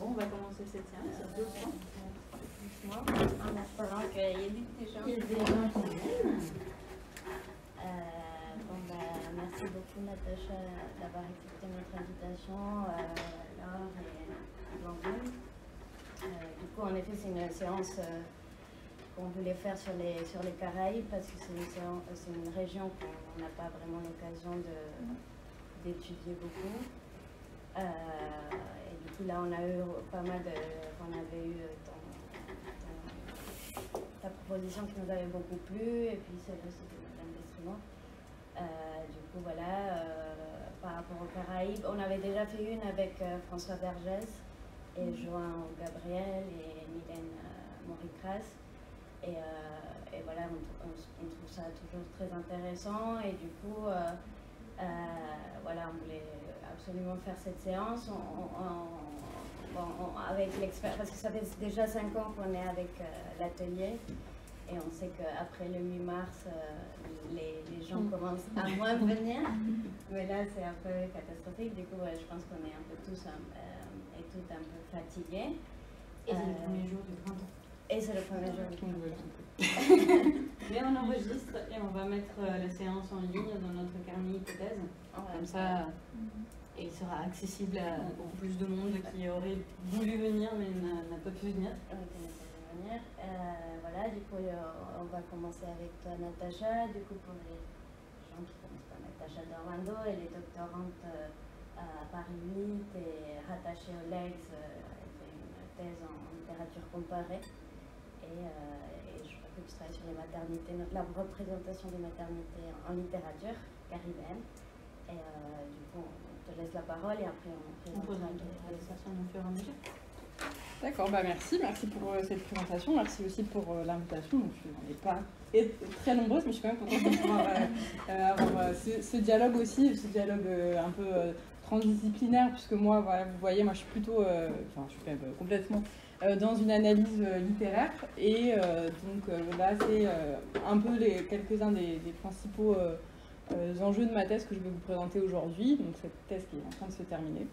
on va commencer cette séance. En espérant qu'il y ait des gens qui viennent. Merci beaucoup Natacha d'avoir accepté notre invitation, Laure et Blandine. Du coup, en effet, c'est une séance qu'on voulait faire sur les Caraïbes parce que c'est une région qu'on n'a pas vraiment l'occasion d'étudier beaucoup. Et du coup, là, on a eu pas mal de... On avait eu ta proposition qui nous avait beaucoup plu, et puis celle aussi de Madame Destremont. Du coup, voilà, par rapport aux Caraïbes, on avait déjà fait une avec François Vergès et Joan Gabriel et Mylène Moricras. Et voilà, on trouve ça toujours très intéressant. Et du coup, voilà, on voulait absolument faire cette séance avec l'expert, parce que ça fait déjà 5 ans qu'on est avec l'atelier. Et on sait qu'après le 8 mars, les gens commencent à moins venir. Mais là, c'est un peu catastrophique. Du coup, je pense qu'on est un peu tous et toutes un peu fatigués. Et c'est le premier jour du printemps. Et c'est le premier jour du printemps. Mais on enregistre et on va mettre la séance en ligne dans notre carnet hypothèse. Comme ça, il sera accessible à beaucoup plus de monde qui aurait voulu venir mais n'a pas pu venir. Voilà, du coup, on va commencer avec toi, Natacha. Du coup, pour les gens qui ne connaissent pas Natacha d'Orlando, elle est doctorante à Paris 8 et rattachée au LEGS. Elle fait une thèse en littérature comparée. Et je crois que tu travailles sur les maternités, la représentation des maternités en littérature caribéenne. Et du coup, on te laisse la parole et après on présentera les questions au fur et à mesure. D'accord, merci pour cette présentation, merci aussi pour l'invitation. On n'est pas très nombreuses, mais je suis quand même contente de pouvoir avoir ce dialogue aussi, ce dialogue un peu transdisciplinaire, puisque moi, voilà, vous voyez, moi je suis plutôt, je suis quand même complètement dans une analyse littéraire, et donc là c'est un peu quelques-uns des principaux enjeux de ma thèse que je vais vous présenter aujourd'hui, donc cette thèse qui est en train de se terminer,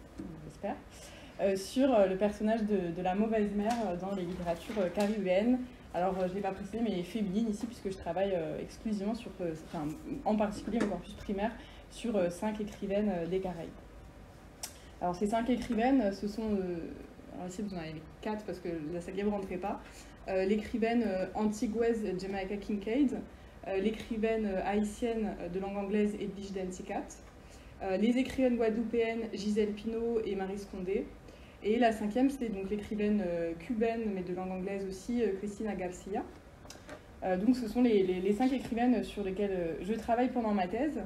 j'espère. Sur le personnage de la mauvaise mère dans les littératures caribéennes. Alors, je ne l'ai pas précisé, mais féminine ici, puisque je travaille exclusivement sur, en particulier au corpus primaire, sur 5 écrivaines des Caraïbes. Alors, ces 5 écrivaines, ce sont, alors ici vous en avez 4 parce que la cinquième ne rentrait pas, l'écrivaine antigouaise Jamaica Kincaid, l'écrivaine haïtienne de langue anglaise Edwige Densicat, les écrivaines guadeloupéennes Gisèle Pineau et Marie Scondé. Et la 5e, c'est donc l'écrivaine cubaine, mais de langue anglaise aussi, Cristina Garcia. Donc ce sont les 5 écrivaines sur lesquelles je travaille pendant ma thèse.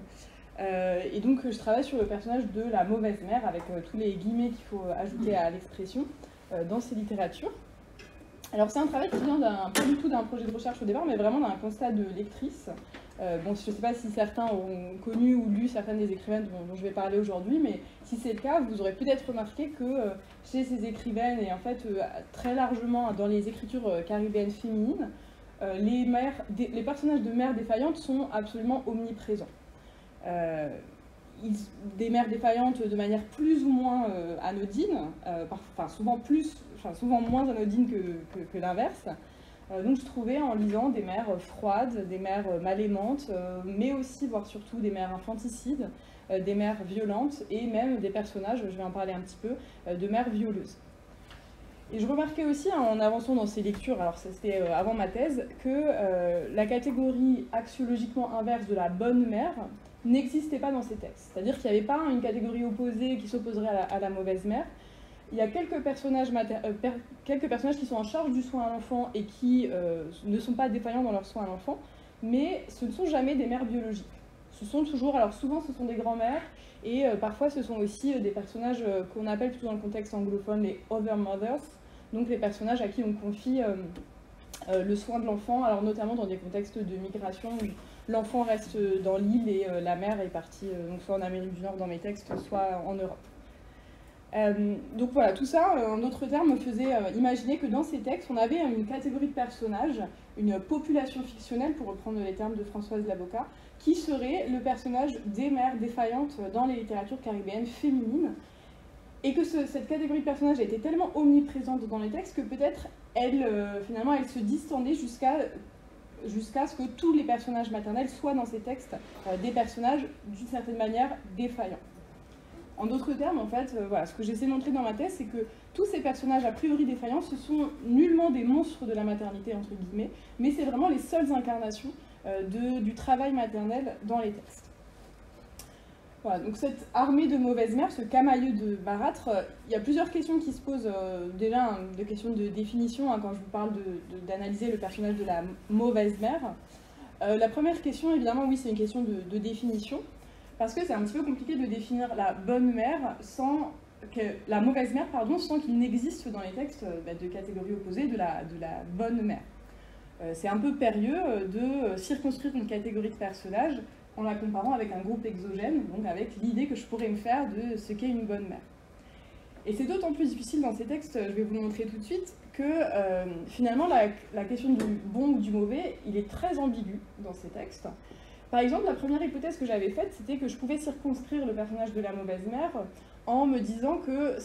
Et donc je travaille sur le personnage de la mauvaise mère, avec tous les guillemets qu'il faut ajouter à l'expression dans ces littératures. Alors c'est un travail qui vient pas du tout d'un projet de recherche au départ, mais vraiment d'un constat de lectrice. Bon, je ne sais pas si certains ont connu ou lu certaines des écrivaines dont je vais parler aujourd'hui, mais si c'est le cas, vous aurez peut-être remarqué que chez ces écrivaines, et en fait très largement dans les écritures caribéennes féminines, les personnages de mères défaillantes sont absolument omniprésents. Des mères défaillantes de manière plus ou moins anodine, souvent moins anodine que l'inverse. Donc je trouvais en lisant des mères froides, des mères mal aimantes, mais aussi, voire surtout, des mères infanticides, des mères violentes et même des personnages, je vais en parler un petit peu, de mères violeuses. Et je remarquais aussi en avançant dans ces lectures, alors c'était avant ma thèse, que la catégorie axiologiquement inverse de la bonne mère n'existait pas dans ces textes. C'est-à-dire qu'il n'y avait pas une catégorie opposée qui s'opposerait à la mauvaise mère. Il y a quelques personnages qui sont en charge du soin à l'enfant et qui ne sont pas défaillants dans leur soin à l'enfant, mais ce ne sont jamais des mères biologiques. Ce sont toujours, alors souvent ce sont des grands-mères, et parfois ce sont aussi des personnages qu'on appelle plutôt dans le contexte anglophone les other mothers, donc les personnages à qui on confie le soin de l'enfant, alors notamment dans des contextes de migration où l'enfant reste dans l'île et la mère est partie donc soit en Amérique du Nord dans mes textes, soit en Europe. Donc voilà, tout ça, en d'autres termes, me faisait imaginer que dans ces textes, on avait une catégorie de personnages, une population fictionnelle, pour reprendre les termes de Françoise Laboca, qui serait le personnage des mères défaillantes dans les littératures caribéennes féminines. et que cette catégorie de personnage a été tellement omniprésente dans les textes que peut-être finalement elle se distendait jusqu'à ce que tous les personnages maternels soient dans ces textes des personnages d'une certaine manière défaillants. En d'autres termes, en fait, voilà, ce que j'essaie de montrer dans ma thèse, c'est que tous ces personnages a priori défaillants, ce sont nullement des monstres de la maternité, entre guillemets, mais c'est vraiment les seules incarnations du travail maternel dans les textes. Voilà, donc cette armée de mauvaises mères, ce camailleux de Barâtre, il y a plusieurs questions qui se posent. Déjà, des questions de définition, quand je vous parle d'analyser le personnage de la mauvaise mère. La première question, évidemment, oui, c'est une question de définition, parce que c'est un petit peu compliqué de définir la bonne mère la mauvaise mère, pardon, sans qu'il n'existe dans les textes de catégorie opposée de la bonne mère. C'est un peu périlleux de circonscrire une catégorie de personnages en la comparant avec un groupe exogène, donc avec l'idée que je pourrais me faire de ce qu'est une bonne mère. Et c'est d'autant plus difficile dans ces textes, je vais vous le montrer tout de suite, que finalement la question du bon ou du mauvais, il est très ambigu dans ces textes. Par exemple, la première hypothèse que j'avais faite, c'était que je pouvais circonscrire le personnage de la mauvaise mère en me disant que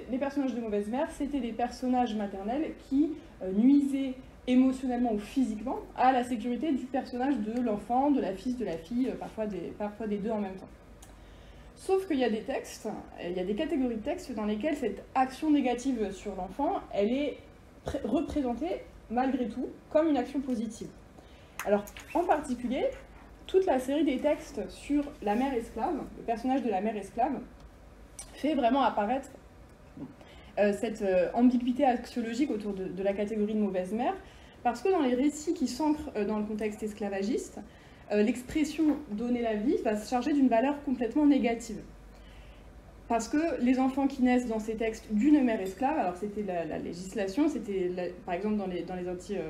les personnages de mauvaise mère, c'était des personnages maternels qui nuisaient émotionnellement ou physiquement à la sécurité du personnage de l'enfant, de la fille, parfois des deux en même temps. Sauf qu'il y a des textes, il y a des catégories de textes dans lesquels cette action négative sur l'enfant, elle est représentée malgré tout comme une action positive. Alors, en particulier, toute la série des textes sur la mère esclave, le personnage de la mère esclave, fait vraiment apparaître cette ambiguïté axiologique autour de la catégorie de mauvaise mère, parce que dans les récits qui s'ancrent dans le contexte esclavagiste, l'expression « donner la vie » va se charger d'une valeur complètement négative. Parce que les enfants qui naissent dans ces textes d'une mère esclave, alors c'était la législation, par exemple dans les Antilles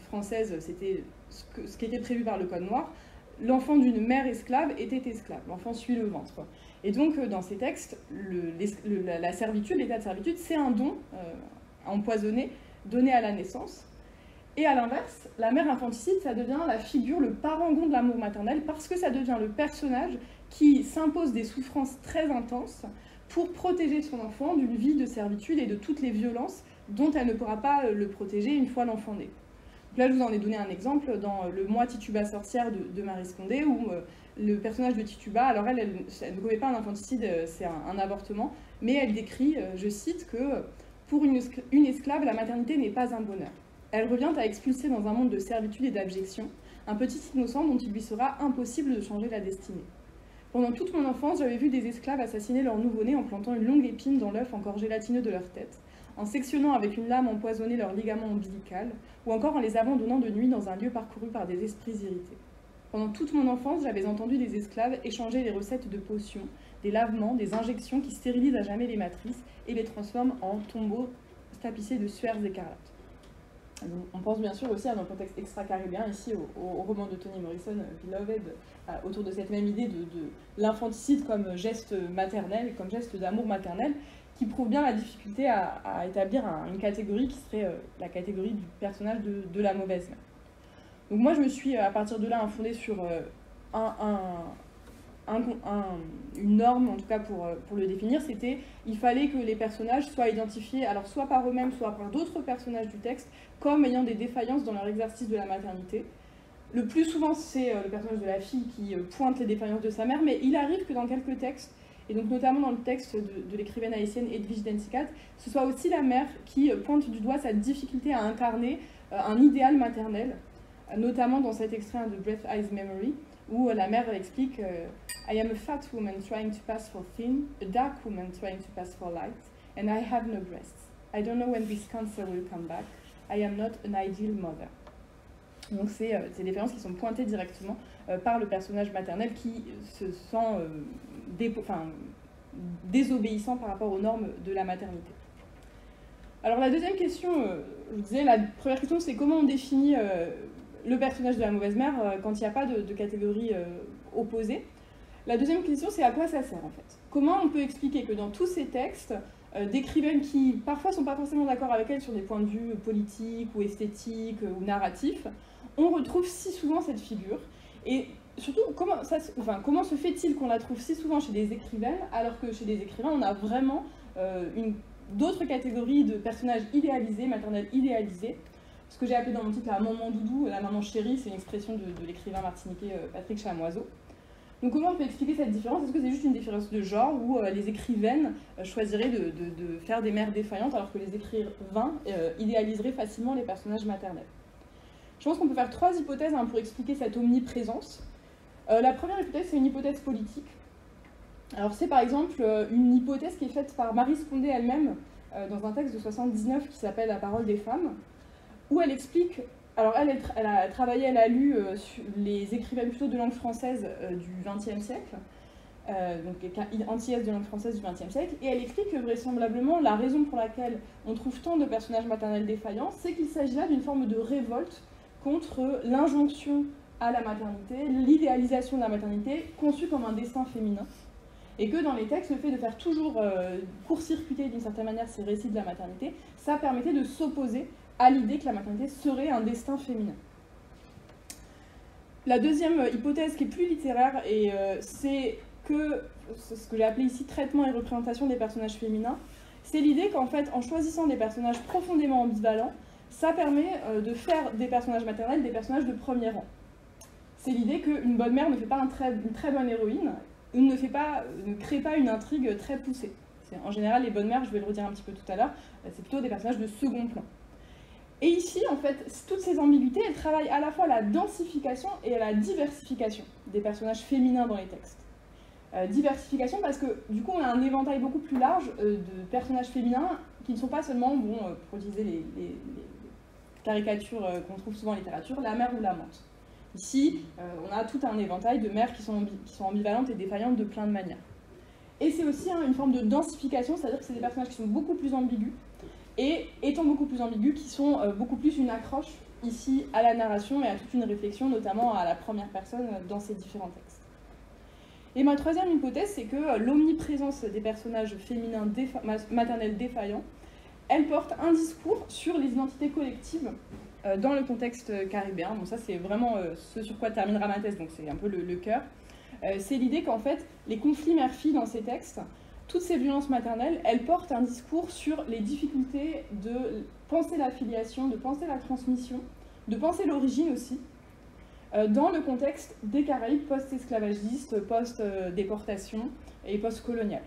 françaises, c'était ce qui était prévu par le Code noir, l'enfant d'une mère esclave était esclave, l'enfant suit le ventre. Et donc dans ces textes, la servitude, l'état de servitude, c'est un don empoisonné donné à la naissance. Et à l'inverse, la mère infanticide, ça devient la figure, le parangon de l'amour maternel, parce que ça devient le personnage qui s'impose des souffrances très intenses pour protéger son enfant d'une vie de servitude et de toutes les violences dont elle ne pourra pas le protéger une fois l'enfant né. Donc là, je vous en ai donné un exemple dans Le Moi Tituba sorcière de Marie Scondé, où le personnage de Tituba, alors elle ne commet pas un infanticide, c'est un avortement, mais elle décrit, je cite, que pour une esclave, la maternité n'est pas un bonheur. Elle revient à expulser dans un monde de servitude et d'abjection un petit innocent dont il lui sera impossible de changer la destinée. Pendant toute mon enfance, j'avais vu des esclaves assassiner leur nouveau-né en plantant une longue épine dans l'œuf encore gélatineux de leur tête, en sectionnant avec une lame empoisonnée leur ligament ombilical, ou encore en les abandonnant de nuit dans un lieu parcouru par des esprits irrités. Pendant toute mon enfance, j'avais entendu des esclaves échanger les recettes de potions, des lavements, des injections qui stérilisent à jamais les matrices et les transforment en tombeaux tapissés de suaires écarlates. On pense bien sûr aussi dans le contexte extra-caribéen, ici au roman de Toni Morrison, Beloved, autour de cette même idée de l'infanticide comme geste maternel, comme geste d'amour maternel, qui prouve bien la difficulté à établir une catégorie qui serait la catégorie du personnage de la mauvaise mère. Donc moi je me suis à partir de là fondée sur une norme, en tout cas pour le définir, c'était il fallait que les personnages soient identifiés, alors soit par eux-mêmes, soit par d'autres personnages du texte, comme ayant des défaillances dans leur exercice de la maternité. Le plus souvent, c'est le personnage de la fille qui pointe les défaillances de sa mère, mais il arrive que dans quelques textes, et donc notamment dans le texte de l'écrivaine haïtienne Edwige Densikat, ce soit aussi la mère qui pointe du doigt sa difficulté à incarner un idéal maternel, notamment dans cet extrait de Breath Eyes Memory, où la mère explique I am a fat woman trying to pass for thin, a dark woman trying to pass for light, and I have no breasts. I don't know when this cancer will come back. I am not an ideal mother. Donc c'est des défaillances qui sont pointées directement par le personnage maternel qui se sent désobéissant par rapport aux normes de la maternité. Alors la deuxième question, je vous disais, la première question c'est comment on définit le personnage de la mauvaise mère quand il n'y a pas de catégorie opposée. La deuxième question, c'est à quoi ça sert en fait? Comment on peut expliquer que dans tous ces textes, d'écrivaines qui parfois ne sont pas forcément d'accord avec elle sur des points de vue politiques ou esthétiques ou narratifs, on retrouve si souvent cette figure. Et surtout, comment se fait-il qu'on la trouve si souvent chez des écrivaines, alors que chez des écrivains, on a vraiment d'autres catégories de personnages idéalisés, maternels idéalisés. Ce que j'ai appelé dans mon titre la maman doudou, la maman chérie, c'est une expression de l'écrivain martiniquais Patrick Chamoiseau. Donc comment on peut expliquer cette différence? Est-ce que c'est juste une différence de genre où les écrivaines choisiraient de faire des mères défaillantes alors que les écrivains idéaliseraient facilement les personnages maternels? Je pense qu'on peut faire 3 hypothèses pour expliquer cette omniprésence. La première hypothèse, c'est une hypothèse politique. Alors c'est par exemple une hypothèse qui est faite par Marie Scondé elle-même dans un texte de 79 qui s'appelle « La parole des femmes », où elle explique, alors elle a travaillé, elle a lu les écrivaines plutôt de langue française du XXe siècle, donc antillaises de langue française du XXe siècle, et elle explique que vraisemblablement la raison pour laquelle on trouve tant de personnages maternels défaillants, c'est qu'il s'agit là d'une forme de révolte contre l'injonction à la maternité, l'idéalisation de la maternité conçue comme un destin féminin, et que dans les textes, le fait de faire toujours court-circuiter d'une certaine manière ces récits de la maternité, ça permettait de s'opposer à l'idée que la maternité serait un destin féminin. La deuxième hypothèse qui est plus littéraire, et c'est ce que j'ai appelé ici traitement et représentation des personnages féminins, c'est l'idée qu'en fait, en choisissant des personnages profondément ambivalents, ça permet de faire des personnages maternels des personnages de premier rang. C'est l'idée qu'une bonne mère ne fait pas une très bonne héroïne, ou ne crée pas une intrigue très poussée. En général, les bonnes mères, je vais le redire un petit peu tout à l'heure, c'est plutôt des personnages de second plan. Et ici, en fait, toutes ces ambiguïtés, elles travaillent à la fois à la densification et à la diversification des personnages féminins dans les textes. Diversification parce que, du coup, on a un éventail beaucoup plus large de personnages féminins qui ne sont pas seulement, pour utiliser les caricatures qu'on trouve souvent en littérature, la mère ou l'amante. Ici, on a tout un éventail de mères qui sont ambivalentes et défaillantes de plein de manières. Et c'est aussi une forme de densification, c'est-à-dire que c'est des personnages qui sont beaucoup plus ambigus, et étant beaucoup plus ambigus, qui sont beaucoup plus une accroche ici à la narration et à toute une réflexion, notamment à la première personne dans ces différents textes. Et ma troisième hypothèse, c'est que l'omniprésence des personnages féminins maternels défaillants, elle porte un discours sur les identités collectives dans le contexte caribéen. Bon, ça c'est vraiment ce sur quoi terminera ma thèse, donc c'est un peu le cœur. C'est l'idée qu'en fait, les conflits mère-fille dans ces textes, toutes ces violences maternelles, elles portent un discours sur les difficultés de penser la filiation, de penser la transmission, de penser l'origine aussi, dans le contexte des Caraïbes post-esclavagistes, post-déportation et post-colonial.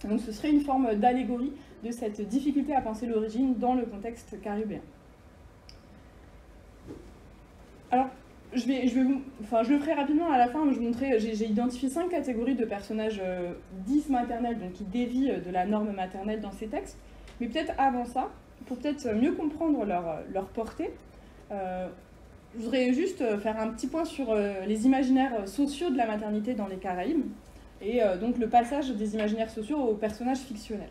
Donc ce serait une forme d'allégorie de cette difficulté à penser l'origine dans le contexte caribéen. Alors, je le ferai rapidement à la fin, mais je vous montrerai, j'ai identifié 5 catégories de personnages dits maternels, donc qui dévient de la norme maternelle dans ces textes. Mais peut-être avant ça, pour peut-être mieux comprendre leur portée, je voudrais juste faire un petit point sur les imaginaires sociaux de la maternité dans les Caraïbes, et donc le passage des imaginaires sociaux aux personnages fictionnels.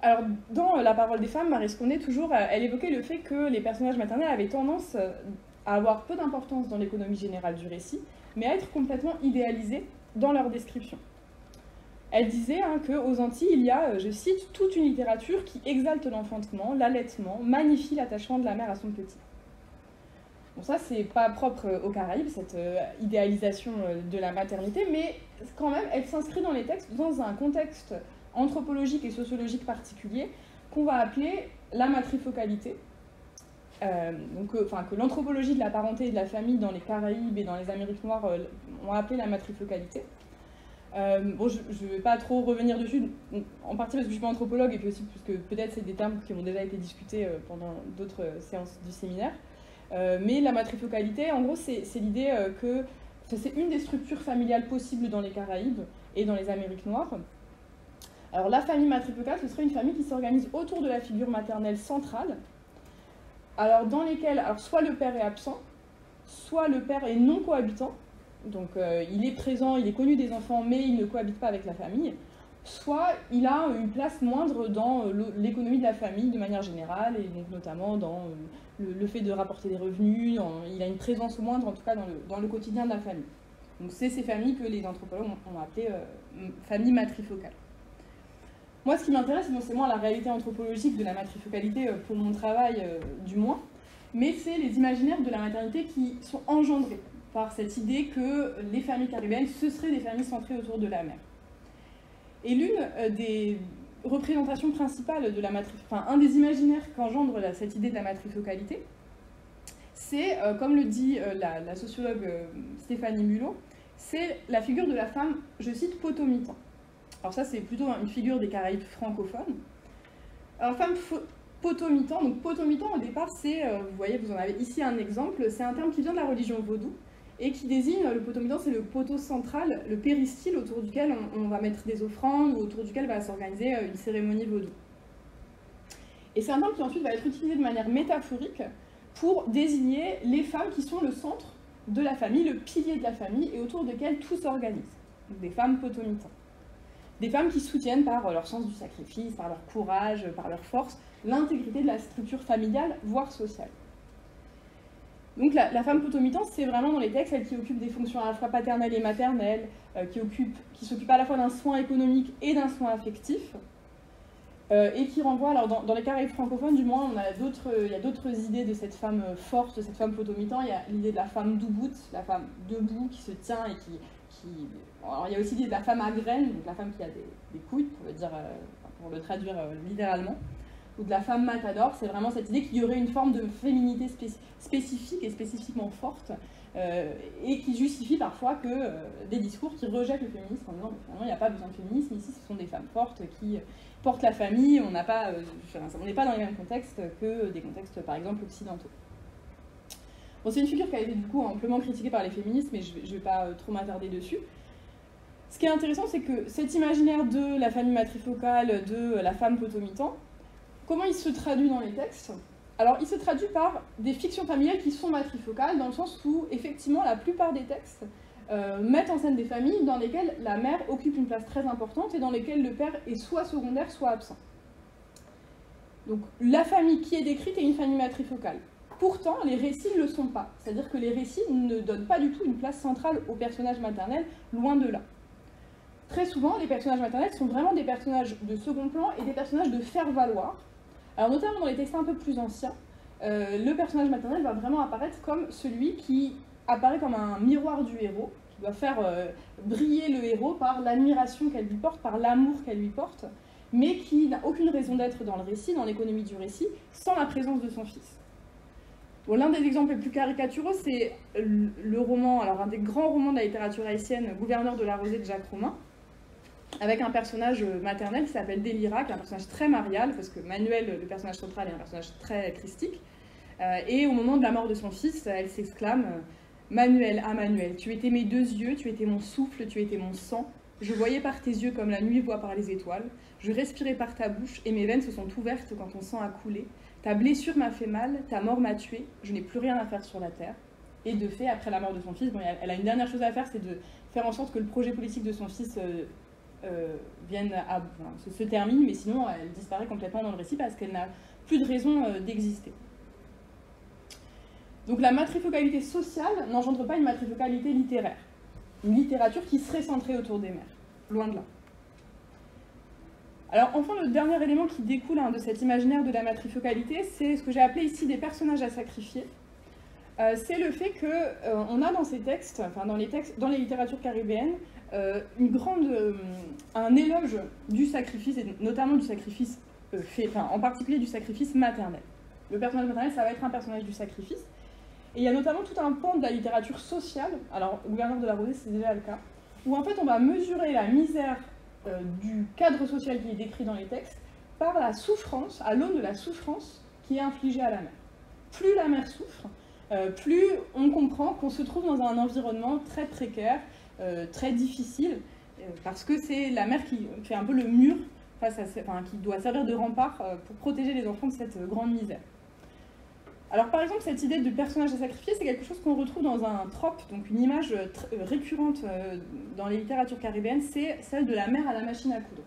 Alors, dans La parole des femmes, Marie Scondé, toujours, elle évoquait le fait que les personnages maternels avaient tendance à avoir peu d'importance dans l'économie générale du récit, mais à être complètement idéalisés dans leur description. Elle disait qu'aux Antilles, il y a, je cite, toute une littérature qui exalte l'enfantement, l'allaitement, magnifie l'attachement de la mère à son petit. Bon, ça, c'est pas propre aux Caraïbes, cette idéalisation de la maternité, mais quand même, elle s'inscrit dans les textes dans un contexte anthropologique et sociologique particulier qu'on va appeler la matrifocalité. Que l'anthropologie de la parenté et de la famille dans les Caraïbes et dans les Amériques noires ont appelé la matrifocalité. Je ne vais pas trop revenir dessus, en partie parce que je ne suis pas anthropologue et puis aussi parce que peut-être c'est des termes qui ont déjà été discutés pendant d'autres séances du séminaire. Mais la matrifocalité, en gros, c'est l'idée que c'est une des structures familiales possibles dans les Caraïbes et dans les Amériques noires. Alors la famille matrifocale, ce serait une famille qui s'organise autour de la figure maternelle centrale, alors dans lesquelles soit le père est absent, soit le père est non cohabitant, donc il est présent, il est connu des enfants, mais il ne cohabite pas avec la famille, soit il a une place moindre dans l'économie de la famille de manière générale, et donc notamment dans le fait de rapporter des revenus, il a une présence moindre en tout cas dans le quotidien de la famille. Donc c'est ces familles que les anthropologues ont appelées familles matrifocales. Moi, ce qui m'intéresse, c'est moins la réalité anthropologique de la matrifocalité pour mon travail, du moins, mais c'est les imaginaires de la maternité qui sont engendrés par cette idée que les familles caribéennes, ce seraient des familles centrées autour de la mer. Et l'une des représentations principales de la matrice, enfin un des imaginaires qu'engendre cette idée de la matrifocalité, c'est, comme le dit la sociologue Stéphanie Mulot, c'est la figure de la femme, je cite, potomitan. Alors ça, c'est plutôt une figure des Caraïbes francophones. Alors, femme potomitan, donc potomitan, au départ, c'est, vous voyez, vous en avez ici un exemple, c'est un terme qui vient de la religion vaudou, et qui désigne, le potomitan, c'est le poteau central, le péristyle autour duquel on va mettre des offrandes, ou autour duquel va s'organiser une cérémonie vaudou. Et c'est un terme qui ensuite va être utilisé de manière métaphorique pour désigner les femmes qui sont le centre de la famille, le pilier de la famille, et autour desquelles tout s'organise. Donc des femmes potomitans. Des femmes qui soutiennent par leur sens du sacrifice, par leur courage, par leur force, l'intégrité de la structure familiale, voire sociale. Donc la femme potomitan, c'est vraiment dans les textes celle qui occupe des fonctions à la fois paternelles et maternelles, qui s'occupe à la fois d'un soin économique et d'un soin affectif, et qui renvoie, alors dans les Caraïbes francophones du moins, il y a d'autres idées de cette femme forte, de cette femme potomitan. Il y a l'idée de la femme doubout, la femme debout qui se tient et qui... Alors il y a aussi l'idée de la femme à graines, donc la femme qui a des couilles, pour le traduire littéralement, ou de la femme matador, c'est vraiment cette idée qu'il y aurait une forme de féminité spécifique et spécifiquement forte, et qui justifie parfois que des discours qui rejettent le féminisme en disant finalement il n'y a pas besoin de féminisme, ici ce sont des femmes fortes qui portent la famille, on n'est pas dans les mêmes contextes que des contextes par exemple occidentaux. Bon, c'est une figure qui a été du coup amplement critiquée par les féministes, mais je ne vais pas trop m'attarder dessus. Ce qui est intéressant, c'est que cet imaginaire de la famille matrifocale, de la femme potomitan, comment il se traduit dans les textes? Alors, il se traduit par des fictions familiales qui sont matrifocales, dans le sens où, effectivement, la plupart des textes mettent en scène des familles dans lesquelles la mère occupe une place très importante et dans lesquelles le père est soit secondaire, soit absent. Donc, la famille qui est décrite est une famille matrifocale. Pourtant, les récits ne le sont pas. C'est-à-dire que les récits ne donnent pas du tout une place centrale aux personnages maternels, loin de là. Très souvent, les personnages maternels sont vraiment des personnages de second plan et des personnages de faire-valoir. Alors notamment dans les textes un peu plus anciens, le personnage maternel va vraiment apparaître comme celui qui apparaît comme un miroir du héros, qui doit faire briller le héros par l'admiration qu'elle lui porte, par l'amour qu'elle lui porte, mais qui n'a aucune raison d'être dans le récit, dans l'économie du récit, sans la présence de son fils. Bon, l'un des exemples les plus caricaturaux, c'est le roman, alors un des grands romans de la littérature haïtienne, Gouverneur de la Rosée de Jacques Romain, avec un personnage maternel qui s'appelle Délira, qui est un personnage très marial, parce que Manuel, le personnage central, est un personnage très christique. Et au moment de la mort de son fils, elle s'exclame « Manuel, ah Manuel, tu étais mes deux yeux, tu étais mon souffle, tu étais mon sang. Je voyais par tes yeux comme la nuit voit par les étoiles. Je respirais par ta bouche et mes veines se sont ouvertes quand ton sang a coulé. Ta blessure m'a fait mal, ta mort m'a tué, je n'ai plus rien à faire sur la terre. » Et de fait, après la mort de son fils, bon, elle a une dernière chose à faire, c'est de faire en sorte que le projet politique de son fils se termine, mais sinon elle disparaît complètement dans le récit parce qu'elle n'a plus de raison d'exister. Donc la matrifocalité sociale n'engendre pas une matrifocalité littéraire, une littérature qui serait centrée autour des mères, loin de là. Alors enfin, le dernier élément qui découle de cet imaginaire de la matrifocalité, c'est ce que j'ai appelé ici des personnages à sacrifier. C'est le fait qu'on a dans ces textes, enfin dans les littératures caribéennes, un éloge du sacrifice, et notamment du sacrifice en particulier du sacrifice maternel. Le personnage maternel, ça va être un personnage du sacrifice. Et il y a notamment tout un pan de la littérature sociale, alors Gouverneur de la Rosée, c'est déjà le cas, où en fait on va mesurer la misère du cadre social qui est décrit dans les textes par la souffrance, à l'aune de la souffrance qui est infligée à la mère. Plus la mère souffre, plus on comprend qu'on se trouve dans un environnement très précaire, très difficile, parce que c'est la mère qui fait un peu le mur, qui doit servir de rempart pour protéger les enfants de cette grande misère. Alors par exemple, cette idée de personnage à sacrifier, c'est quelque chose qu'on retrouve dans un trope, donc une image récurrente dans les littératures caribéennes, c'est celle de la mère à la machine à coudre.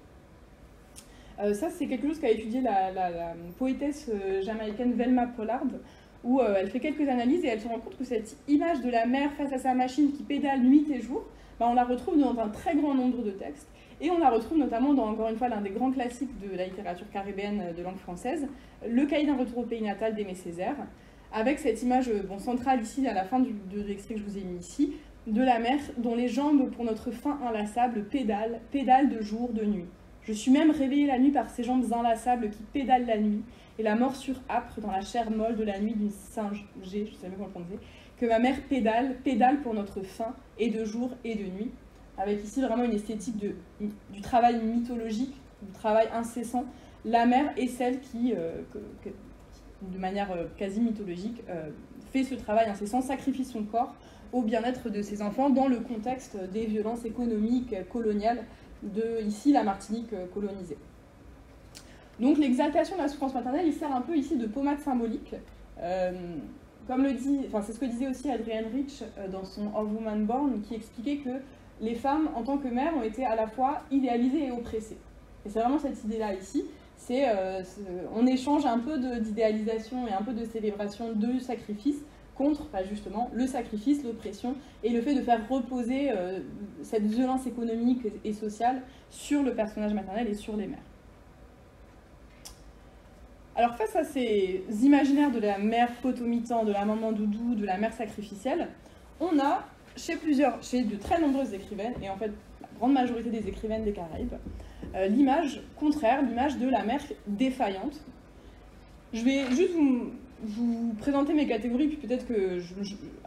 Ça, c'est quelque chose qu'a étudié la poétesse jamaïcaine Velma Pollard, où elle fait quelques analyses et elle se rend compte que cette image de la mère face à sa machine qui pédale nuit et jour, on la retrouve dans un très grand nombre de textes. Et on la retrouve notamment dans, encore une fois, l'un des grands classiques de la littérature caribéenne de langue française, Le Cahier d'un retour au pays natal d'Aimé Césaire, avec cette image centrale ici, à la fin de l'extrait que je vous ai mis ici, de la mère dont les jambes, pour notre faim inlassable, pédalent de jour, de nuit. Je suis même réveillée la nuit par ces jambes inlassables qui pédalent la nuit, et la morsure âpre dans la chair molle de la nuit d'une singe G, je ne sais même pas comment le prononcer, que ma mère pédale pour notre faim, et de jour et de nuit, avec ici vraiment une esthétique du travail mythologique, du travail incessant. La mère est celle qui, de manière quasi mythologique, fait ce travail incessant, sacrifie son corps au bien-être de ses enfants dans le contexte des violences économiques coloniales de, ici, la Martinique colonisée. Donc l'exaltation de la souffrance maternelle, il sert un peu ici de pommade symbolique. Comme le dit, enfin c'est ce que disait aussi Adrienne Rich dans son Of Woman Born, qui expliquait que les femmes, en tant que mères, ont été à la fois idéalisées et oppressées. Et c'est vraiment cette idée-là ici. On échange un peu d'idéalisation et un peu de célébration du sacrifice contre justement le sacrifice, l'oppression et le fait de faire reposer cette violence économique et sociale sur le personnage maternel et sur les mères. Alors face à ces imaginaires de la mère potomitan, de la maman doudou, de la mère sacrificielle, on a chez de très nombreuses écrivaines, et en fait la grande majorité des écrivaines des Caraïbes, l'image contraire, l'image de la mère défaillante. Je vais juste vous présenter mes catégories, puis peut-être que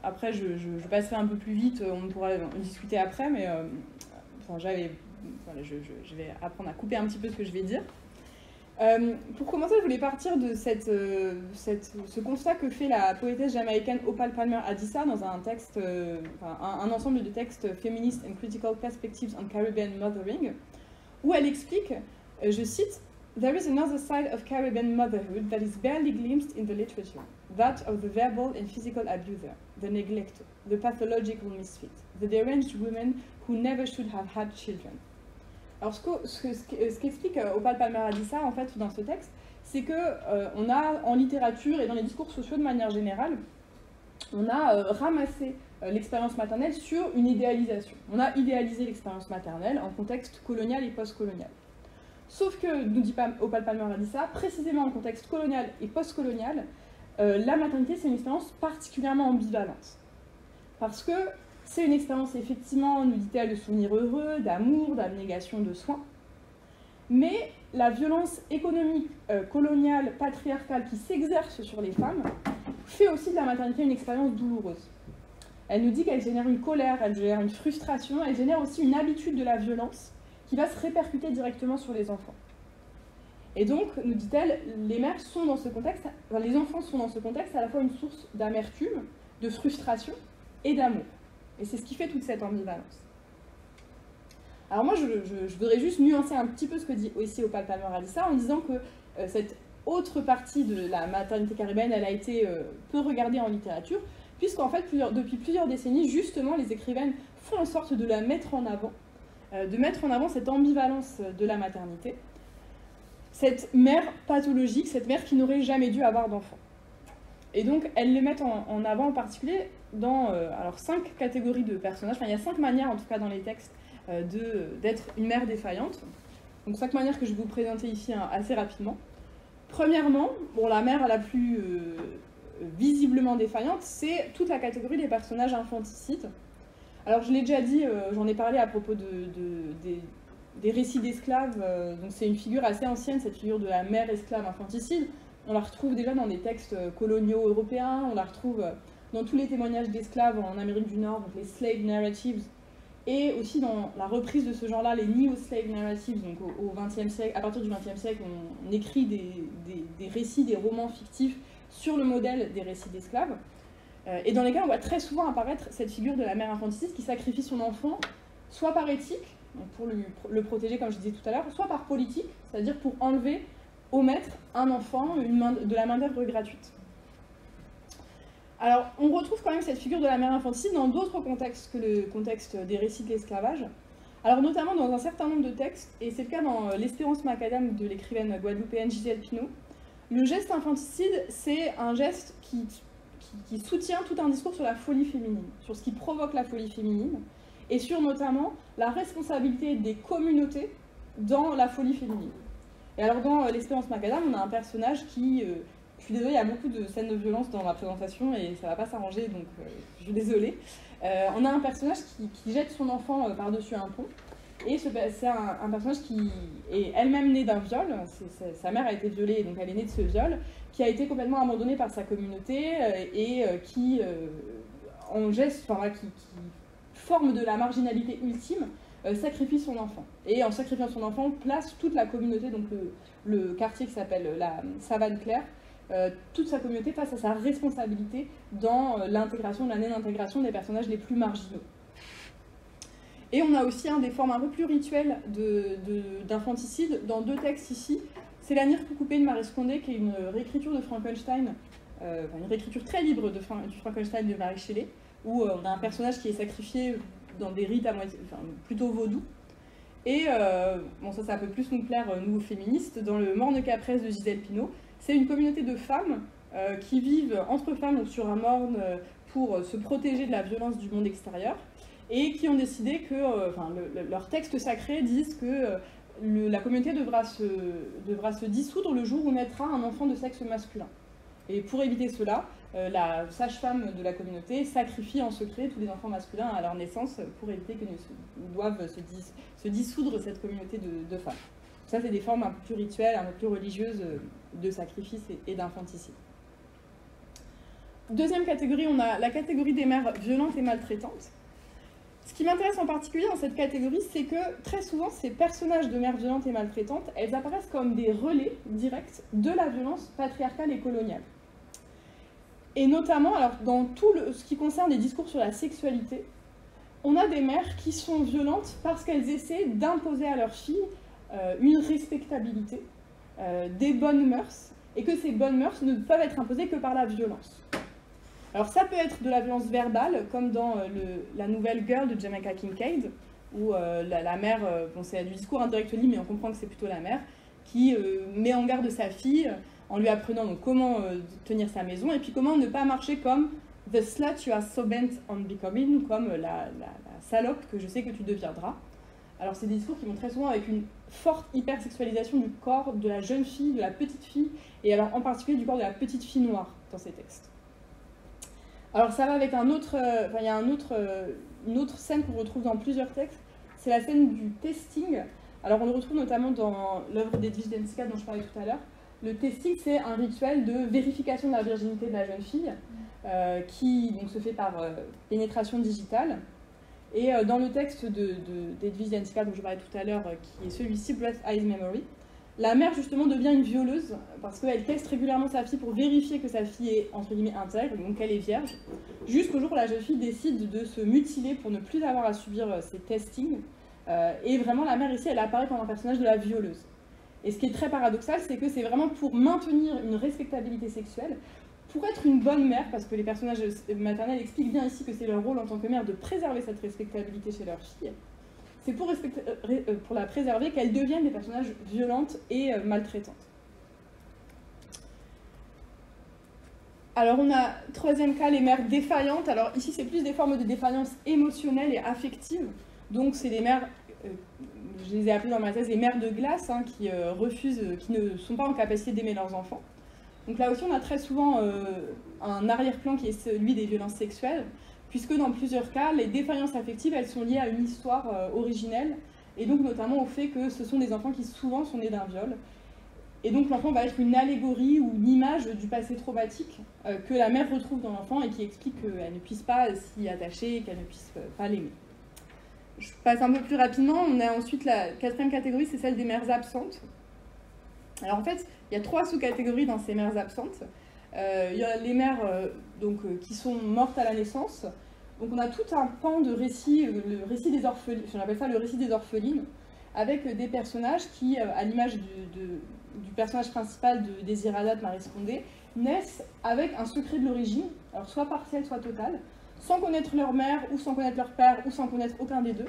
après je passerai un peu plus vite, on pourra en discuter après, mais je vais apprendre à couper un petit peu ce que je vais dire. Pour commencer, je voulais partir de ce constat que fait la poétesse jamaïcaine Opal Palmer Adisa dans un texte, un ensemble de textes Feminist and Critical Perspectives on Caribbean Mothering, où elle explique, je cite, "There is another side of Caribbean motherhood that is barely glimpsed in the literature, that of the verbal and physical abuser, the neglector, the pathological misfit, the deranged woman who never should have had children." Alors ce qu'explique Opal Palmer Adisa en fait dans ce texte, c'est que on a en littérature et dans les discours sociaux de manière générale, on a ramassé l'expérience maternelle sur une idéalisation. On a idéalisé l'expérience maternelle en contexte colonial et post-colonial. Sauf que, nous dit Opal Palmer Adisa, précisément en contexte colonial et post-colonial, la maternité c'est une expérience particulièrement ambivalente. Parce que c'est une expérience, effectivement, nous dit-elle, de souvenirs heureux, d'amour, d'abnégation, de soins. Mais la violence économique, coloniale, patriarcale qui s'exerce sur les femmes fait aussi de la maternité une expérience douloureuse. Elle nous dit qu'elle génère une colère, elle génère une frustration, elle génère aussi une habitude de la violence qui va se répercuter directement sur les enfants. Et donc, nous dit-elle, les mères sont dans ce contexte, enfin, les enfants sont dans ce contexte à la fois une source d'amertume, de frustration et d'amour. Et c'est ce qui fait toute cette ambivalence. Alors moi, je voudrais juste nuancer un petit peu ce que dit aussi Opal Palmer Adisa en disant que cette autre partie de la maternité caribéenne, elle a été peu regardée en littérature, puisqu'en fait, depuis plusieurs décennies, justement, les écrivaines font en sorte de la mettre en avant, de mettre en avant cette ambivalence de la maternité, cette mère pathologique, cette mère qui n'aurait jamais dû avoir d'enfant. Et donc, elles les mettent en avant en particulier dans 5 catégories de personnages. Enfin, il y a 5 manières, en tout cas dans les textes, d'être une mère défaillante. Donc 5 manières que je vais vous présenter ici assez rapidement. Premièrement, la mère la plus visiblement défaillante, c'est toute la catégorie des personnages infanticides. Alors je l'ai déjà dit, j'en ai parlé à propos des récits d'esclaves. Donc c'est une figure assez ancienne, cette figure de la mère esclave infanticide. On la retrouve déjà dans des textes coloniaux européens, on la retrouve dans tous les témoignages d'esclaves en Amérique du Nord, donc les slave narratives, et aussi dans la reprise de ce genre-là, les neo-slave narratives, donc au XXe siècle, à partir du XXe siècle, on écrit des récits, des romans fictifs sur le modèle des récits d'esclaves, et dans lesquels on voit très souvent apparaître cette figure de la mère infanticide qui sacrifie son enfant, soit par éthique, donc pour le protéger comme je disais tout à l'heure, soit par politique, c'est-à-dire pour omettre un enfant de la main-d'œuvre gratuite. Alors, on retrouve quand même cette figure de la mère infanticide dans d'autres contextes que le contexte des récits de l'esclavage. Alors, notamment dans un certain nombre de textes, et c'est le cas dans L'Espérance macadam de l'écrivaine guadeloupéenne Gisèle Pineau. Le geste infanticide, c'est un geste qui soutient tout un discours sur la folie féminine, sur ce qui provoque la folie féminine, et sur notamment la responsabilité des communautés dans la folie féminine. Et alors, dans L'Espérance macadam, on a un personnage qui Je suis désolée, il y a beaucoup de scènes de violence dans ma présentation et ça va pas s'arranger, donc je suis désolée. On a un personnage qui jette son enfant par-dessus un pont. Et c'est un personnage qui est elle-même née d'un viol. Sa mère a été violée, donc elle est née de ce viol, qui a été complètement abandonnée par sa communauté et qui, en geste, qui forme de la marginalité ultime, sacrifie son enfant. Et en sacrifiant son enfant, place toute la communauté, donc le quartier qui s'appelle la Savane Claire, toute sa communauté face à sa responsabilité dans l'intégration, la non-intégration des personnages les plus marginaux. Et on a aussi des formes un peu plus rituelles d'infanticide dans deux textes ici. C'est La Nyre coupée de Maryse Condé, qui est une réécriture de Frankenstein, une réécriture très libre du Frankenstein de Mary Shelley, où on a un personnage qui est sacrifié dans des rites plutôt vaudous. Et ça peut plus nous plaire, nous, féministes, dans le Morne Capresse de Gisèle Pineau. C'est une communauté de femmes qui vivent entre femmes, donc sur un morne, pour se protéger de la violence du monde extérieur, et qui ont décidé que, leurs textes sacrés disent que la communauté devra se dissoudre le jour où naîtra un enfant de sexe masculin. Et pour éviter cela, la sage-femme de la communauté sacrifie en secret tous les enfants masculins à leur naissance pour éviter qu'ils doivent se dissoudre cette communauté de femmes. Ça, c'est des formes un peu plus rituelles, un peu plus religieuses de sacrifice et d'infanticide. Deuxième catégorie, on a la catégorie des mères violentes et maltraitantes. Ce qui m'intéresse en particulier dans cette catégorie, c'est que très souvent, ces personnages de mères violentes et maltraitantes, elles apparaissent comme des relais directs de la violence patriarcale et coloniale. Et notamment, alors, dans tout ce qui concerne les discours sur la sexualité, on a des mères qui sont violentes parce qu'elles essaient d'imposer à leurs filles une respectabilité, des bonnes mœurs, et que ces bonnes mœurs ne peuvent être imposées que par la violence. Alors ça peut être de la violence verbale, comme dans la nouvelle Girl de Jamaica Kincaid, où la mère, c'est du discours indirectly, mais on comprend que c'est plutôt la mère, qui met en garde sa fille en lui apprenant donc, comment tenir sa maison, et puis comment ne pas marcher comme « the slut you are so bent on becoming », comme la salope que je sais que tu deviendras. Alors c'est des discours qui vont très souvent avec une forte hypersexualisation du corps de la jeune fille, de la petite fille, et alors en particulier du corps de la petite fille noire dans ces textes. Alors ça va avec il y a une autre scène qu'on retrouve dans plusieurs textes, c'est la scène du testing. Alors on le retrouve notamment dans l'œuvre d'Edwige Denska dont je parlais tout à l'heure. Le testing, c'est un rituel de vérification de la virginité de la jeune fille qui donc, se fait par pénétration digitale. Et dans le texte d'Edwige Denska dont je parlais tout à l'heure, qui est celui-ci, Breath Eyes Memory, la mère justement devient une violeuse parce qu'elle teste régulièrement sa fille pour vérifier que sa fille est entre guillemets intègre, donc qu'elle est vierge, jusqu'au jour où la jeune fille décide de se mutiler pour ne plus avoir à subir ces testings. Et vraiment la mère ici, elle apparaît comme un personnage de la violeuse. Et ce qui est très paradoxal, c'est que c'est vraiment pour maintenir une respectabilité sexuelle, pour être une bonne mère, parce que les personnages maternels expliquent bien ici que c'est leur rôle en tant que mère de préserver cette respectabilité chez leur fille. C'est pour la préserver qu'elles deviennent des personnages violentes et maltraitantes. Alors on a, troisième cas, les mères défaillantes. Alors ici c'est plus des formes de défaillance émotionnelle et affective. Donc c'est des mères, je les ai appelées dans ma thèse, les mères de glace, qui refusent, qui ne sont pas en capacité d'aimer leurs enfants. Donc là aussi on a très souvent un arrière-plan qui est celui des violences sexuelles, puisque dans plusieurs cas, les défaillances affectives, elles sont liées à une histoire originelle, et donc notamment au fait que ce sont des enfants qui souvent sont nés d'un viol. Et donc l'enfant va être une allégorie ou une image du passé traumatique que la mère retrouve dans l'enfant et qui explique qu'elle ne puisse pas s'y attacher, qu'elle ne puisse pas l'aimer. Je passe un peu plus rapidement. On a ensuite la quatrième catégorie, c'est celle des mères absentes. Alors en fait, il y a 3 sous-catégories dans ces mères absentes. Il y a les mères qui sont mortes à la naissance. Donc on a tout un pan de récits, le récit des orphelines, on appelle ça le récit des orphelines, avec des personnages qui, à l'image du personnage principal de Désirada de Maryse Condé, naissent avec un secret de l'origine, alors soit partiel, soit total, sans connaître leur mère, ou sans connaître leur père, ou sans connaître aucun des deux,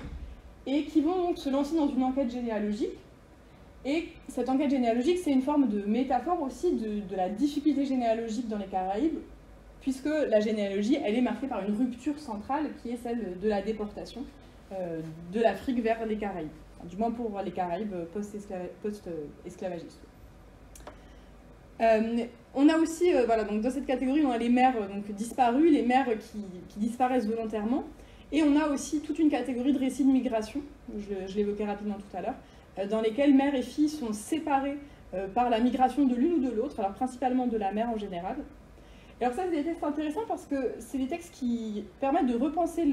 et qui vont donc se lancer dans une enquête généalogique. Et cette enquête généalogique, c'est une forme de métaphore aussi de la difficulté généalogique dans les Caraïbes, puisque la généalogie, elle est marquée par une rupture centrale qui est celle de la déportation de l'Afrique vers les Caraïbes, enfin, du moins pour les Caraïbes post-esclavagistes. On a aussi, voilà, donc dans cette catégorie, on a les mères donc, disparues, les mères qui disparaissent volontairement, et on a aussi toute une catégorie de récits de migration, je l'évoquais rapidement tout à l'heure, dans lesquels mères et filles sont séparées par la migration de l'une ou de l'autre, alors principalement de la mère en général. Et alors ça, c'est des textes intéressants parce que c'est des textes qui permettent de repenser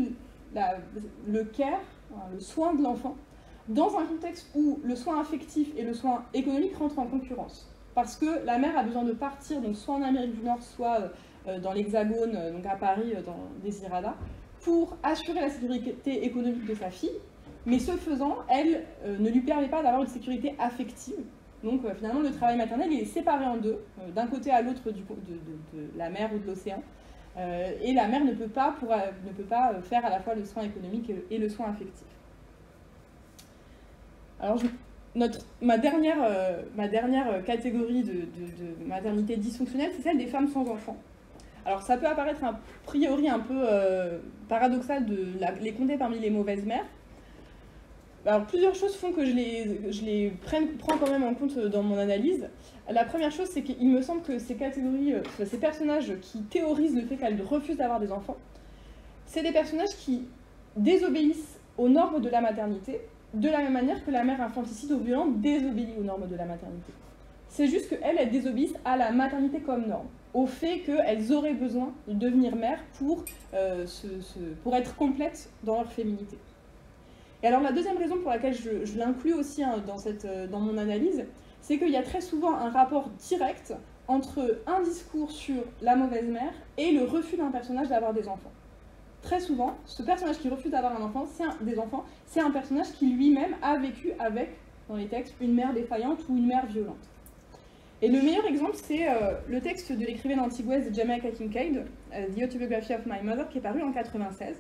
le care, le soin de l'enfant, dans un contexte où le soin affectif et le soin économique rentrent en concurrence. Parce que la mère a besoin de partir, donc soit en Amérique du Nord, soit dans l'Hexagone, donc à Paris, dans Désirada, pour assurer la sécurité économique de sa fille, mais ce faisant, elle ne lui permet pas d'avoir une sécurité affective. Donc finalement, le travail maternel il est séparé en deux, d'un côté à l'autre de la mer ou de l'océan, et la mère ne peut pas faire à la fois le soin économique et le soin affectif. Alors, ma dernière catégorie de maternité dysfonctionnelle, c'est celle des femmes sans enfants. Alors ça peut apparaître a priori un peu paradoxal de les compter parmi les mauvaises mères. Alors plusieurs choses font que je les prends quand même en compte dans mon analyse. La première chose, c'est qu'il me semble que ces catégories, ces personnages qui théorisent le fait qu'elles refusent d'avoir des enfants, c'est des personnages qui désobéissent aux normes de la maternité, de la même manière que la mère infanticide ou violente désobéit aux normes de la maternité. C'est juste qu'elles désobéissent à la maternité comme norme, au fait qu'elles auraient besoin de devenir mères pour être complètes dans leur féminité. Et alors la deuxième raison pour laquelle je l'inclus aussi dans mon analyse, c'est qu'il y a très souvent un rapport direct entre un discours sur la mauvaise mère et le refus d'un personnage d'avoir des enfants. Très souvent, ce personnage qui refuse d'avoir des enfants, c'est un personnage qui lui-même a vécu avec, dans les textes, une mère défaillante ou une mère violente. Et le meilleur exemple, c'est le texte de l'écrivaine antigoise Jamaica Kincaid, The Autobiography of My Mother, qui est paru en 1996.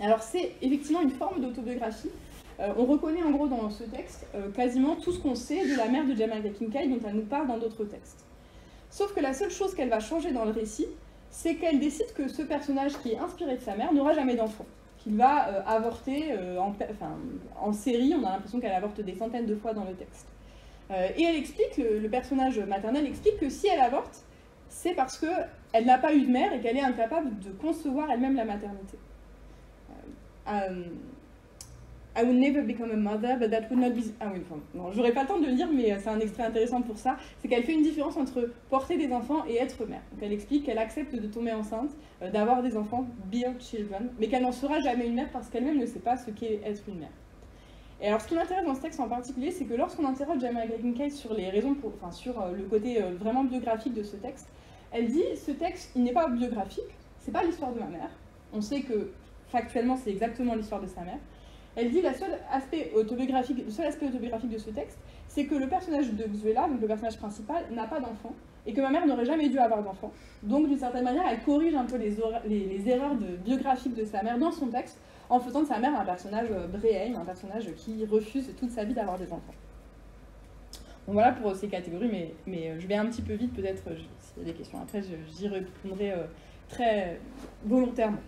Alors c'est effectivement une forme d'autobiographie. On reconnaît en gros dans ce texte quasiment tout ce qu'on sait de la mère de Jamaica Kincaid dont elle nous parle dans d'autres textes. Sauf que la seule chose qu'elle va changer dans le récit, c'est qu'elle décide que ce personnage qui est inspiré de sa mère n'aura jamais d'enfant, qu'il va avorter en série. On a l'impression qu'elle avorte des centaines de fois dans le texte. Et elle explique, le personnage maternel explique que si elle avorte, c'est parce qu'elle n'a pas eu de mère et qu'elle est incapable de concevoir elle-même la maternité. I will never become a mother, but that would not be... Ah oui, enfin, non, j'aurais pas le temps de le lire, mais c'est un extrait intéressant pour ça. C'est qu'elle fait une différence entre porter des enfants et être mère. Donc elle explique qu'elle accepte de tomber enceinte, d'avoir des enfants, bear children, mais qu'elle n'en sera jamais une mère parce qu'elle-même ne sait pas ce qu'est être une mère. Et alors ce qui m'intéresse dans ce texte en particulier, c'est que lorsqu'on interroge Jamaica Kincaid sur les raisons, sur le côté vraiment biographique de ce texte, elle dit ce texte, il n'est pas biographique, c'est pas l'histoire de ma mère. On sait que factuellement c'est exactement l'histoire de sa mère. Elle dit le seul aspect autobiographique de ce texte, c'est que le personnage de Xuela, donc le personnage principal, n'a pas d'enfant, et que ma mère n'aurait jamais dû avoir d'enfant. Donc d'une certaine manière, elle corrige un peu les erreurs biographiques de sa mère dans son texte, en faisant de sa mère un personnage bréhème, un personnage qui refuse toute sa vie d'avoir des enfants. Donc voilà pour ces catégories, mais je vais un petit peu vite, peut-être s'il y a des questions après, j'y répondrai très volontairement.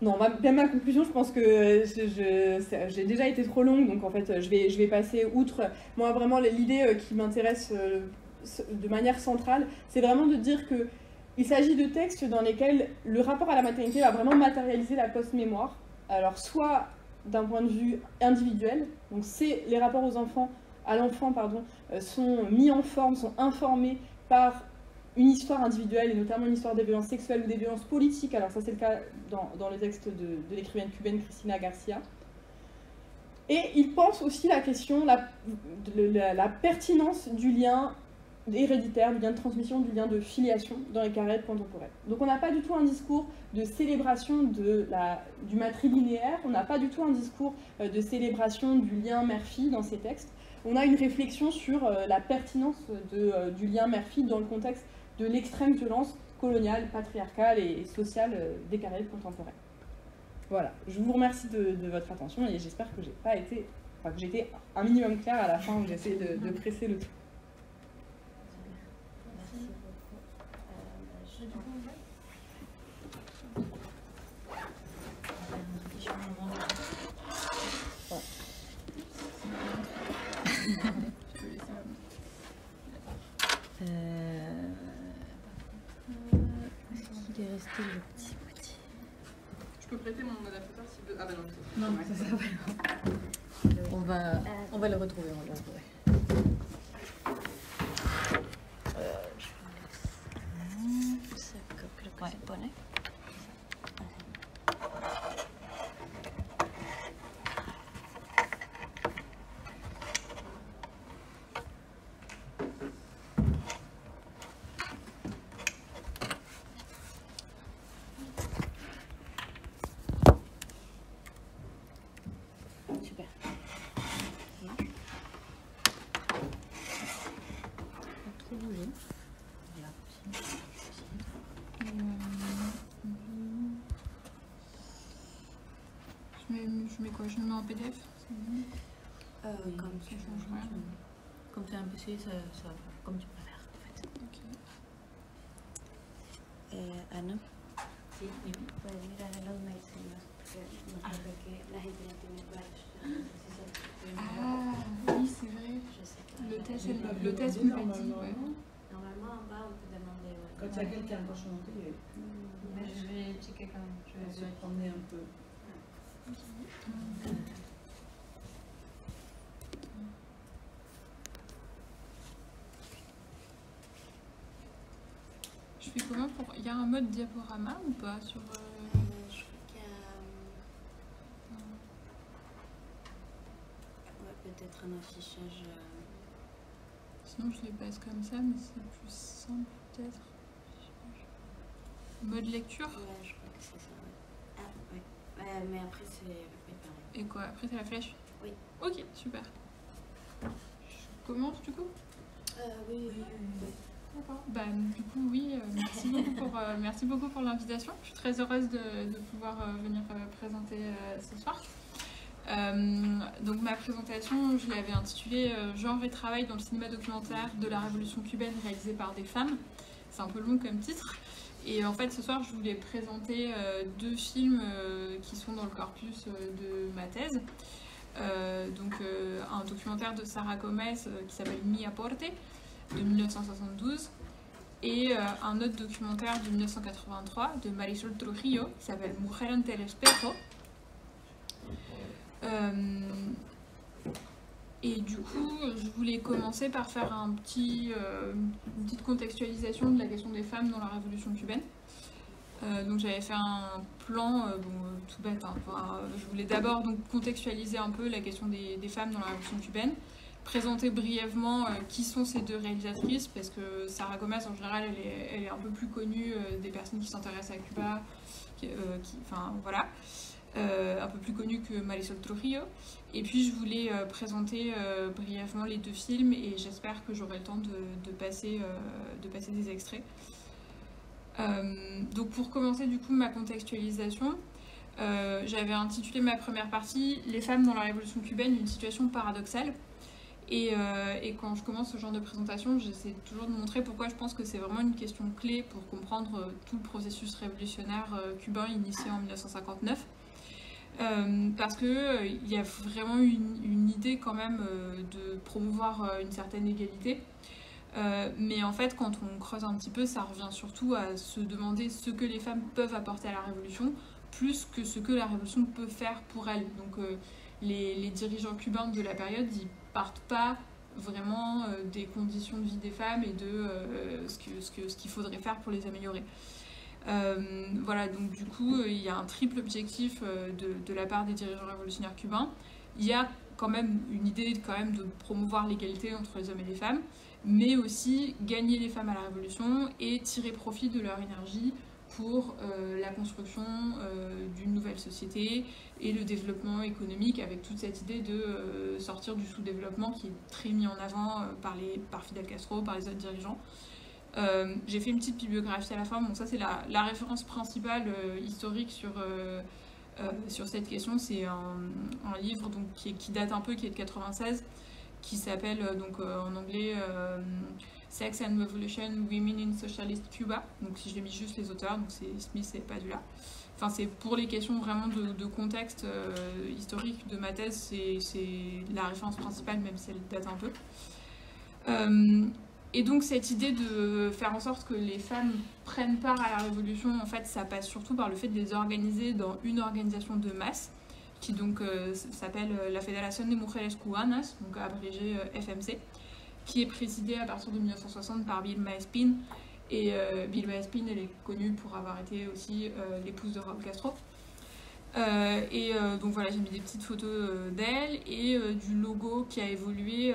Non, ma conclusion, je pense que j'ai déjà été trop longue, donc en fait je vais passer outre. Moi vraiment l'idée qui m'intéresse de manière centrale, c'est vraiment de dire qu'il s'agit de textes dans lesquels le rapport à la maternité va vraiment matérialiser la post-mémoire. Alors soit d'un point de vue individuel, donc les rapports à l'enfant sont mis en forme, sont informés par une histoire individuelle, et notamment une histoire des violences sexuelles ou des violences politiques. Alors ça c'est le cas dans le texte de l'écrivaine cubaine Cristina Garcia. Et il pense aussi la question, la pertinence du lien héréditaire, du lien de transmission, du lien de filiation dans les carrières contemporaines. Donc on n'a pas du tout un discours de célébration du matrilinéaire, on n'a pas du tout un discours de célébration du lien mère-fille dans ces textes. On a une réflexion sur la pertinence du lien mère-fille dans le contexte de l'extrême violence coloniale, patriarcale et sociale des Caraïbes contemporaines. Voilà, je vous remercie de votre attention et j'espère que j'ai été un minimum claire à la fin où j'essaie de presser le tout. Merci beaucoup. Est-ce qu'il est resté le petit. Je peux prêter mon adaptateur si vous... Ah bah non, ça va. On va le retrouver, Ouais, pone. Super. Trop bouger. Je mets quoi? Je le mets en PDF? Comme tu changes rien. Comme tu as un PC, ça va. Comme tu préfères, en fait. Ok. Ana. Sí, dime. Puedes mirar en los mails, señor, porque no creo que la gente no tiene badge. Ah, oui, c'est vrai. Je sais pas. Le test me l'a dit. Ouais. Normalement, en bas, on peut demander. Quand il y a quelqu'un qui a chanté, Mais je vais checker quand même. Je on vais se promener un peu. Je fais comment pour... Il y a un mode diaporama ou pas sur... Je crois qu'il y a. Ouais, peut-être un affichage. Sinon je les passe comme ça, mais c'est plus simple peut-être. Mode lecture? Ouais, je crois que c'est ça. Ouais. Ah, ouais. Mais après, c'est pareil. Et quoi? Après c'est la flèche? Oui. Ok, super. Je commence du coup? Oui. D'accord. Bah, du coup, oui, merci beaucoup pour l'invitation. Je suis très heureuse de pouvoir venir présenter ce soir. Donc ma présentation, je l'avais intitulée Genre et travail dans le cinéma documentaire de la révolution cubaine réalisé par des femmes. C'est un peu long comme titre. Et en fait, ce soir, je voulais présenter deux films qui sont dans le corpus de ma thèse. Donc un documentaire de Sara Gomez qui s'appelle Mi Aporte de 1972 et un autre documentaire de 1983 de Marisol Trujillo qui s'appelle Mujer ante el espejo. Et du coup, je voulais commencer par faire une petite contextualisation de la question des femmes dans la révolution cubaine. Donc j'avais fait un plan, tout bête, hein. Enfin, je voulais d'abord donc contextualiser un peu la question des femmes dans la révolution cubaine, présenter brièvement qui sont ces deux réalisatrices, parce que Sara Gomez en général elle est un peu plus connue des personnes qui s'intéressent à Cuba, enfin voilà, un peu plus connue que Marisol Trujillo. Et puis je voulais présenter brièvement les deux films et j'espère que j'aurai le temps de passer des extraits. Donc pour commencer du coup ma contextualisation, j'avais intitulé ma première partie « Les femmes dans la révolution cubaine, une situation paradoxale ». Et quand je commence ce genre de présentation, j'essaie toujours de montrer pourquoi je pense que c'est vraiment une question clé pour comprendre tout le processus révolutionnaire cubain initié en 1959. Parce qu'il y a vraiment une idée quand même de promouvoir une certaine égalité. Mais en fait, quand on creuse un petit peu, ça revient surtout à se demander ce que les femmes peuvent apporter à la révolution, plus que ce que la révolution peut faire pour elles. Donc les dirigeants cubains de la période, ils partent pas vraiment des conditions de vie des femmes et de ce qu'il faudrait faire pour les améliorer. Voilà, donc du coup, il y a un triple objectif de la part des dirigeants révolutionnaires cubains. Il y a quand même une idée de promouvoir l'égalité entre les hommes et les femmes, mais aussi gagner les femmes à la révolution et tirer profit de leur énergie pour la construction d'une nouvelle société et le développement économique, avec toute cette idée de sortir du sous-développement qui est très mis en avant par Fidel Castro, par les autres dirigeants. J'ai fait une petite bibliographie à la fin, donc ça c'est la référence principale historique sur cette question. C'est un livre donc, qui date un peu, qui est de 96, qui s'appelle en anglais Sex and Revolution, Women in Socialist Cuba. Donc si je l'ai mis juste les auteurs, donc c'est Smith et Padula. Enfin c'est pour les questions vraiment de contexte historique de ma thèse, c'est la référence principale, même si elle date un peu. Et donc cette idée de faire en sorte que les femmes prennent part à la révolution, en fait, ça passe surtout par le fait de les organiser dans une organisation de masse, qui donc s'appelle la Federación de Mujeres Cubanas, donc abrégé FMC, qui est présidée à partir de 1960 par Vilma Espín. Et Vilma Espín, elle est connue pour avoir été aussi l'épouse de Raúl Castro. Donc voilà, j'ai mis des petites photos d'elle et du logo qui a évolué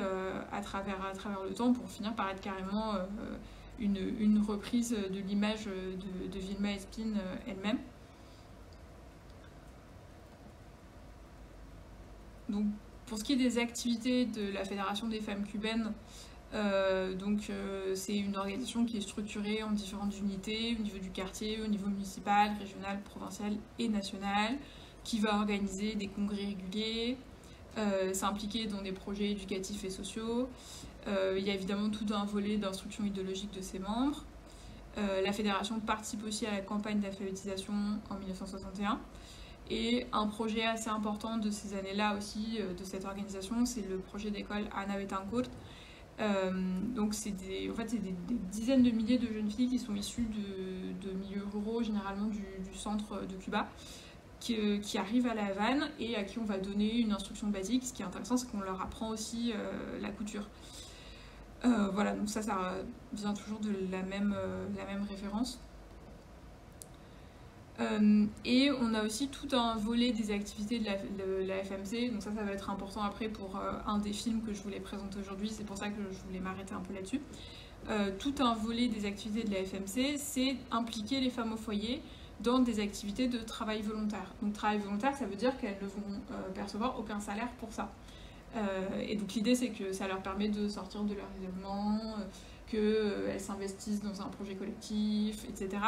à travers le temps pour finir par être carrément une reprise de l'image de Vilma Espín elle-même. Donc pour ce qui est des activités de la Fédération des femmes cubaines, c'est une organisation qui est structurée en différentes unités au niveau du quartier, au niveau municipal, régional, provincial et national, qui va organiser des congrès réguliers, s'impliquer dans des projets éducatifs et sociaux. Il y a évidemment tout un volet d'instruction idéologique de ses membres. La fédération participe aussi à la campagne d'alphabétisation en 1961. Et un projet assez important de ces années-là aussi, de cette organisation, c'est le projet d'école Ana Betancourt. Donc c'est des dizaines de milliers de jeunes filles qui sont issues de milieux ruraux, généralement du centre de Cuba, qui arrivent à La Havane et à qui on va donner une instruction basique. Ce qui est intéressant, c'est qu'on leur apprend aussi la couture. Voilà, donc ça vient toujours de la même référence. Et on a aussi tout un volet des activités de la FMC, donc ça va être important après pour un des films que je voulais présenter aujourd'hui, c'est pour ça que je voulais m'arrêter un peu là-dessus. Tout un volet des activités de la FMC, c'est impliquer les femmes au foyer dans des activités de travail volontaire. Donc travail volontaire, ça veut dire qu'elles ne vont percevoir aucun salaire pour ça. Et donc l'idée, c'est que ça leur permet de sortir de leur isolement, qu'elles s'investissent dans un projet collectif, etc.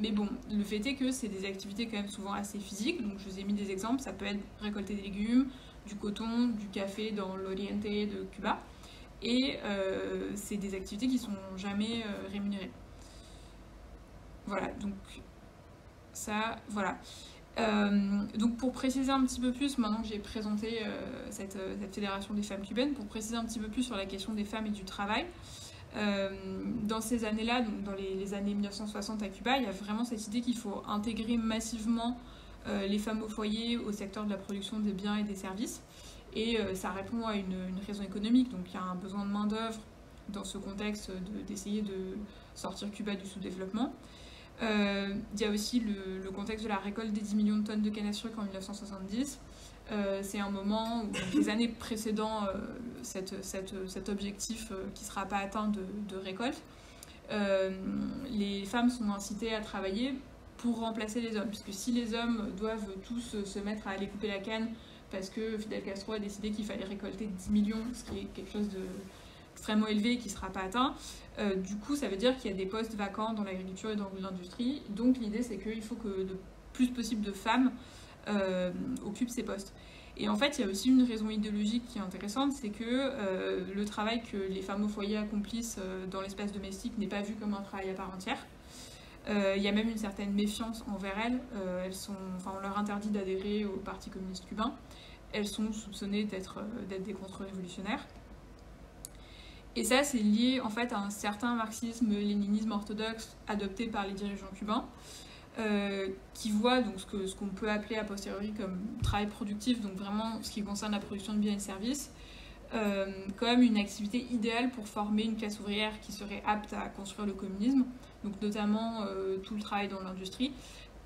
Mais bon, le fait est que c'est des activités quand même souvent assez physiques, donc je vous ai mis des exemples, ça peut être récolter des légumes, du coton, du café dans l'Oriente de Cuba, et c'est des activités qui sont jamais rémunérées. Voilà, donc ça, voilà. Donc pour préciser un petit peu plus, maintenant que j'ai présenté cette fédération des femmes cubaines, pour préciser un petit peu plus sur la question des femmes et du travail, dans ces années-là, donc dans les années 1960 à Cuba, il y a vraiment cette idée qu'il faut intégrer massivement les femmes au foyer au secteur de la production des biens et des services. Et ça répond à une raison économique, donc il y a un besoin de main-d'œuvre dans ce contexte d'essayer de sortir Cuba du sous-développement. Il y a aussi le contexte de la récolte des 10 millions de tonnes de canne à sucre en 1970. C'est un moment où les années précédant cet objectif qui ne sera pas atteint de récolte, les femmes sont incitées à travailler pour remplacer les hommes, puisque si les hommes doivent tous se mettre à aller couper la canne parce que Fidel Castro a décidé qu'il fallait récolter 10 millions, ce qui est quelque chose d'extrêmement élevé et qui ne sera pas atteint, du coup ça veut dire qu'il y a des postes vacants dans l'agriculture et dans l'industrie, donc l'idée c'est qu'il faut que le plus possible de femmes occupent ces postes. Et en fait, il y a aussi une raison idéologique qui est intéressante, c'est que le travail que les femmes au foyer accomplissent dans l'espace domestique n'est pas vu comme un travail à part entière. Il y a même une certaine méfiance envers elles. On leur interdit d'adhérer au Parti communiste cubain. Elles sont soupçonnées d'être des contre-révolutionnaires. Et ça, c'est lié en fait à un certain marxisme-léninisme orthodoxe adopté par les dirigeants cubains, qui voit donc ce qu'on peut appeler a posteriori comme travail productif, donc vraiment ce qui concerne la production de biens et de services, comme une activité idéale pour former une classe ouvrière qui serait apte à construire le communisme, donc notamment tout le travail dans l'industrie,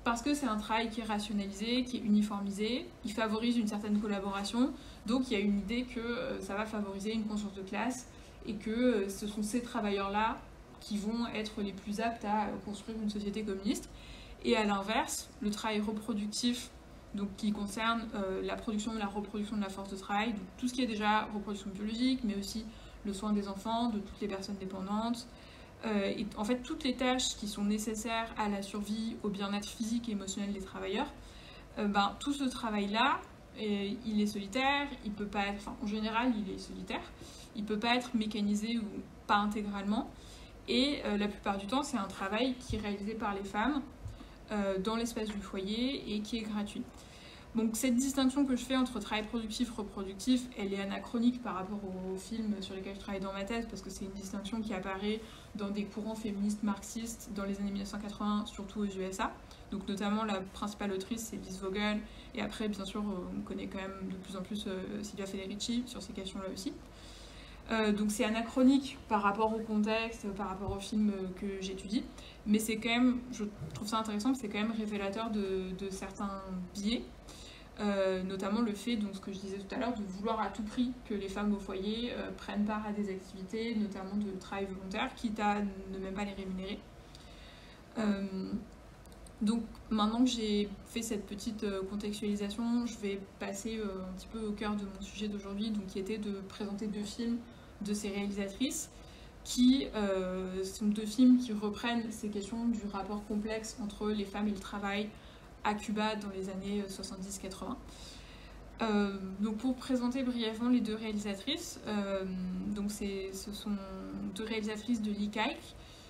parce que c'est un travail qui est rationalisé, qui est uniformisé, il favorise une certaine collaboration, donc il y a une idée que ça va favoriser une conscience de classe et que ce sont ces travailleurs-là qui vont être les plus aptes à construire une société communiste. Et à l'inverse, le travail reproductif, donc qui concerne la production et la reproduction de la force de travail, donc tout ce qui est déjà reproduction biologique, mais aussi le soin des enfants, de toutes les personnes dépendantes, et en fait toutes les tâches qui sont nécessaires à la survie, au bien-être physique et émotionnel des travailleurs, tout ce travail-là, il est solitaire, il peut pas être, en général il est solitaire, il peut pas être mécanisé ou pas intégralement, et la plupart du temps c'est un travail qui est réalisé par les femmes, dans l'espace du foyer et qui est gratuit. Donc cette distinction que je fais entre travail productif et reproductif, elle est anachronique par rapport aux films sur lesquels je travaille dans ma thèse, parce que c'est une distinction qui apparaît dans des courants féministes marxistes dans les années 1980, surtout aux USA. Donc notamment la principale autrice, c'est Liz Vogel, et après bien sûr on connaît quand même de plus en plus Silvia Federici sur ces questions-là aussi. Donc c'est anachronique par rapport au contexte, par rapport au film que j'étudie, mais c'est quand même, je trouve ça intéressant, c'est quand même révélateur de certains biais. Notamment le fait, donc ce que je disais tout à l'heure, de vouloir à tout prix que les femmes au foyer prennent part à des activités, notamment de travail volontaire, quitte à ne même pas les rémunérer. Donc maintenant que j'ai fait cette petite contextualisation, je vais passer un petit peu au cœur de mon sujet d'aujourd'hui, donc qui était de présenter 2 films de ces réalisatrices, qui sont 2 films qui reprennent ces questions du rapport complexe entre les femmes et le travail à Cuba dans les années 70-80. Donc pour présenter brièvement les 2 réalisatrices, donc ce sont 2 réalisatrices de l'ICAIC,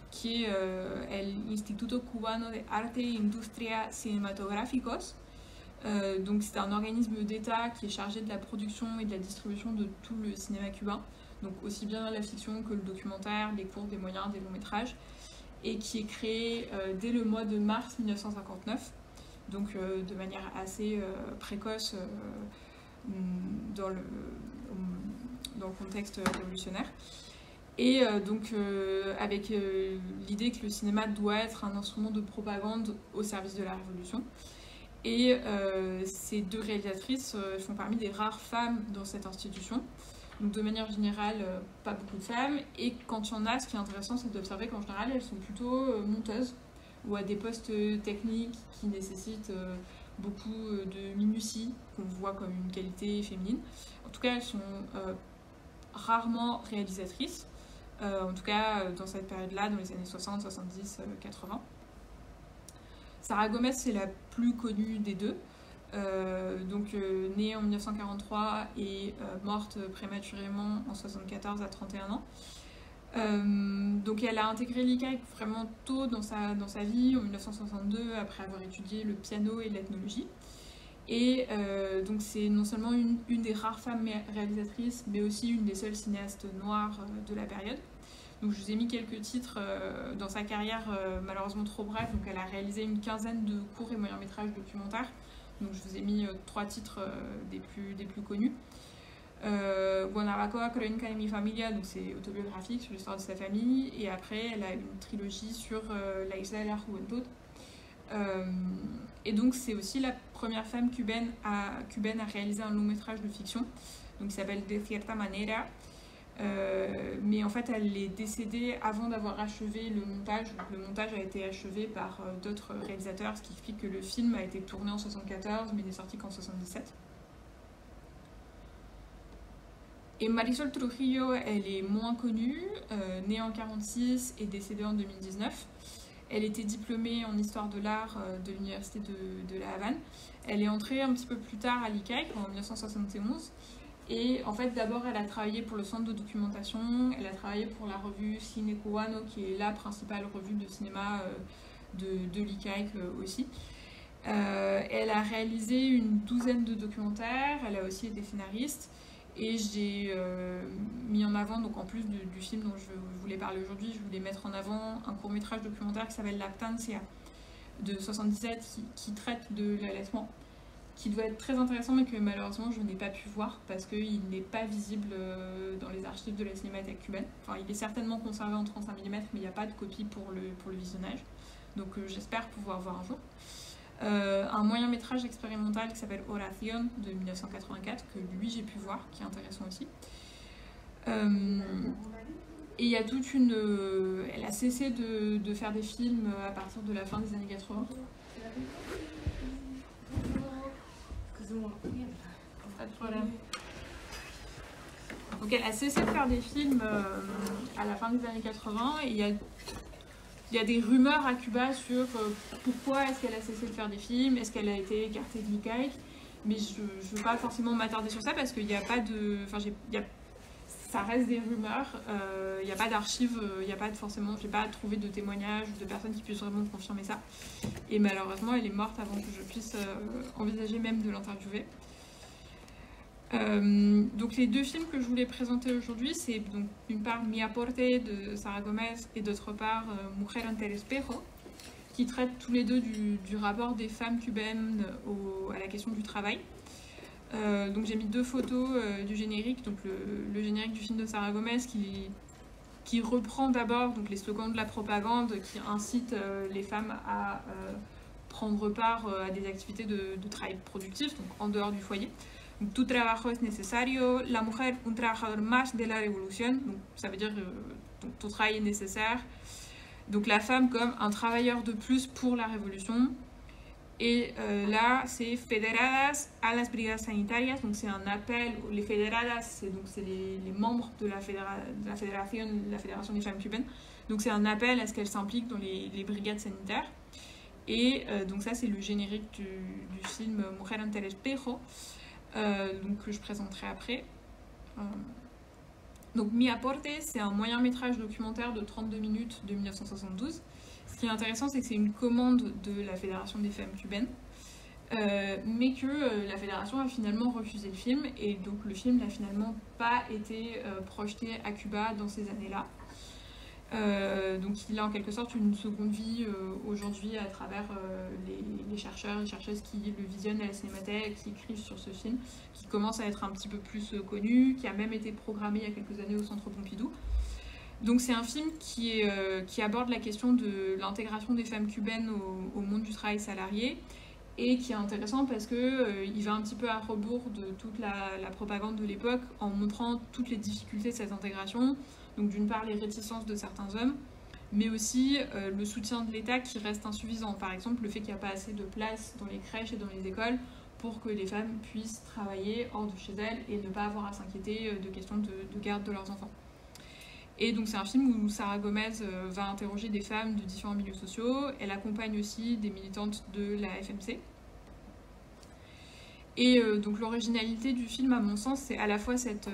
qui est l'Instituto Cubano de Arte e Industria Cinematográficos. Donc c'est un organisme d'État qui est chargé de la production et de la distribution de tout le cinéma cubain, donc aussi bien la fiction que le documentaire, les courts, des moyens, des longs métrages, et qui est créé dès le mois de mars 1959. Donc de manière assez précoce dans le contexte révolutionnaire. Et donc avec l'idée que le cinéma doit être un instrument de propagande au service de la Révolution. Et ces 2 réalisatrices font parmi des rares femmes dans cette institution. Donc de manière générale, pas beaucoup de femmes. Et quand il y en a, ce qui est intéressant, c'est d'observer qu'en général, elles sont plutôt monteuses, ou à des postes techniques qui nécessitent beaucoup de minutie, qu'on voit comme une qualité féminine. En tout cas, elles sont rarement réalisatrices, en tout cas dans cette période-là, dans les années 60, 70, 80. Sarah Gomez, c'est la plus connue des 2, née en 1943 et morte prématurément en 74 à 31 ans. Donc elle a intégré l'ICAIC vraiment tôt dans sa vie, en 1962, après avoir étudié le piano et l'ethnologie. Et donc c'est non seulement une des rares femmes réalisatrices, mais aussi une des seules cinéastes noires de la période. Donc je vous ai mis quelques titres dans sa carrière, malheureusement trop bref. Donc elle a réalisé une quinzaine de courts et moyens métrages documentaires. Donc je vous ai mis 3 titres des plus connus. Guanabacoa, Crónica de mi familia, donc c'est autobiographique sur l'histoire de sa famille, et après elle a une trilogie sur la Isla de la Juventud. Et donc c'est aussi la première femme cubaine à réaliser un long métrage de fiction, donc qui s'appelle De cierta manera, mais en fait elle est décédée avant d'avoir achevé le montage. Donc le montage a été achevé par d'autres réalisateurs, ce qui explique que le film a été tourné en 74 mais n'est sorti qu'en 77. Et Marisol Trujillo, elle est moins connue, née en 1946 et décédée en 2019. Elle était diplômée en histoire de l'art de l'université de La Havane. Elle est entrée un petit peu plus tard à l'ICAIC en 1971. Et en fait, d'abord, elle a travaillé pour le centre de documentation, elle a travaillé pour la revue Cine Cubano, qui est la principale revue de cinéma de l'ICAIC aussi. Elle a réalisé une 12aine de documentaires, elle a aussi été scénariste. Et j'ai mis en avant, donc en plus du film dont je voulais parler aujourd'hui, je voulais mettre en avant un court-métrage documentaire qui s'appelle Lactancia de 77 qui traite de l'allaitement, qui doit être très intéressant mais que malheureusement je n'ai pas pu voir parce qu'il n'est pas visible dans les archives de la Cinémathèque cubaine. Enfin, il est certainement conservé en 35 mm mais il n'y a pas de copie pour le visionnage. Donc j'espère pouvoir voir un jour. Un moyen métrage expérimental qui s'appelle Oración de 1984 que lui j'ai pu voir, qui est intéressant aussi. Et il y a toute une... elle a cessé de faire des films à partir de la fin des années 80. Excusez-moi. Pas de problème. Donc elle a cessé de faire des films à la fin des années 80 et il y a des rumeurs à Cuba sur pourquoi est-ce qu'elle a cessé de faire des films, est-ce qu'elle a été écartée de l'ICAIC, mais je ne veux pas forcément m'attarder sur ça parce qu'il n'y a pas de... Enfin, ça reste des rumeurs, il n'y a pas d'archives, il n'y a pas forcément, j'ai pas trouvé de témoignages ou de personnes qui puissent vraiment confirmer ça. Et malheureusement, elle est morte avant que je puisse envisager même de l'interviewer. Donc les deux films que je voulais présenter aujourd'hui, c'est donc d'une part Mi Aporte de Sara Gomez et d'autre part Mujer ante el espejo, qui traitent tous les deux du rapport des femmes cubaines à la question du travail. Donc j'ai mis deux photos du générique, donc le générique du film de Sara Gomez qui reprend d'abord donc les slogans de la propagande qui incitent les femmes à prendre part à des activités de travail productif, donc en dehors du foyer. Donc, tu trabajo es necesario, la mujer un trabajador más de la revolución, donc ça veut dire ton travail est nécessaire. Donc la femme comme un travailleur de plus pour la révolution. Et là, c'est Federadas a las Brigadas Sanitarias, donc c'est un appel, les Federadas, c'est les membres de la Fédération des femmes cubaines, donc c'est un appel à ce qu'elles s'impliquent dans les brigades sanitaires. Et donc ça, c'est le générique du film Mujer ante el espejo, donc que je présenterai après. Donc Mi Aporte, c'est un moyen métrage documentaire de 32 minutes de 1972. Ce qui est intéressant, c'est que c'est une commande de la Fédération des femmes cubaines, mais que la Fédération a finalement refusé le film, et donc le film n'a finalement pas été projeté à Cuba dans ces années-là. Donc il a en quelque sorte une seconde vie aujourd'hui à travers les chercheurs et chercheuses qui le visionnent à la Cinémathèque, qui écrivent sur ce film, qui commence à être un petit peu plus connu, qui a même été programmé il y a quelques années au Centre Pompidou. Donc c'est un film qui aborde la question de l'intégration des femmes cubaines au monde du travail salarié, et qui est intéressant parce qu'il va un petit peu à rebours de toute la propagande de l'époque en montrant toutes les difficultés de cette intégration. Donc d'une part les réticences de certains hommes, mais aussi le soutien de l'État qui reste insuffisant. Par exemple le fait qu'il n'y a pas assez de place dans les crèches et dans les écoles pour que les femmes puissent travailler hors de chez elles et ne pas avoir à s'inquiéter de questions de garde de leurs enfants. Et donc c'est un film où Sara Gomez va interroger des femmes de différents milieux sociaux. Elle accompagne aussi des militantes de la FMC. Et donc l'originalité du film, à mon sens, c'est à la fois cette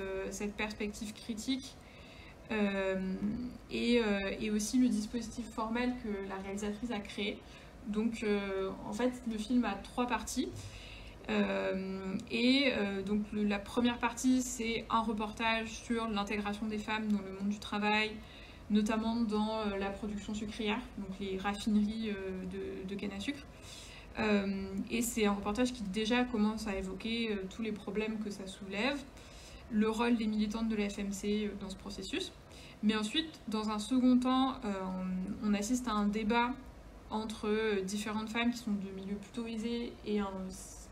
perspective critique et aussi le dispositif formel que la réalisatrice a créé. Donc en fait, le film a 3 parties. Donc la première partie, c'est un reportage sur l'intégration des femmes dans le monde du travail, notamment dans la production sucrière, donc les raffineries de canne à sucre. Et c'est un reportage qui déjà commence à évoquer tous les problèmes que ça soulève, le rôle des militantes de la FMC dans ce processus. Mais ensuite, dans un second temps, on assiste à un débat entre différentes femmes qui sont de milieux plutôt aisés, et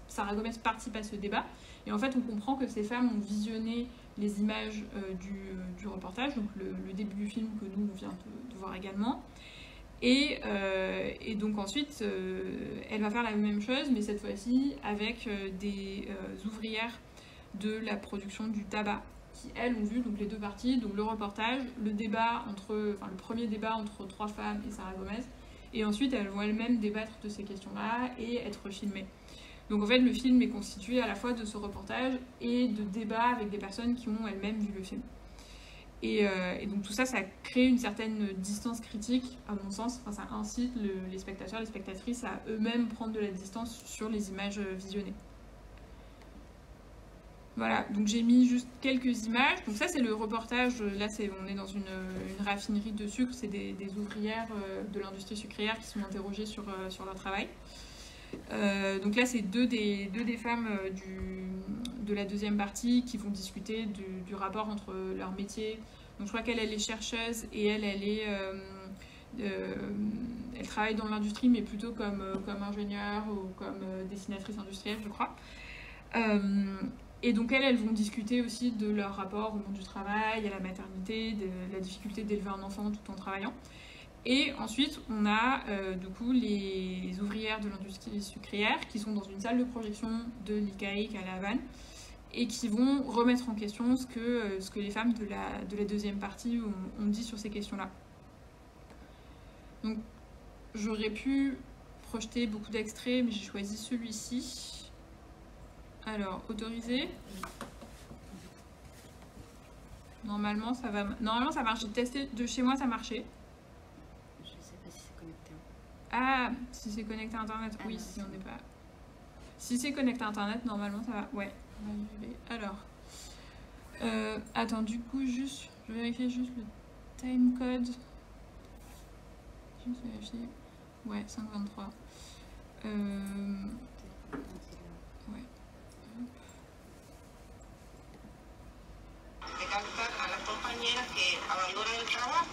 Sara Gomez participe à ce débat. Et en fait, on comprend que ces femmes ont visionné les images du reportage, donc le début du film que nous, on vient de voir également. Et donc ensuite, elle va faire la même chose, mais cette fois-ci avec des ouvrières de la production du tabac, qui elles ont vu donc les 2 parties, donc le reportage, le premier débat entre 3 femmes et Sara Gomez, et ensuite elles vont elles-mêmes débattre de ces questions-là et être filmées. Donc en fait, le film est constitué à la fois de ce reportage et de débats avec des personnes qui ont elles-mêmes vu le film. Et donc tout ça, ça crée une certaine distance critique, à mon sens. Enfin, ça incite les spectateurs, les spectatrices à eux-mêmes prendre de la distance sur les images visionnées. Voilà, donc j'ai mis juste quelques images. Donc ça, c'est le reportage. Là, on est dans une raffinerie de sucre. C'est des ouvrières de l'industrie sucrière qui sont interrogées sur leur travail. Donc là, c'est deux des femmes de la deuxième partie qui vont discuter du rapport entre leur métier. Donc je crois qu'elle est chercheuse et elle travaille dans l'industrie, mais plutôt comme ingénieure ou comme dessinatrice industrielle, je crois. Et donc elles vont discuter aussi de leur rapport au monde du travail, à la maternité, de la difficulté d'élever un enfant tout en travaillant. Et ensuite, on a du coup les ouvrières de l'industrie sucrière qui sont dans une salle de projection de l'ICAIC à La Havane et qui vont remettre en question ce que les femmes de la deuxième partie ont dit sur ces questions-là. Donc, j'aurais pu projeter beaucoup d'extraits, mais j'ai choisi celui-ci. Alors, autorisé. Normalement, ça va. Normalement, ça marche. J'ai testé de chez moi, ça marchait. Je sais pas si c'est connecté. Ah, si c'est connecté à Internet, oui, non, si on n'est pas... Si c'est connecté à Internet, normalement, ça va. Ouais. On va y aller. Alors... attends, du coup, juste... Je vais vérifier juste le timecode. Juste vérifier. Ouais, 5,23. Ouais. Recalcar a las compañeras que abandonan el trabajo,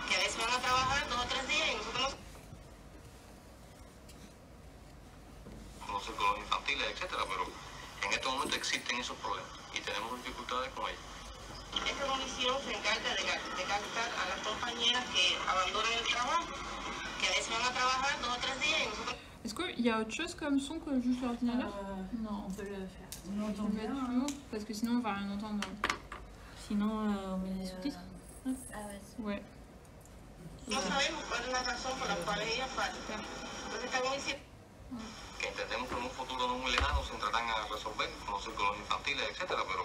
que a veces van a trabajar 2 o 3 días y nosotros no psicólogos infantiles, etcétera, pero en este momento existen esos problemas y tenemos dificultades con ellos. esta comisión se encarga de recalcar a las compañeras que abandonan el trabajo, que a veces van a trabajar 2 o 3 días y nosotros... Est-ce qu'il y a autre chose comme son que juste l'ordinateur? Non, on peut le faire. On Je entend vais mettre bien. plus haut, parce que sinon on va rien entendre. Sinon, on met les sous-titres. Ah ouais, c'est... Ouais. No sabemos cuál es la razón por la cual ellas faltan. Entonces estamos diciendo... Que entendemos que en un futuro no muy lejano se entrarán a resolver con los psicólogos infantiles, etcétera, pero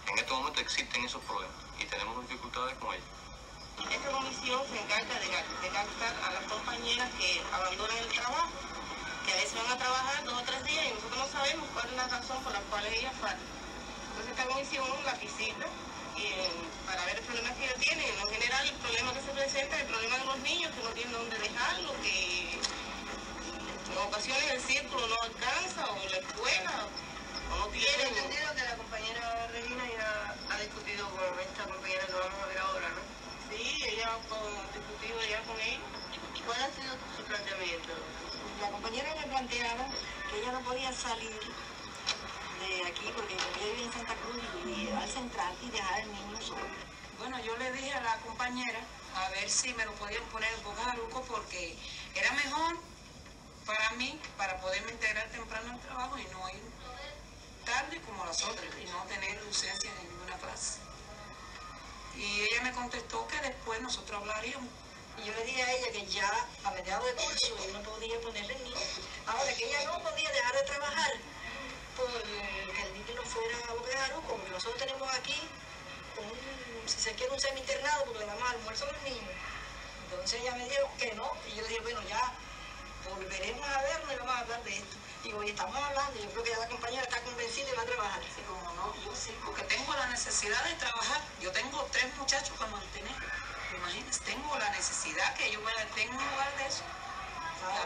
en este momento existen esos problemas y tenemos dificultades con ellos. Esta comisión se encarga de recalcar a las compañeras que abandonan el trabajo, que a veces van a trabajar 2 o 3 días y nosotros no sabemos cuál es la razón por la cual ellas faltan. Entonces esta comisión la visita y, para ver el problema que ellos tienen. En general el problema que se presenta es el problema de los niños que no tienen dónde dejarlo, que en ocasiones el círculo no alcanza o la escuela o no tienen. He entendido que la compañera Regina ya ha discutido con esta compañera que vamos a ver ahora, ¿no? Sí, ella ha discutido ya con ella. ¿Y cuál ha sido su planteamiento? La compañera me planteaba que ella no podía salir de aquí porque ella vive en Santa Cruz y al central y dejar al niño solo. Bueno, yo le dije a la compañera a ver si me lo podían poner en Boca Jaruco porque era mejor para mí, para poderme integrar temprano al trabajo y no ir tarde como las otras y no tener ausencia en ninguna clase. Y ella me contestó que después nosotros hablaríamos. Y yo le dije a ella que ya a mediados de curso ella no podía ponerle el niño. Ahora que ella no podía dejar de trabajar porque el niño no fuera a Boca de Jaruco, porque nosotros tenemos aquí si se quiere un semi-internado porque le damos almuerzo a los niños. Entonces ella me dijo que no, y yo le dije, bueno, ya volveremos a vernos y vamos a hablar de esto. Digo, y estamos hablando, y yo creo que ya la compañera está convencida y va a trabajar. Así como no, yo sí, porque tengo la necesidad de trabajar. Yo tengo 3 muchachos para mantener. Imagínense, tengo la necesidad que ellos tengan un lugar de eso.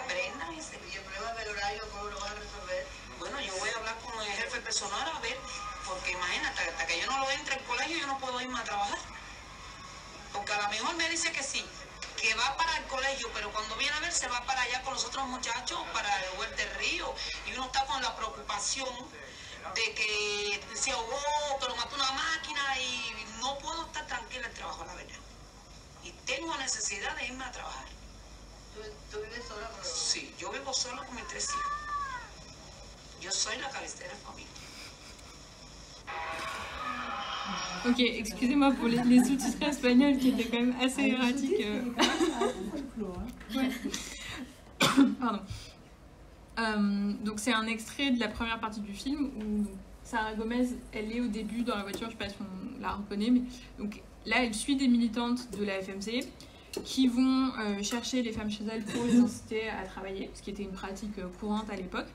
Aprendan y se... ¿Y el problema del horario cómo lo van a resolver? Bueno, yo voy a hablar con el jefe personal a ver, porque imagínate, hasta que yo no lo entre al colegio yo no puedo irme a trabajar. Porque a lo mejor me dice que sí, que va para el colegio, pero cuando viene a ver se va para allá con los otros muchachos, para el Huerta del Río, y uno está con la preocupación de que se ahogó, que lo mató una máquina, y no puedo estar tranquila en el trabajo, la verdad. Y tengo necesidad de irme a trabajar. ¿Tú vives sola? Sí, yo vivo sola con mis 3 hijos. Yo soy la cabecera de familia. Ok, excusez-moi pour les sous-titres espagnols qui étaient quand même assez erratiques. Ouais. Pardon. Donc c'est un extrait de la première partie du film où Sarah Gomez, elle est au début dans la voiture, je sais pas si on la reconnaît, mais donc là elle suit des militantes de la FMC qui vont chercher les femmes chez elles pour les inciter à travailler, ce qui était une pratique courante à l'époque.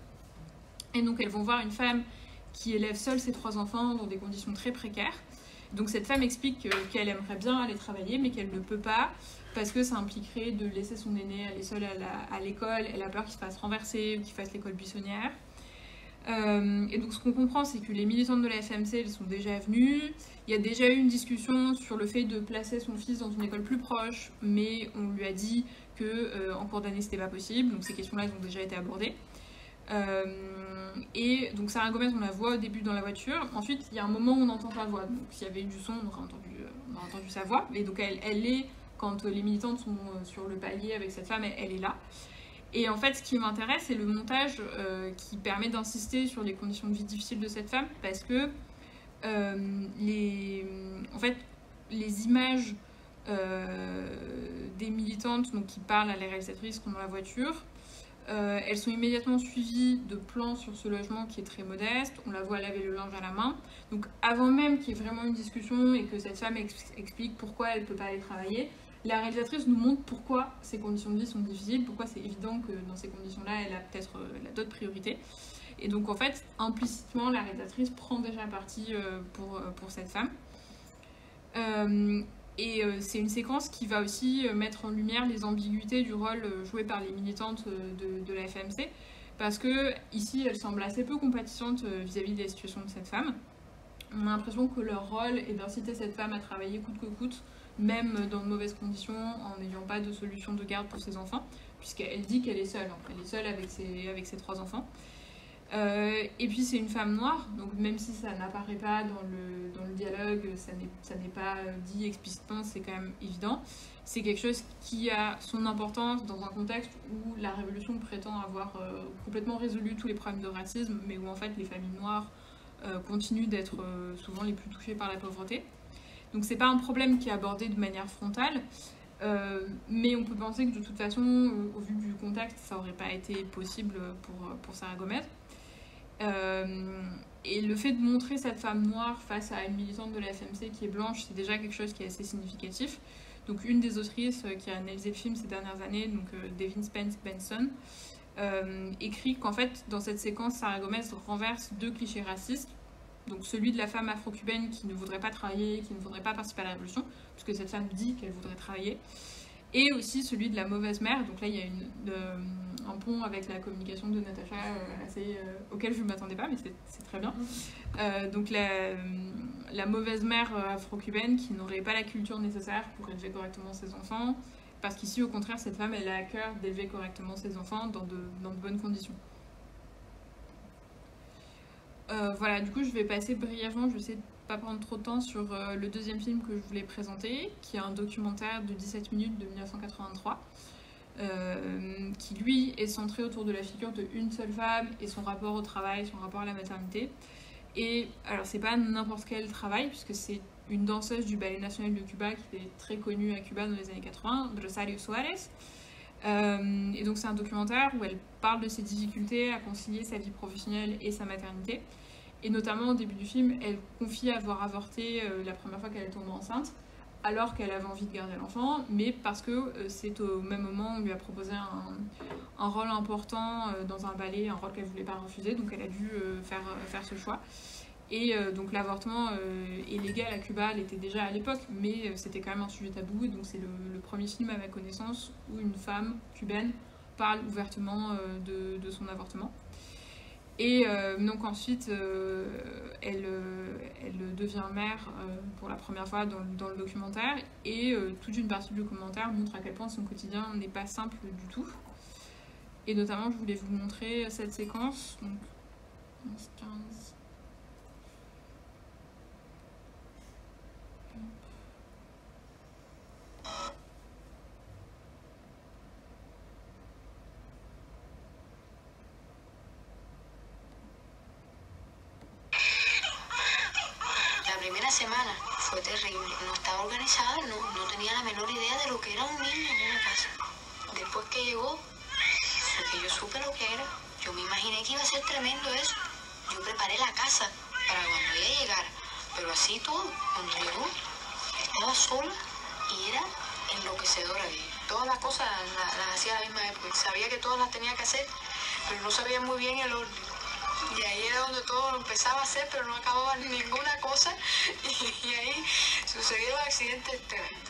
Et donc elles vont voir une femme qui élève seule ses 3 enfants dans des conditions très précaires. Donc cette femme explique qu'elle aimerait bien aller travailler mais qu'elle ne peut pas parce que ça impliquerait de laisser son aîné aller seule à l'école. Elle a peur qu'il se fasse renverser ou qu'il fasse l'école buissonnière. Et donc ce qu'on comprend, c'est que les militantes de la FMC, elles sont déjà venues. Il y a déjà eu une discussion sur le fait de placer son fils dans une école plus proche, mais on lui a dit qu'en cours d'année c'était pas possible. Donc ces questions-là elles ont déjà été abordées. Et donc Sarah Gomez, on la voit au début dans la voiture. Ensuite, il y a un moment où on entend sa voix. Donc s'il y avait eu du son, on aurait entendu sa voix. Et donc elle est, quand les militantes sont sur le palier avec cette femme, elle est là. Et en fait, ce qui m'intéresse, c'est le montage qui permet d'insister sur les conditions de vie difficiles de cette femme, parce que les images des militantes donc, qui parlent à la réalisatrice dans la voiture, Elles sont immédiatement suivies de plans sur ce logement qui est très modeste. On la voit laver le linge à la main. Donc avant même qu'il y ait vraiment une discussion et que cette femme explique pourquoi elle ne peut pas aller travailler, la réalisatrice nous montre pourquoi ces conditions de vie sont difficiles, pourquoi c'est évident que dans ces conditions-là, elle a peut-être d'autres priorités. Et donc en fait, implicitement, la réalisatrice prend déjà parti pour cette femme. C'est une séquence qui va aussi mettre en lumière les ambiguïtés du rôle joué par les militantes de la FMC, parce que ici, elles semblent assez peu compatissantes vis-à-vis de la situation de cette femme. On a l'impression que leur rôle est d'inciter cette femme à travailler coûte que coûte, même dans de mauvaises conditions, en n'ayant pas de solution de garde pour ses enfants, puisqu'elle dit qu'elle est seule. Elle est seule avec ses 3 enfants. Et puis c'est une femme noire, donc même si ça n'apparaît pas dans le dialogue, ça n'est pas dit explicitement, c'est quand même évident. C'est quelque chose qui a son importance dans un contexte où la révolution prétend avoir complètement résolu tous les problèmes de racisme, mais où en fait les familles noires continuent d'être souvent les plus touchées par la pauvreté. Donc c'est pas un problème qui est abordé de manière frontale, mais on peut penser que de toute façon, au vu du contexte, ça aurait pas été possible pour Sarah Gomez. Et le fait de montrer cette femme noire face à une militante de la FMC qui est blanche, c'est déjà quelque chose qui est assez significatif. Donc une des autrices qui a analysé le film ces dernières années, donc Devin Spence Benson, écrit qu'en fait dans cette séquence, Sarah Gomez renverse 2 clichés racistes. Donc celui de la femme afro-cubaine qui ne voudrait pas travailler, qui ne voudrait pas participer à la révolution, puisque cette femme dit qu'elle voudrait travailler, et aussi celui de la mauvaise mère. Donc là il y a un pont avec la communication de Natacha auquel je ne m'attendais pas, mais c'est très bien. Donc la mauvaise mère afro-cubaine qui n'aurait pas la culture nécessaire pour élever correctement ses enfants, parce qu'ici au contraire cette femme elle a à cœur d'élever correctement ses enfants dans de bonnes conditions. Voilà, du coup je vais passer brièvement, je vais essayer de ne pas prendre trop de temps sur le deuxième film que je voulais présenter, qui est un documentaire de 17 minutes de 1983, qui lui est centré autour de la figure d'une seule femme et son rapport au travail, son rapport à la maternité. Et alors c'est pas n'importe quel travail, puisque c'est une danseuse du ballet national de Cuba qui est très connue à Cuba dans les années 80, Rosario Suarez. Et donc c'est un documentaire où elle parle de ses difficultés à concilier sa vie professionnelle et sa maternité. Et notamment au début du film, elle confie avoir avorté la première fois qu'elle est tombée enceinte, alors qu'elle avait envie de garder l'enfant, mais parce que c'est au même moment on lui a proposé un rôle important dans un ballet, un rôle qu'elle ne voulait pas refuser, donc elle a dû faire ce choix. Et donc l'avortement est légal à Cuba, l'était déjà à l'époque, mais c'était quand même un sujet tabou, et donc c'est le premier film à ma connaissance où une femme cubaine parle ouvertement de son avortement. Et donc ensuite, elle devient mère pour la première fois dans le documentaire, et toute une partie du documentaire montre à quel point son quotidien n'est pas simple du tout. Et notamment, je voulais vous montrer cette séquence. Donc, 15. Semana fue terrible, no estaba organizada, no tenía la menor idea de lo que era un niño en una casa. Después que llegó, fue que yo supe lo que era. Yo me imaginé que iba a ser tremendo eso. Yo preparé la casa para cuando ella llegara, pero así todo, cuando llegó, estaba sola y era enloquecedora. Todas las cosas las hacía a la misma época. Sabía que todas las tenía que hacer, pero no sabía muy bien el orden. Y ahí era donde todo lo empezaba a hacer, pero no acababa ninguna cosa. Y ahí sucedieron accidentes tremendos.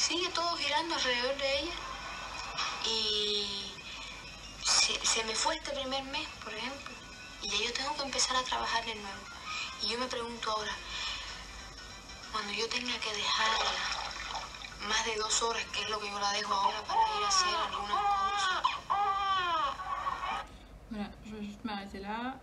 sigue todo girando alrededor de ella. Y se me fue este primer mes, por ejemplo, y ya yo tengo que empezar a trabajar de nuevo. Y yo me pregunto ahora, cuando yo tenga que dejarla más de 2 horas, que es lo que yo la dejo ahora para ir a hacer algunas cosas. Voilà, je vais juste m'arrêter là.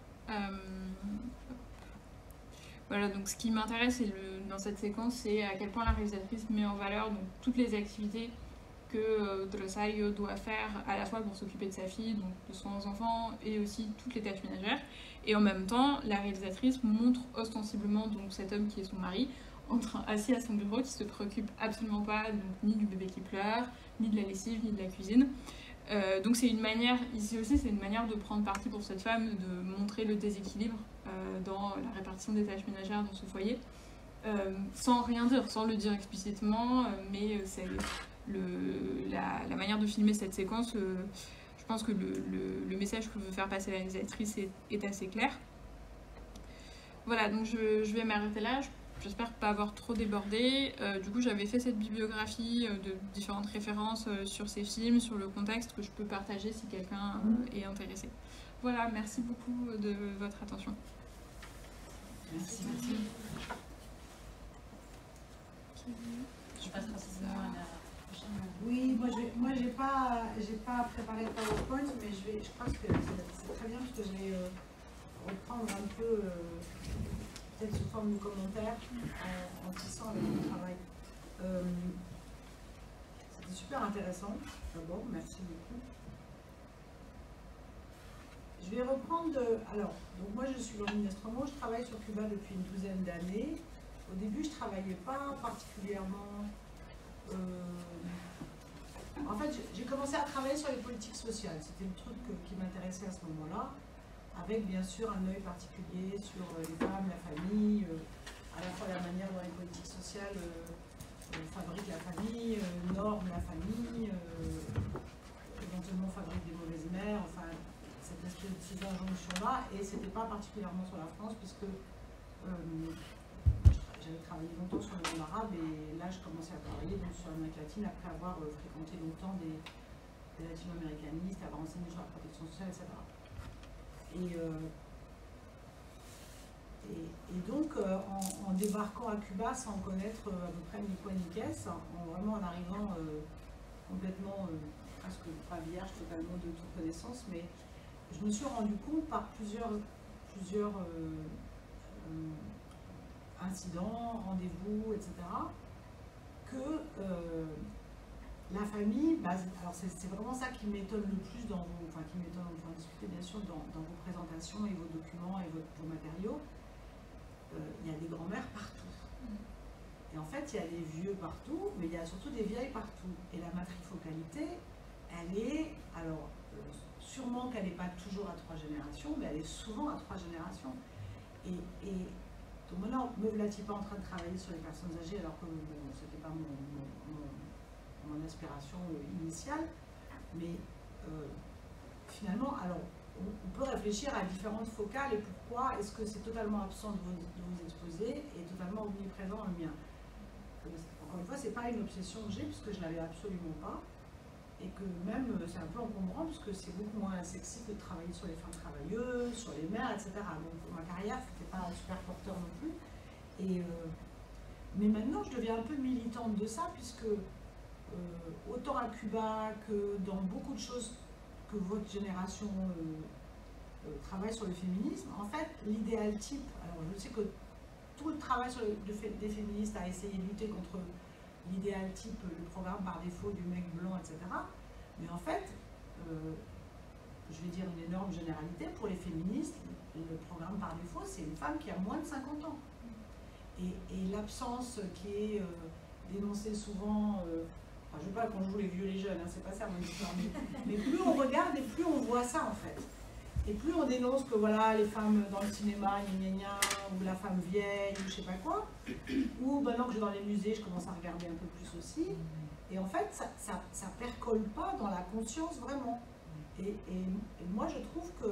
Voilà, donc ce qui m'intéresse dans cette séquence, c'est à quel point la réalisatrice met en valeur donc, toutes les activités que Rosario doit faire à la fois pour s'occuper de sa fille, donc de son enfant, et aussi toutes les tâches ménagères. Et en même temps, la réalisatrice montre ostensiblement donc, cet homme qui est son mari, assis à son bureau, qui se préoccupe absolument pas donc, ni du bébé qui pleure, ni de la lessive, ni de la cuisine. Donc c'est une manière, ici aussi, c'est une manière de prendre parti pour cette femme, de montrer le déséquilibre dans la répartition des tâches ménagères dans ce foyer, sans rien dire, sans le dire explicitement, mais c'est la manière de filmer cette séquence, je pense que le message que veut faire passer la réalisatrice est assez clair. Voilà, donc je vais m'arrêter là. J'espère pas avoir trop débordé. Du coup, j'avais fait cette bibliographie de différentes références sur ces films, sur le contexte que je peux partager si quelqu'un est intéressé. Voilà, merci beaucoup de votre attention. Merci. Je passe précisément à la prochaine. Oui, moi j'ai pas préparé le PowerPoint, mais je pense que c'est très bien parce que je vais reprendre un peu, peut-être sous forme de commentaires, en tissant avec mon travail. C'était super intéressant. D'abord, merci beaucoup. Je vais reprendre, alors, donc moi je suis Laurine Destromo, je travaille sur Cuba depuis une 12aine d'années. Au début, je ne travaillais pas particulièrement. En fait, j'ai commencé à travailler sur les politiques sociales. C'était le truc qui m'intéressait à ce moment-là, avec bien sûr un œil particulier sur les femmes, la famille, à la fois la manière dont les politiques sociales fabriquent la famille, norment la famille, éventuellement fabriquent des mauvaises mères, enfin, cette espèce de ces injonctions-là. Et ce n'était pas particulièrement sur la France, puisque j'avais travaillé longtemps sur le monde arabe et là je commençais à travailler donc, sur l'Amérique latine après avoir fréquenté longtemps des latino-américanistes, avoir enseigné sur la protection sociale, etc. Et donc en débarquant à Cuba sans connaître à peu près ni quoi ni caisse, vraiment en arrivant complètement presque pas vierge totalement de toute connaissance, mais je me suis rendu compte par plusieurs incidents, rendez-vous, etc., que la famille, alors c'est vraiment ça qui m'étonne le plus qui m'étonne, on va discuter bien sûr dans vos présentations et vos documents et vos matériaux, il y a des grands-mères partout. Et en fait, il y a des vieux partout, mais il y a surtout des vieilles partout. Et la matrifocalité, elle est, alors, sûrement qu'elle n'est pas toujours à 3 générations, mais elle est souvent à 3 générations. Donc maintenant, me voilà-t-il pas en train de travailler sur les personnes âgées alors que bon, ce n'était pas mon aspiration initiale, mais finalement, alors, on peut réfléchir à différentes focales et pourquoi est-ce que c'est totalement absent de vos exposés et totalement omniprésent dans le mien. Encore une fois, ce n'est pas une obsession que j'ai puisque je ne l'avais absolument pas et que même c'est un peu encombrant puisque c'est beaucoup moins sexy que de travailler sur les femmes travailleuses, sur les mères, etc. Donc pour ma carrière, ce n'était pas un super porteur non plus. Mais maintenant, je deviens un peu militante de ça puisque autant à Cuba que dans beaucoup de choses que votre génération travaille sur le féminisme, en fait, l'idéal type, alors je sais que tout le travail des féministes a essayé de lutter contre l'idéal type, le programme par défaut du mec blanc, etc. Mais en fait, je vais dire une énorme généralité, pour les féministes, le programme par défaut, c'est une femme qui a moins de 50 ans. Et l'absence qui est dénoncée souvent, je ne veux pas qu'on joue les vieux les jeunes, hein, c'est pas ça mon histoire, mais plus on regarde et plus on voit ça en fait. Et plus on dénonce que voilà, les femmes dans le cinéma, ou la femme vieille, ou je sais pas quoi, ou maintenant que je vais dans les musées, je commence à regarder un peu plus aussi. Et en fait, ça percole pas dans la conscience vraiment. Et moi, je trouve que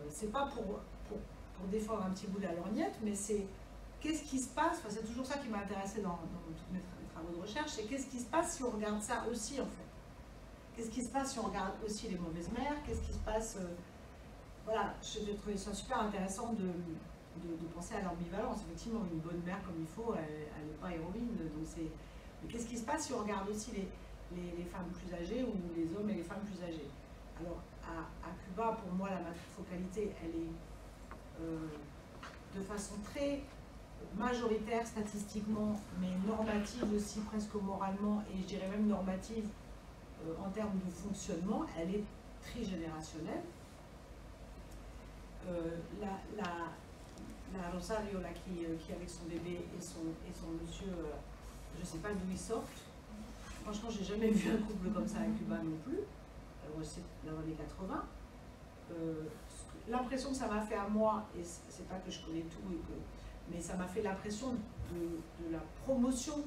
c'est pas pour défendre un petit bout de la lorgnette, mais c'est qu'est-ce qui se passe, enfin, c'est toujours ça qui m'a intéressé dans toutes mes travaux de recherche, c'est qu'est-ce qui se passe si on regarde ça aussi, en fait. Qu'est-ce qui se passe si on regarde aussi les mauvaises mères? Qu'est-ce qui se passe voilà, j'ai trouvé ça super intéressant de penser à l'ambivalence. Effectivement, une bonne mère comme il faut, elle n'est pas héroïne. Donc mais qu'est-ce qui se passe si on regarde aussi les femmes plus âgées ou les hommes et les femmes plus âgées? Alors, à Cuba, pour moi, la matrifocalité, elle est de façon très majoritaire statistiquement, mais normative aussi, presque moralement, et je dirais même normative en termes de fonctionnement. Elle est trigénérationnelle. La Rosario là, qui est avec son bébé et son monsieur, je ne sais pas d'où ils sortent. Franchement, j'ai jamais vu un couple comme ça à Cuba non plus. C'est dans les années 80. L'impression que ça m'a fait à moi, et c'est pas que je connais tout, mais ça m'a fait l'impression de la promotion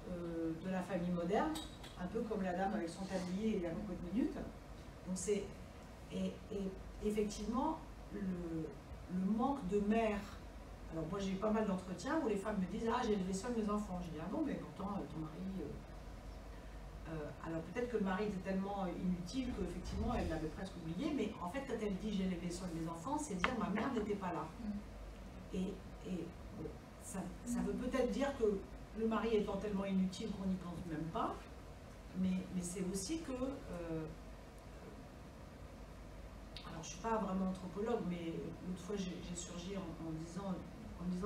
de la famille moderne, un peu comme la dame avec son tablier et la cocotte minute. Donc et effectivement, le manque de mère. Alors moi j'ai eu pas mal d'entretiens où les femmes me disent « Ah, j'ai élevé seul mes enfants ». Je dis « Ah bon, mais pourtant ton mari… alors peut-être que le mari était tellement inutile qu'effectivement elle l'avait presque oublié, mais en fait quand elle dit « J'ai élevé seul mes enfants », c'est dire « Ma mère n'était pas là ». Et bon, ça veut peut-être dire que le mari étant tellement inutile qu'on n'y pense même pas, mais c'est aussi que… alors je ne suis pas vraiment anthropologue, mais l'autre fois j'ai surgi en disant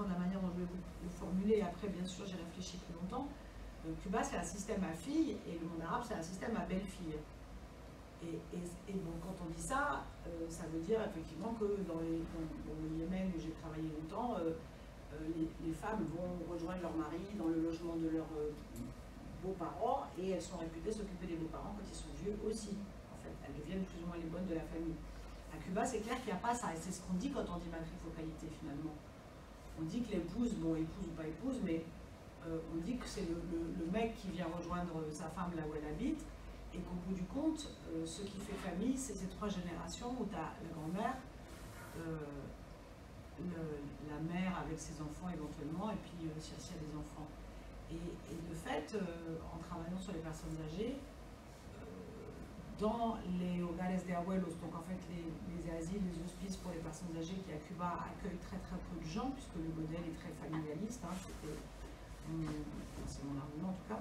de la manière dont je vais le formuler, et après bien sûr j'ai réfléchi plus longtemps. Cuba c'est un système à filles et le monde arabe c'est un système à belles-filles. Et bon, quand on dit ça, ça veut dire effectivement que dans le Yémen où j'ai travaillé longtemps, les femmes vont rejoindre leur mari dans le logement de leurs beaux-parents et elles sont réputées s'occuper des beaux-parents quand ils sont vieux aussi. En fait, elles deviennent plus ou moins les bonnes de la famille. À Cuba, c'est clair qu'il n'y a pas ça, et c'est ce qu'on dit quand on dit matrifocalité finalement. On dit que l'épouse, bon, épouse ou pas épouse, mais on dit que c'est le mec qui vient rejoindre sa femme là où elle habite, et qu'au bout du compte, ce qui fait famille, c'est ces trois générations où tu as la grand-mère, la mère avec ses enfants éventuellement, et puis s'il y a des enfants. Et de fait, en travaillant sur les personnes âgées, dans les hogares de abuelos, donc en fait les asiles, les hospices pour les personnes âgées qui à Cuba accueillent très très peu de gens, puisque le modèle est très familialiste, hein, c'est mon argument en tout cas.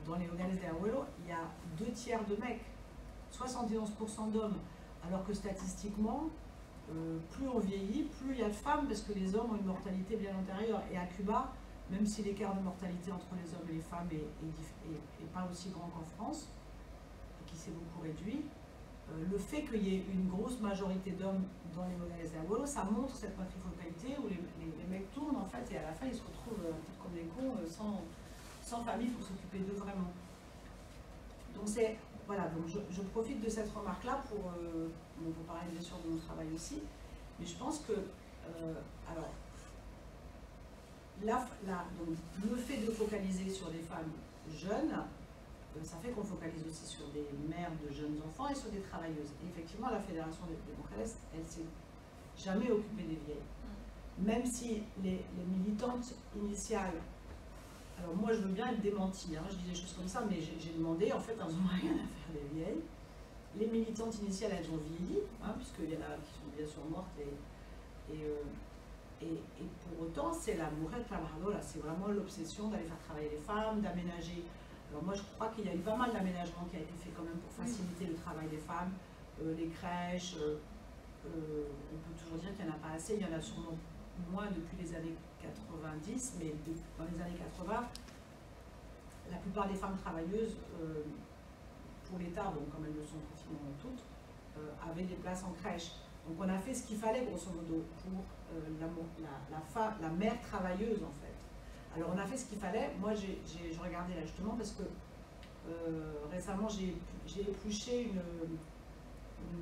Dans les hogares de abuelos, il y a 2/3 de mecs, 71% d'hommes, alors que statistiquement, plus on vieillit, plus il y a de femmes, parce que les hommes ont une mortalité bien antérieure. Et à Cuba, même si l'écart de mortalité entre les hommes et les femmes est pas aussi grand qu'en France, qui s'est beaucoup réduit, le fait qu'il y ait une grosse majorité d'hommes dans les modèles de abuelos, ça montre cette matrifocalité où les mecs tournent en fait et à la fin ils se retrouvent comme des cons sans famille pour s'occuper d'eux vraiment. Donc c'est voilà, donc je profite de cette remarque-là pour parler bien sûr de mon travail aussi, mais je pense que alors donc, le fait de focaliser sur des femmes jeunes, ça fait qu'on focalise aussi sur des mères de jeunes enfants et sur des travailleuses. Et effectivement, la Fédération des démocrates, elle ne s'est jamais occupée des vieilles. Même si les militantes initiales, alors moi je veux bien être démentie, hein, je dis des choses comme ça, mais j'ai demandé, en fait, elles n'ont rien à faire des vieilles. Les militantes initiales, elles ont vieilli, hein, puisqu'il y en a qui sont bien sûr mortes et pour autant, c'est la mujer trabajadora, c'est vraiment l'obsession d'aller faire travailler les femmes, d'aménager. Alors moi, je crois qu'il y a eu pas mal d'aménagements qui a été fait quand même pour faciliter le travail des femmes, les crèches, on peut toujours dire qu'il n'y en a pas assez, il y en a sûrement moins depuis les années 90, mais dans les années 80, la plupart des femmes travailleuses, pour l'État, donc comme elles le sont pratiquement toutes, avaient des places en crèche. Donc on a fait ce qu'il fallait grosso modo pour la mère travailleuse en fait. Alors on a fait ce qu'il fallait, moi je regardais là justement parce que récemment j'ai épluché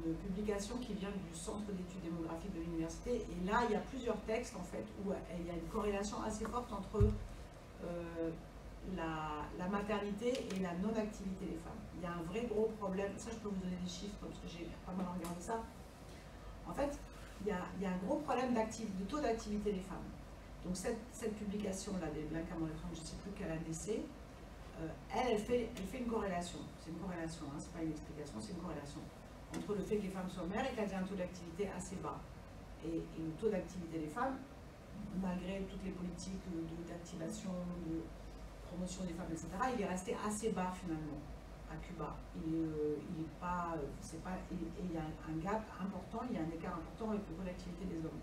une publication qui vient du Centre d'études démographiques de l'université et là il y a plusieurs textes en fait où il y a une corrélation assez forte entre la maternité et la non-activité des femmes. Il y a un vrai gros problème, ça je peux vous donner des chiffres parce que j'ai pas mal regardé ça. En fait, il y a un gros problème de taux d'activité des femmes. Donc cette publication-là, des Blanca Moretron, je ne sais plus quelle année c'est, elle fait une corrélation. C'est une corrélation, hein, c'est pas une explication, c'est une corrélation entre le fait que les femmes soient mères et qu'elles aient un taux d'activité assez bas. Et le taux d'activité des femmes, malgré toutes les politiques d'activation, de promotion des femmes, etc., il est resté assez bas finalement à Cuba. Il y a un gap important, il y a un écart important avec le taux d'activité des hommes.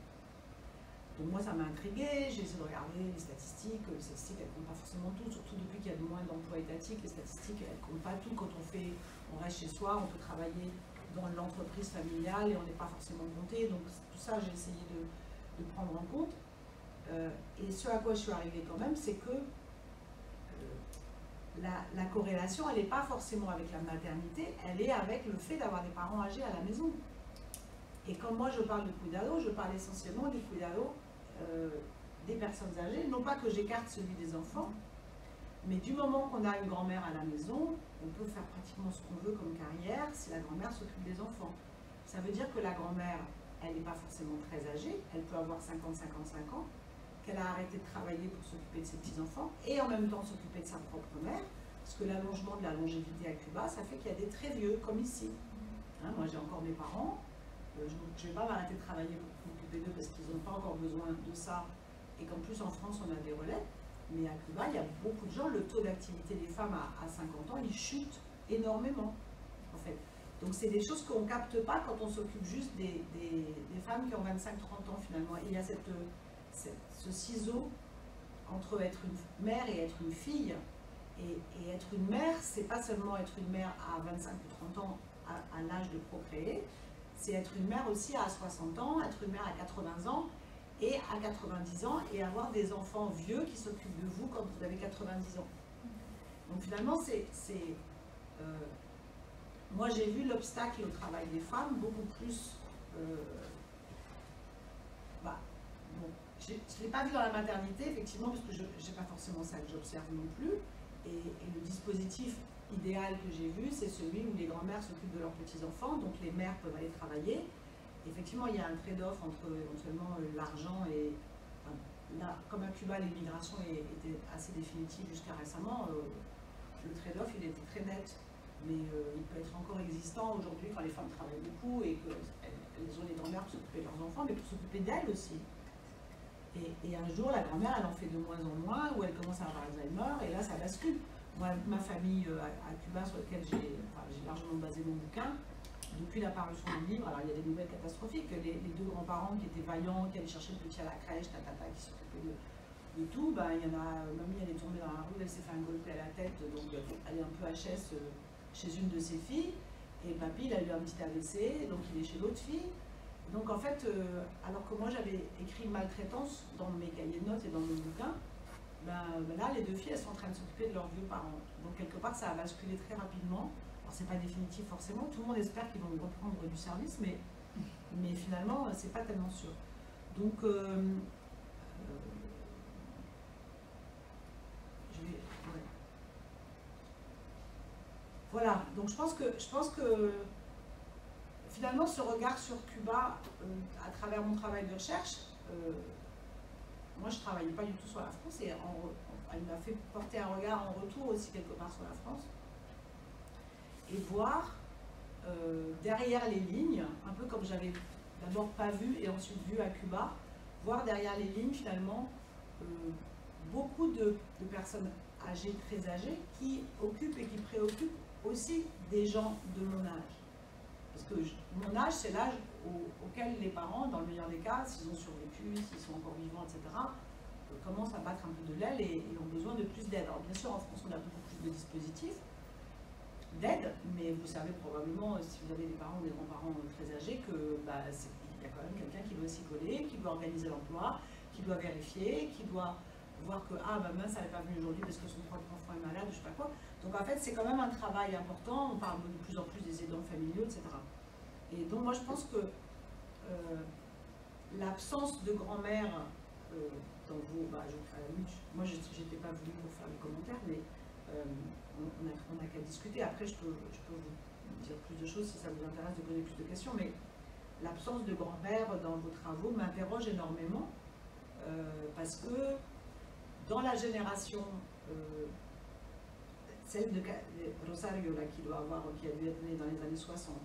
Donc moi ça m'a intriguée, j'ai essayé de regarder les statistiques elles ne comptent pas forcément tout, surtout depuis qu'il y a de moins d'emplois étatiques, les statistiques elles ne comptent pas tout. Quand on reste chez soi, on peut travailler dans l'entreprise familiale et on n'est pas forcément compté, donc tout ça j'ai essayé de prendre en compte. Et ce à quoi je suis arrivée quand même, c'est que la corrélation, elle n'est pas forcément avec la maternité, elle est avec le fait d'avoir des parents âgés à la maison. Et quand moi je parle de cuidado, je parle essentiellement du cuidado des personnes âgées, non pas que j'écarte celui des enfants, mais du moment qu'on a une grand-mère à la maison, on peut faire pratiquement ce qu'on veut comme carrière si la grand-mère s'occupe des enfants. Ça veut dire que la grand-mère, elle n'est pas forcément très âgée, elle peut avoir 50-55 ans, qu'elle a arrêté de travailler pour s'occuper de ses petits-enfants et en même temps s'occuper de sa propre mère, parce que l'allongement de la longévité à Cuba, ça fait qu'il y a des très vieux, comme ici. Hein, moi j'ai encore mes parents, je ne vais pas m'arrêter de travailler pour m'occuper d'eux parce qu'ils n'ont pas encore besoin de ça, et qu'en plus en France on a des relais, mais à Cuba il y a beaucoup de gens, le taux d'activité des femmes à 50 ans, il chute énormément en fait. Donc c'est des choses qu'on ne capte pas quand on s'occupe juste des femmes qui ont 25-30 ans finalement. Et il y a ce ciseau entre être une mère et être une fille. Et être une mère, c'est pas seulement être une mère à 25 ou 30 ans à l'âge de procréer, c'est être une mère aussi à 60 ans, être une mère à 80 ans et à 90 ans et avoir des enfants vieux qui s'occupent de vous quand vous avez 90 ans. Donc finalement, moi j'ai vu l'obstacle au travail des femmes beaucoup plus... je ne l'ai pas vu dans la maternité, effectivement, parce que je n'ai pas forcément ça que j'observe non plus. Et le dispositif idéal que j'ai vu, c'est celui où les grands-mères s'occupent de leurs petits-enfants, donc les mères peuvent aller travailler. Effectivement, il y a un trade-off entre éventuellement l'argent et... Là, comme à Cuba, l'immigration était assez définitive jusqu'à récemment, le trade-off, il était très net. Mais il peut être encore existant aujourd'hui quand les femmes travaillent beaucoup et qu'elles ont les grands-mères pour s'occuper de leurs enfants, mais pour s'occuper d'elles aussi. Et un jour, la grand-mère, elle en fait de moins en moins, ou elle commence à avoir Alzheimer, et là, ça bascule. Moi, ma famille à Cuba, sur laquelle j'ai largement basé mon bouquin, depuis la parution du livre, alors il y a des nouvelles catastrophiques, les deux grands-parents qui étaient vaillants, qui allaient chercher le petit à la crèche, qui s'occupaient de tout, ben, il y en a, mamie, elle est tombée dans la rue, elle s'est fait un golpe à la tête, donc elle est un peu HS chez une de ses filles, et papy, il a eu un petit AVC, donc il est chez l'autre fille. Donc en fait, alors que moi j'avais écrit maltraitance dans mes cahiers de notes et dans mon bouquin, ben là les deux filles elles sont en train de s'occuper de leurs vieux parents. Donc quelque part ça a basculé très rapidement. Alors c'est pas définitif forcément, tout le monde espère qu'ils vont reprendre du service, mais finalement c'est pas tellement sûr. Donc voilà, donc je pense que finalement, ce regard sur Cuba, à travers mon travail de recherche, moi je ne travaillais pas du tout sur la France et elle m'a fait porter un regard en retour aussi quelque part sur la France et voir derrière les lignes, un peu comme j'avais d'abord pas vu et ensuite vu à Cuba, voir derrière les lignes finalement beaucoup de personnes âgées, très âgées, qui occupent et qui préoccupent aussi des gens de mon âge. Parce que mon âge, c'est l'âge auquel les parents, dans le meilleur des cas, s'ils ont survécu, s'ils sont encore vivants, etc., commencent à battre un peu de l'aile et ont besoin de plus d'aide. Alors bien sûr, en France, on a beaucoup plus de dispositifs d'aide, mais vous savez probablement, si vous avez des parents ou des grands-parents très âgés, qu'il y a quand même quelqu'un qui doit s'y coller, qui doit organiser l'emploi, qui doit vérifier, qui doit voir que mince, elle n'est pas venue aujourd'hui parce que son propre enfant est malade, je ne sais pas quoi. Donc en fait, c'est quand même un travail important, on parle de plus en plus des aidants familiaux, etc. Et donc moi je pense que l'absence de grand-mère dans vos... moi je n'étais pas venue pour faire les commentaires, mais on n'a qu'à discuter. Après je peux vous dire plus de choses si ça vous intéresse de poser plus de questions, mais l'absence de grand-mère dans vos travaux m'interroge énormément. parce que dans la génération, celle de Rosario, là, qui a dû être née dans les années 60,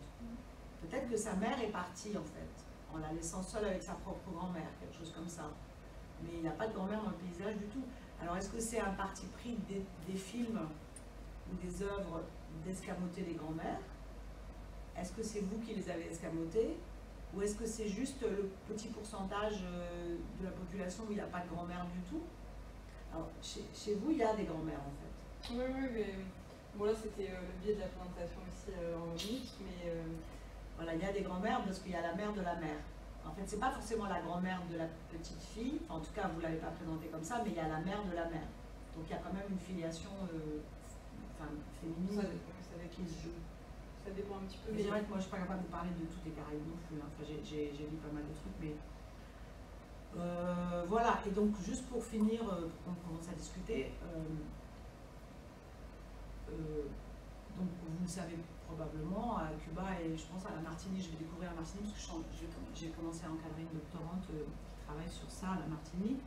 peut-être que sa mère est partie, en fait, en la laissant seule avec sa propre grand-mère, quelque chose comme ça. Mais il n'y a pas de grand-mère dans le paysage du tout. Alors, est-ce que c'est un parti pris des films ou des œuvres d'escamoter les grand-mères? Est-ce que c'est vous qui les avez escamotées? Ou est-ce que c'est juste le petit pourcentage de la population où il n'y a pas de grand-mère du tout? Alors, chez vous, il y a des grand-mères, en fait. Oui, mais bon, là, c'était le biais de la présentation aussi en mix, mais... Voilà, il y a des grand-mères parce qu'il y a la mère de la mère. En fait, c'est pas forcément la grand-mère de la petite fille, enfin, en tout cas, vous ne l'avez pas présentée comme ça, mais il y a la mère de la mère. Donc, il y a quand même une filiation féminine qui se joue. Ça dépend un petit peu. Mais c'est vrai que moi, je ne suis pas capable de parler de toutes les Caraïbes non plus. Hein. Enfin, j'ai lu pas mal de trucs, mais... voilà, et donc, juste pour finir, pour qu'on commence à discuter, donc, vous le savez probablement, à Cuba et je pense à la Martinique, je vais découvrir la Martinique parce que j'ai commencé à encadrer une doctorante qui travaille sur ça à la Martinique.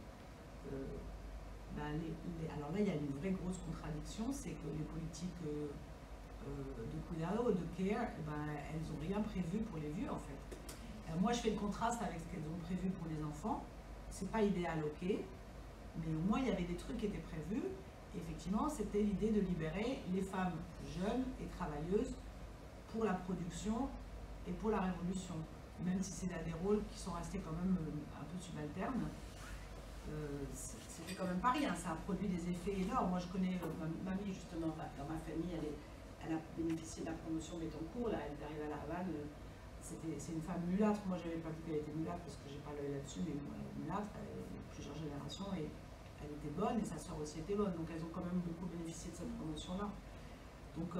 Alors là, il y a une vraie grosse contradiction, c'est que les politiques de cuidado, de care, elles n'ont rien prévu pour les vieux en fait. Moi, je fais le contraste avec ce qu'elles ont prévu pour les enfants. C'est pas idéal, ok, mais au moins il y avait des trucs qui étaient prévus. Effectivement, c'était l'idée de libérer les femmes jeunes et travailleuses pour la production et pour la révolution. Même si c'est là des rôles qui sont restés quand même un peu subalternes, c'était quand même pas rien. Ça a produit des effets énormes. Moi, je connais mamie, justement, dans ma famille, elle a bénéficié de la promotion Bettencourt. Là, elle est arrivée à La Havane. C'est une femme mulâtre. Moi, je n'avais pas vu qu'elle était mulâtre parce que j'ai pas l'œil là-dessus, mais bon, elle est mulâtre, elle est de plusieurs générations et elle était bonne et sa sœur aussi était bonne. Donc, elles ont quand même beaucoup bénéficié de cette promotion-là. Donc,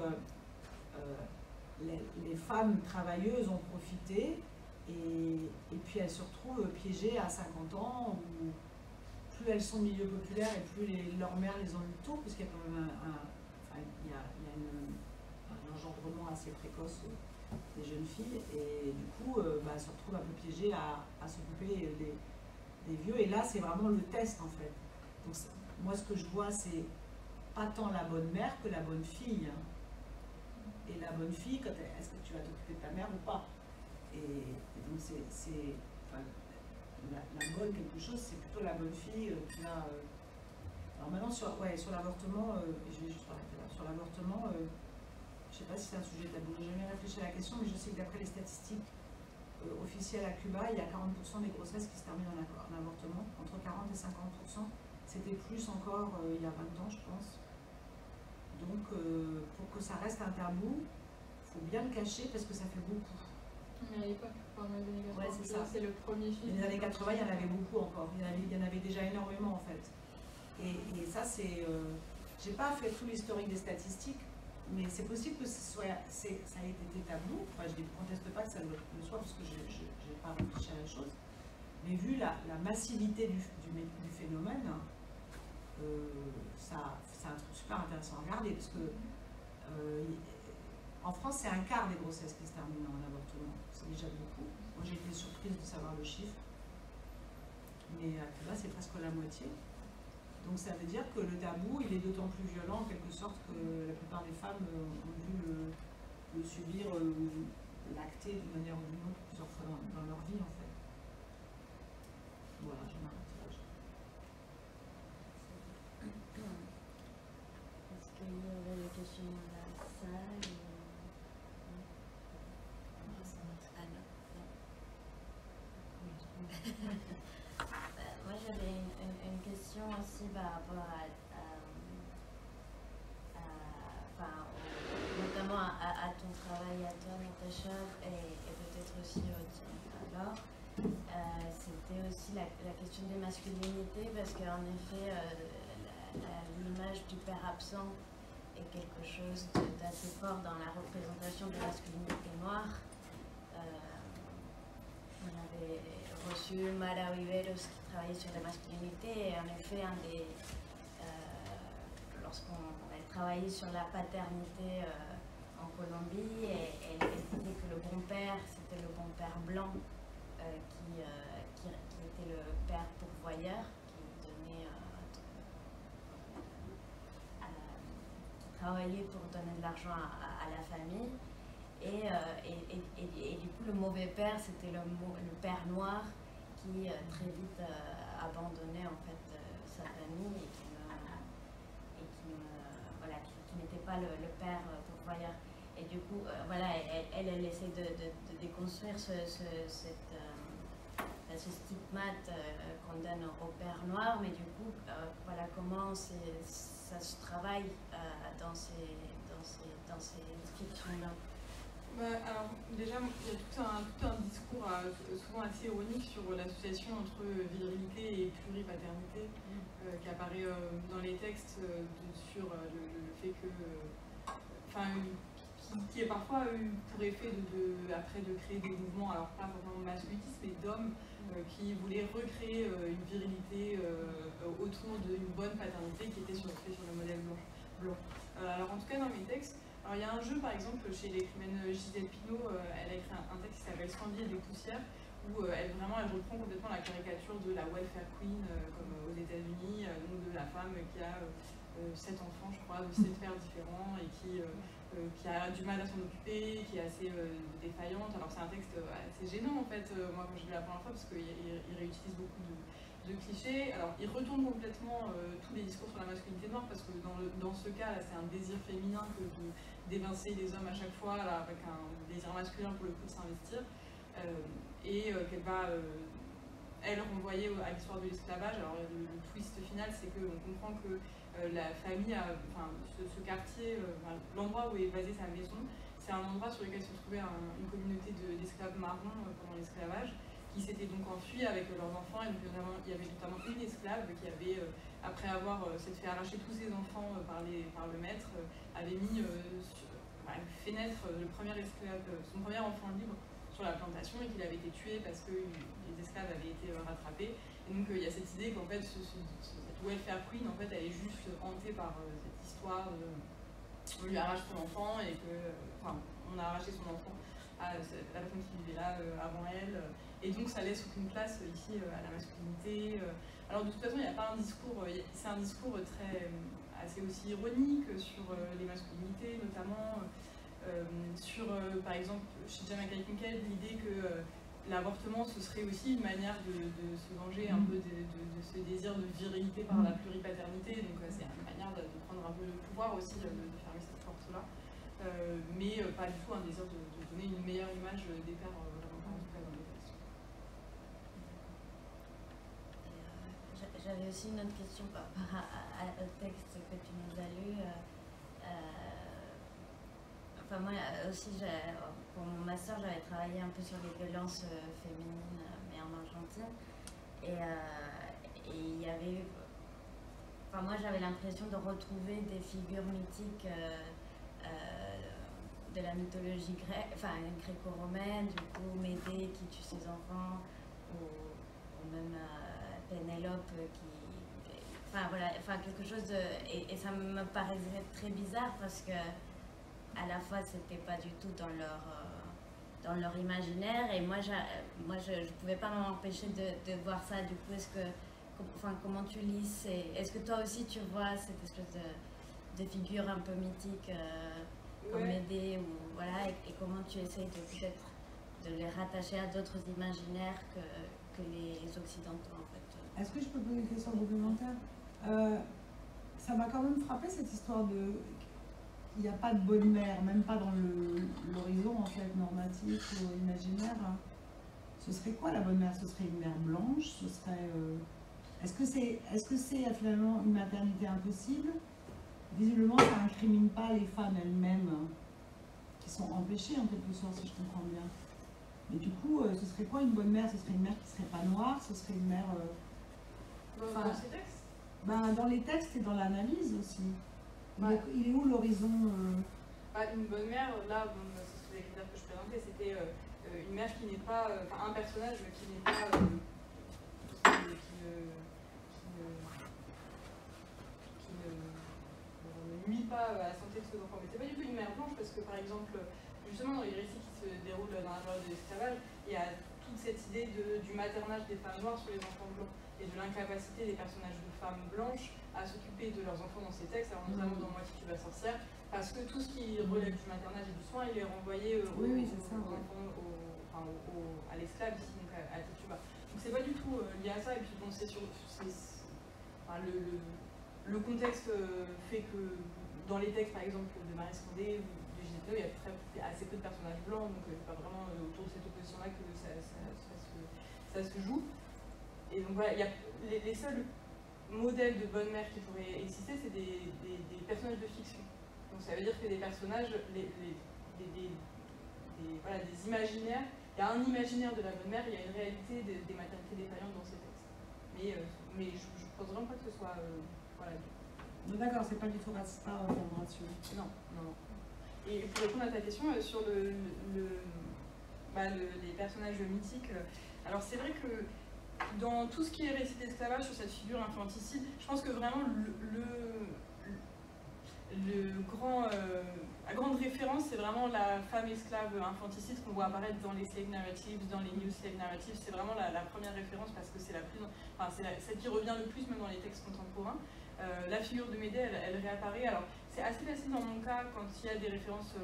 les femmes travailleuses ont profité et puis elles se retrouvent piégées à 50 ans où plus elles sont milieu populaire et plus leurs mères les ont eu tôt, puisqu'il y a quand même un engendrement assez précoce des jeunes filles et du coup elles se retrouvent un peu piégées à s'occuper des vieux et là c'est vraiment le test en fait. Donc moi ce que je vois c'est pas tant la bonne mère que la bonne fille. Hein. Et la bonne fille, est-ce que tu vas t'occuper de ta mère ou pas? Et donc la bonne quelque chose, c'est plutôt la bonne fille qui va... Alors maintenant, sur l'avortement, je vais juste arrêter là. Sur l'avortement, je ne sais pas si c'est un sujet tabou, je n'ai jamais réfléchi à la question, mais je sais que d'après les statistiques officielles à Cuba, il y a 40% des grossesses qui se terminent en avortement, entre 40 et 50%. C'était plus encore il y a 20 ans, je pense. Donc, pour que ça reste un tabou, il faut bien le cacher parce que ça fait beaucoup. Mais à l'époque, pendant les années 80, c'est ça. C'est le premier film. Les années 80, il y en avait beaucoup encore. Il y en avait déjà énormément en fait. Et ça, c'est. J'ai pas fait tout l'historique des statistiques, mais c'est possible que ça ait été tabou. Enfin, je ne conteste pas que ça le soit parce que je n'ai pas réfléchi à la chose. Mais vu la massivité du phénomène, c'est un truc super intéressant à regarder parce que en France, c'est un quart des grossesses qui se terminent en avortement. C'est déjà beaucoup. Moi, j'ai été surprise de savoir le chiffre. Mais à Cuba, c'est presque la moitié. Donc, ça veut dire que le tabou, il est d'autant plus violent, en quelque sorte, que la plupart des femmes ont dû le subir, l'acter d'une manière ou d'une autre plusieurs fois dans leur vie, en fait. Voilà, je m'arrête là. Est-ce qu'il y aurait des questions dans la salle? Moi j'avais une question aussi par rapport notamment à ton travail à toi, Natacha, et peut-être aussi au tien alors. C'était aussi la question des masculinités parce qu'en effet l'image du père absent est quelque chose d'assez fort dans la représentation de la masculinité noire. On avait reçu Mara Viveros qui travaillait sur la masculinité et en effet lorsqu'on travaillait sur la paternité en Colombie et elle disait que le bon père c'était le bon père blanc qui était le père pourvoyeur, qui travaillait pour donner de l'argent à la famille. Et du coup, le mauvais père, c'était le père noir qui très vite abandonnait en fait sa famille et qui n'était pas le père pourvoyeur. Et du coup, voilà, elle essaie de déconstruire ce stigmate qu'on donne au père noir, mais du coup, voilà comment ça se travaille dans ces fictions-là. Alors déjà, il y a tout un discours souvent assez ironique sur l'association entre virilité et pluripaternité qui apparaît dans les textes sur le fait que, qui est parfois eu pour effet après de créer des mouvements, alors pas forcément masculinistes, mais d'hommes qui voulaient recréer une virilité autour d'une bonne paternité qui était faite sur le modèle blanc. Alors en tout cas dans mes textes, alors, il y a un jeu, par exemple, chez l'écrivaine Gisèle Pineau, elle a écrit un texte qui s'appelle Scandi et des poussières, où elle reprend complètement la caricature de la welfare queen, comme aux États-Unis, donc de la femme qui a 7 enfants, je crois, de 7 pères différents, et qui a du mal à s'en occuper, qui est assez défaillante. Alors c'est un texte assez gênant, en fait, moi, quand je l'ai lu la première fois, parce qu'il réutilise beaucoup de clichés. Alors, il retourne complètement tous les discours sur la masculinité noire, parce que dans ce cas, là, c'est un désir féminin que d'évincer les hommes à chaque fois, là, avec un désir masculin pour le coup de s'investir, qu'elle va, elle, renvoyer à l'histoire de l'esclavage. Alors, le twist final, c'est qu'on comprend que la famille, ce quartier, l'endroit où est basée sa maison, c'est un endroit sur lequel se trouvait une communauté d'esclaves marrons pendant l'esclavage, qui s'étaient donc enfuis avec leurs enfants, et donc il y avait notamment une esclave qui avait, après avoir s'être fait arracher tous ses enfants par le maître, avait mis fait naître son premier enfant libre sur la plantation, et qu'il avait été tué parce que les esclaves avaient été rattrapés. Et donc il y a cette idée qu'en fait cette welfare queen, en fait, elle est juste hantée par cette histoire on lui arrache son enfant, et on a arraché son enfant à la personne qui vivait là avant elle. Et donc ça laisse aucune place ici à la masculinité. Alors de toute façon, il n'y a pas un discours, c'est un discours assez aussi ironique sur les masculinités, notamment sur, par exemple, chez Jamaica Kincaid, l'idée que l'avortement, ce serait aussi une manière de se venger un peu de ce désir de virilité par la pluripaternité. Donc c'est une manière de prendre un peu le pouvoir aussi, de fermer cette porte-là. Mais pas du tout un désir de donner une meilleure image des pères, vraiment pas en tout cas dans les textes. J'avais aussi une autre question par rapport au texte que tu nous as lu. Moi aussi, pour mon master, j'avais travaillé un peu sur les violences féminines, mais en Argentine. Et il y avait eu... moi, j'avais l'impression de retrouver des figures mythiques de la mythologie gréco-romaine, du coup, Médée qui tue ses enfants, ou même Pénélope quelque chose de... Et ça me paraissait très bizarre parce que à la fois c'était pas du tout dans leur imaginaire, et moi je pouvais pas m'empêcher de voir ça. Du coup, comment tu lis est-ce que toi aussi tu vois cette espèce de figure un peu mythique comme Médée, ou voilà, et comment tu essayes peut-être de les rattacher à d'autres imaginaires que les occidentaux, en fait. Est-ce que je peux poser une question complémentaire? Ça m'a quand même frappé cette histoire de... Il n'y a pas de bonne mère, même pas dans l'horizon en fait normatif ou imaginaire. Ce serait quoi la bonne mère? Ce serait une mère blanche? Ce serait... Est-ce que c'est finalement une maternité impossible? Visiblement, ça n'incrimine pas les femmes elles-mêmes qui sont empêchées en quelque sorte, si je comprends bien. Mais du coup, ce serait quoi une bonne mère? Ce serait une mère qui ne serait pas noire? Ce serait une mère... dans ces textes? Dans les textes et dans l'analyse aussi. Ouais. Il est où l'horizon Une bonne mère, là, c'est les critères que je présentais, c'était une mère qui n'est pas... un personnage qui n'est pas... ne nuit pas à la santé de ses enfants. Mais c'est pas du tout une mère blanche, parce que par exemple, justement dans les récits qui se déroulent dans la période de l'esclavage, il y a toutes cette idée du maternage des femmes noires sur les enfants blancs et de l'incapacité des personnages de femmes blanches à s'occuper de leurs enfants dans ces textes, alors notamment dans Moitié tu vas sorcière, parce que tout ce qui relève du maternage et du soin, il est renvoyé aux enfants, à l'esclave ici, donc à Tituba. Donc c'est pas du tout lié à ça, et puis bon, le contexte fait que dans les textes, par exemple, de Marie Scandé ou de Gisèle Pineau, il y a assez peu de personnages blancs, donc c'est pas vraiment autour de cette opposition-là que ça se joue. Et donc voilà, les seuls modèles de bonne mère qui pourraient exister, c'est des personnages de fiction. Donc ça veut dire que des personnages, des imaginaires, il y a un imaginaire de la bonne mère, il y a une réalité des maternités défaillantes dans ces textes. Mais je ne pense vraiment pas que ce soit... voilà. D'accord, c'est pas du tout raciste, pas ratio. Non. Et pour répondre à ta question sur les personnages mythiques, alors c'est vrai que dans tout ce qui est récit d'esclavage sur cette figure infanticide, je pense que vraiment la grande référence, c'est vraiment la femme esclave infanticide qu'on voit apparaître dans les slave narratives, dans les new slave narratives. C'est vraiment la première référence parce que c'est celle qui revient le plus même dans les textes contemporains. La figure de Médée, elle réapparaît. Alors, c'est assez facile dans mon cas, quand il y a des références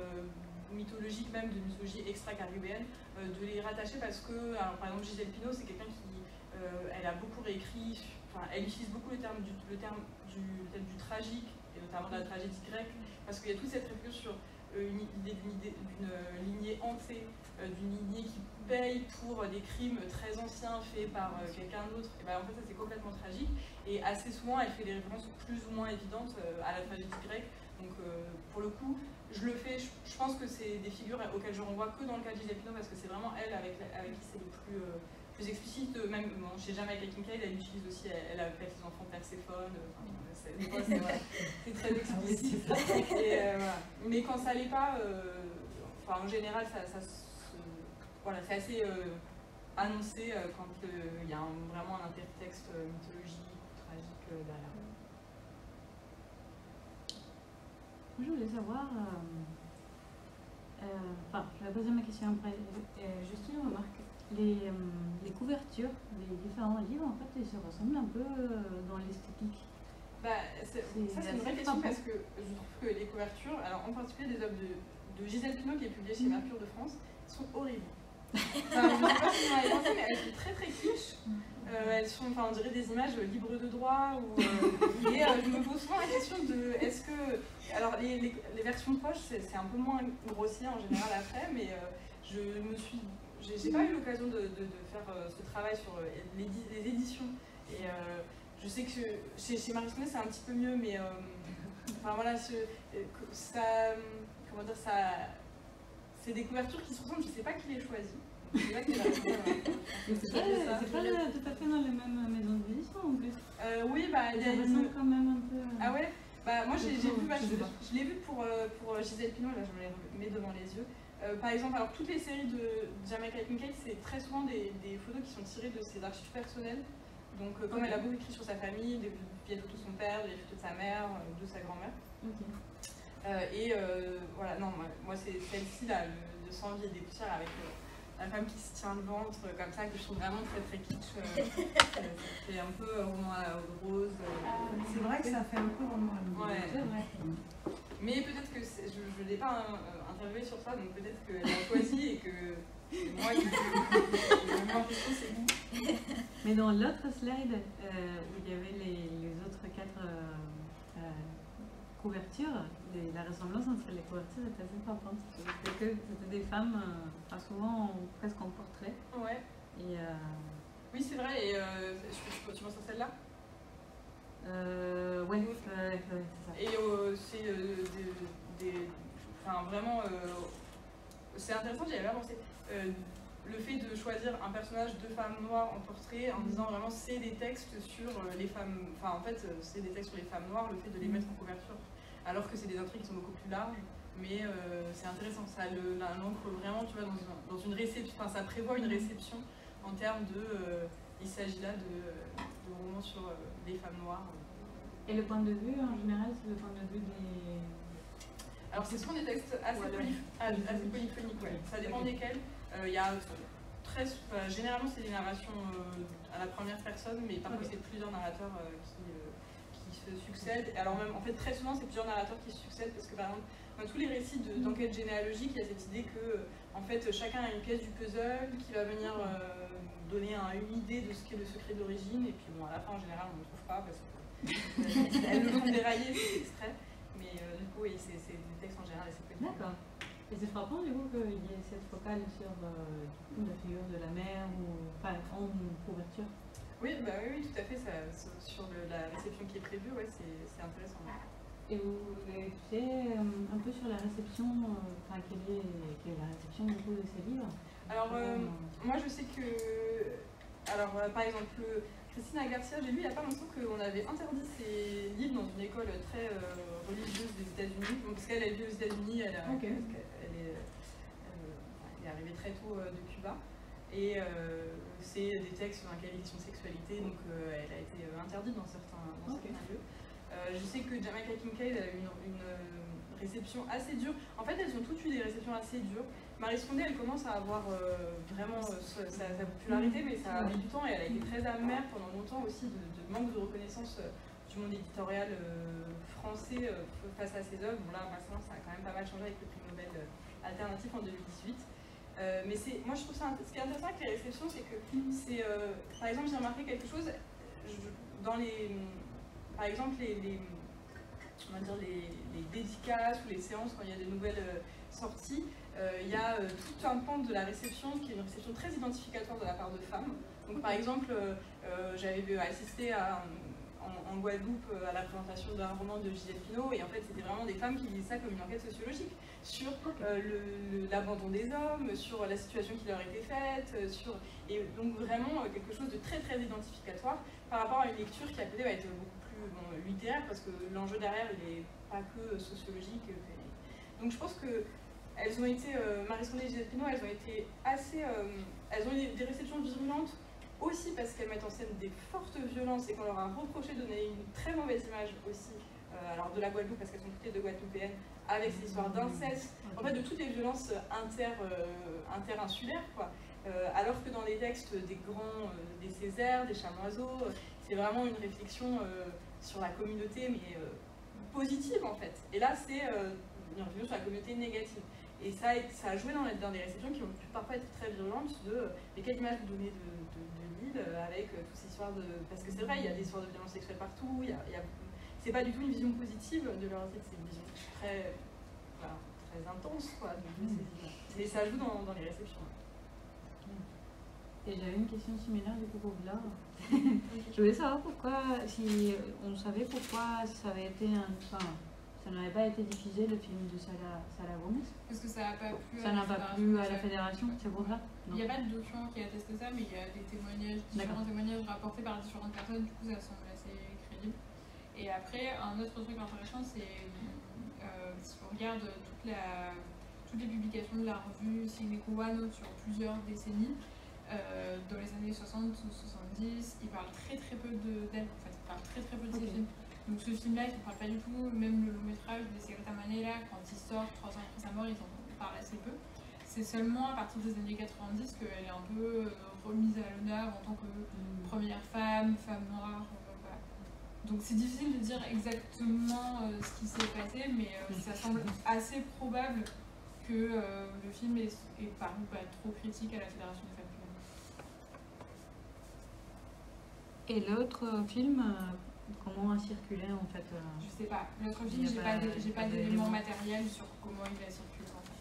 mythologiques, même de mythologie extra-caribéenne, de les rattacher parce que, alors, par exemple, Gisèle Pineau, c'est quelqu'un qui elle a beaucoup réécrit, elle utilise beaucoup le terme du tragique, et notamment de la tragédie grecque, parce qu'il y a toute cette réflexion sur l'idée d'une lignée hantée, d'une lignée qui paye pour des crimes très anciens faits par quelqu'un d'autre. Et ben, en fait, ça c'est complètement tragique, et assez souvent elle fait des références plus ou moins évidentes à la tragédie grecque. Donc pour le coup, je le fais, je pense que c'est des figures auxquelles je renvoie que dans le cas de Gisèle Pineau, parce que c'est vraiment elle avec qui c'est le plus explicite, même chez Jamaica Kincaid, elle utilise aussi, elle appelle ses enfants Perséphone, c'est très explicite. Mais quand ça l'est pas, en général, c'est assez annoncé quand il y a vraiment un intertexte mythologique ou tragique derrière. Je voulais savoir, je vais poser ma question après. Justine remarque, les couvertures des différents livres, en fait, ils se ressemblent un peu dans l'esthétique. C'est une vraie question parce que je trouve que les couvertures, alors en particulier des œuvres de Gisèle Pineau qui est publiée chez Mercure de France, sont horribles. Je ne sais pas si vous en avez pensé, mais elles sont très kitsch. Elles sont, on dirait des images libres de droit. Et je me pose souvent la question de est-ce que. Alors, les versions proches, c'est un peu moins grossier en général après, mais j'ai pas eu l'occasion de faire ce travail sur les éditions. Et je sais que chez Marie Scandé, c'est un petit peu mieux, mais c'est des couvertures qui se ressemblent, je ne sais pas qui les choisit. C'est pas tout à fait dans les mêmes maisons d'édition en plus. Oui, il y a quand même un peu. Ah ouais, moi je l'ai vu pour Gisèle Pineau, là je me les mets devant les yeux. Par exemple, alors toutes les séries de Jamaica Kincaid, c'est très souvent des photos qui sont tirées de ses archives personnelles. Donc comme elle a beaucoup écrit sur sa famille, des photos de son père, des photos de sa mère, de sa grand-mère. Voilà, non, moi c'est celle-ci là, de Sang, vie et des poussières avec la femme qui se tient le ventre comme ça, que je trouve vraiment très très kitsch. C'est un peu roman à eau rose. C'est vrai que ça fait un peu roman à l'eau rose. Ouais. Mais peut-être que je ne l'ai pas interviewée sur ça, donc peut-être qu'elle a choisi et que moi qui me mets en question, c'est vous. Mais dans l'autre slide, où il y avait les autres 4 couvertures, la ressemblance entre les couvertures était assez frappante. C'était des femmes, souvent presque en portrait. Ouais. Et, oui, c'est vrai. Et tu penses à celle-là? Ouais, c'est ça. Et c'est vraiment, c'est intéressant, j'y avais pas pensé. Le fait de choisir un personnage de femme noire en portrait en disant vraiment c'est des textes sur les femmes, c'est des textes sur les femmes noires, le fait de les mettre en couverture, alors que c'est des intrigues qui sont beaucoup plus larges, mais c'est intéressant, ça l'ancre vraiment, tu vois, dans une réception, ça prévoit une réception en termes de, il s'agit là de romans sur les femmes noires. Et le point de vue, en général, c'est le point de vue des... Alors c'est souvent des textes assez polyphoniques, ouais. Ça dépend desquels. Il y a généralement c'est des narrations à la première personne, mais parfois c'est plusieurs narrateurs qui se succèdent. Alors même, en fait, très souvent c'est plusieurs narrateurs qui se succèdent parce que par exemple, dans tous les récits d'enquête généalogique, il y a cette idée que en fait, chacun a une pièce du puzzle qui va venir donner une idée de ce qu'est le secret d'origine, et puis bon, à la fin en général on ne le trouve pas parce qu'elles le font dérailler, c'est extrait. Mais du coup, oui, c'est des textes en général assez peu. D'accord. Et c'est frappant du coup qu'il y ait cette focale sur la figure de la mère en couverture. Oui, bah oui, tout à fait. Sur la réception qui est prévue, ouais, c'est intéressant. Et vous sais un peu sur la réception, quelle est la réception du coup de ces livres? Alors, moi je sais que, par exemple, Christina Garcia, j'ai lu il n'y a pas longtemps qu'on avait interdit ses livres dans une école très religieuse des États-Unis, parce qu'elle est aux États-Unis, elle est arrivée très tôt de Cuba, et c'est des textes sur la question de sexualité, donc elle a été interdite dans certains lieux. Je sais que Jamaica Kincaid a eu une réception assez dure. En fait, elles ont toutes eu des réceptions assez dures. Maryse Condé, elle commence à avoir vraiment sa popularité, mais ça a mis du temps et elle a été très amère pendant longtemps aussi de manque de reconnaissance du monde éditorial français face à ses œuvres. Bon, là, maintenant, ça a quand même pas mal changé avec le prix Nobel alternatif en 2018. Mais moi, je trouve ça. Ce qui est intéressant avec les réceptions, c'est que par exemple, j'ai remarqué quelque chose dans par exemple, les dédicaces ou les séances quand il y a des nouvelles sorties, il y a tout un pan de la réception qui est une réception très identificatoire de la part de femmes. Donc par exemple, j'avais assisté en Guadeloupe à la présentation d'un roman de Gisèle Pineau, et en fait c'était vraiment des femmes qui disaient ça comme une enquête sociologique sur l'abandon des hommes, sur la situation qui leur était faite, et donc vraiment quelque chose de très très identificatoire par rapport à une lecture qui à côté va être beaucoup plus littéraire, parce que l'enjeu derrière il n'est pas que sociologique. Donc je pense que elles ont été, Maryse Condé et Gisèle Pineau, elles ont été assez, elles ont eu des réceptions virulentes aussi parce qu'elles mettent en scène des fortes violences et qu'on leur a reproché de donner une très mauvaise image aussi, alors de la Guadeloupe parce qu'elles sont toutes les deux guadeloupéennes, avec ces histoires d'inceste, en fait de toutes les violences inter-insulaires, quoi. Alors que dans les textes des grands, des Césaire, des Chamoiseau, c'est vraiment une réflexion sur la communauté, mais positive en fait. Et là, c'est une réflexion sur la communauté négative. Et ça a joué dans des réceptions qui ont pu parfois être très virulentes mais quelle image vous donnez de l'île avec toutes ces histoires de... Parce que c'est vrai, il y a des histoires de violence sexuelle partout, c'est pas du tout une vision positive de leur site, c'est une vision très intense, quoi. Et ça joue dans les réceptions. Et j'avais une question similaire du coup pour Laure. Je voulais savoir si on savait pourquoi ça avait été ça n'avait pas été diffusé le film de Sala Gomez. Parce que ça n'a pas plu à la fédération, c'est pour ça? Il n'y a pas de document qui atteste ça, mais il y a des témoignages, différents témoignages rapportés par différentes personnes, du coup ça semble assez crédible. Et après, un autre truc intéressant, c'est si on regarde toutes les publications de la revue Cine Cubano sur plusieurs décennies, dans les années 60 ou 70, il parle très peu d'elle, en fait, il parle très peu de ses films. Donc ce film-là, il ne parle pas du tout, même le long métrage de Secreta Manera, quand il sort 3 ans après sa mort, ils en parlent assez peu. C'est seulement à partir des années 90 qu'elle est un peu remise à l'honneur en tant que première femme noire. Voilà. Donc c'est difficile de dire exactement ce qui s'est passé, mais ça semble assez probable que le film est paru trop critique à la Fédération des femmes cubaines. Et l'autre film, comment a circulé en fait Je sais pas. L'autre film, j'ai pas d'éléments matériels sur comment il a circulé en fait.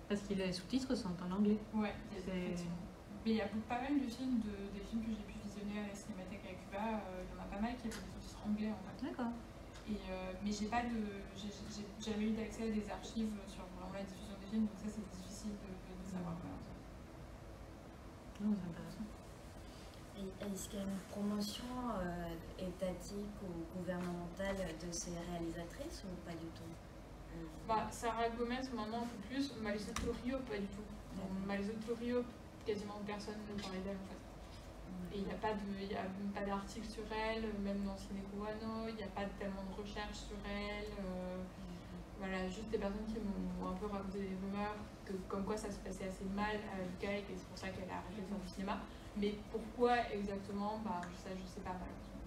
Parce que les sous-titres sont en anglais. Ouais, mais il y a pas mal de films, des films que j'ai pu visionner à la Cinémathèque à Cuba, il y en a pas mal qui avaient des sous-titres anglais en fait. D'accord. Mais j'ai jamais eu d'accès à des archives sur vraiment la diffusion des films, donc ça c'est difficile de savoir. Non, c'est intéressant. Est-ce qu'il y a une promotion étatique ou gouvernementale de ces réalisatrices ou pas du tout? Sara Gomez maintenant un peu plus, Marisol Torio pas du tout. Marisol Torio, quasiment personne ne parlait d'elle en fait. Et il n'y a même pas d'article sur elle, même dans Cine Cubano, il n'y a pas tellement de recherche sur elle. Voilà, juste des personnes qui m'ont un peu raconté des rumeurs, comme quoi ça se passait assez mal à l'UCAE, qu'elle se ça qu'elle a arrêté de faire du cinéma. Mais pourquoi exactement, bah, ça je sais pas malheureusement.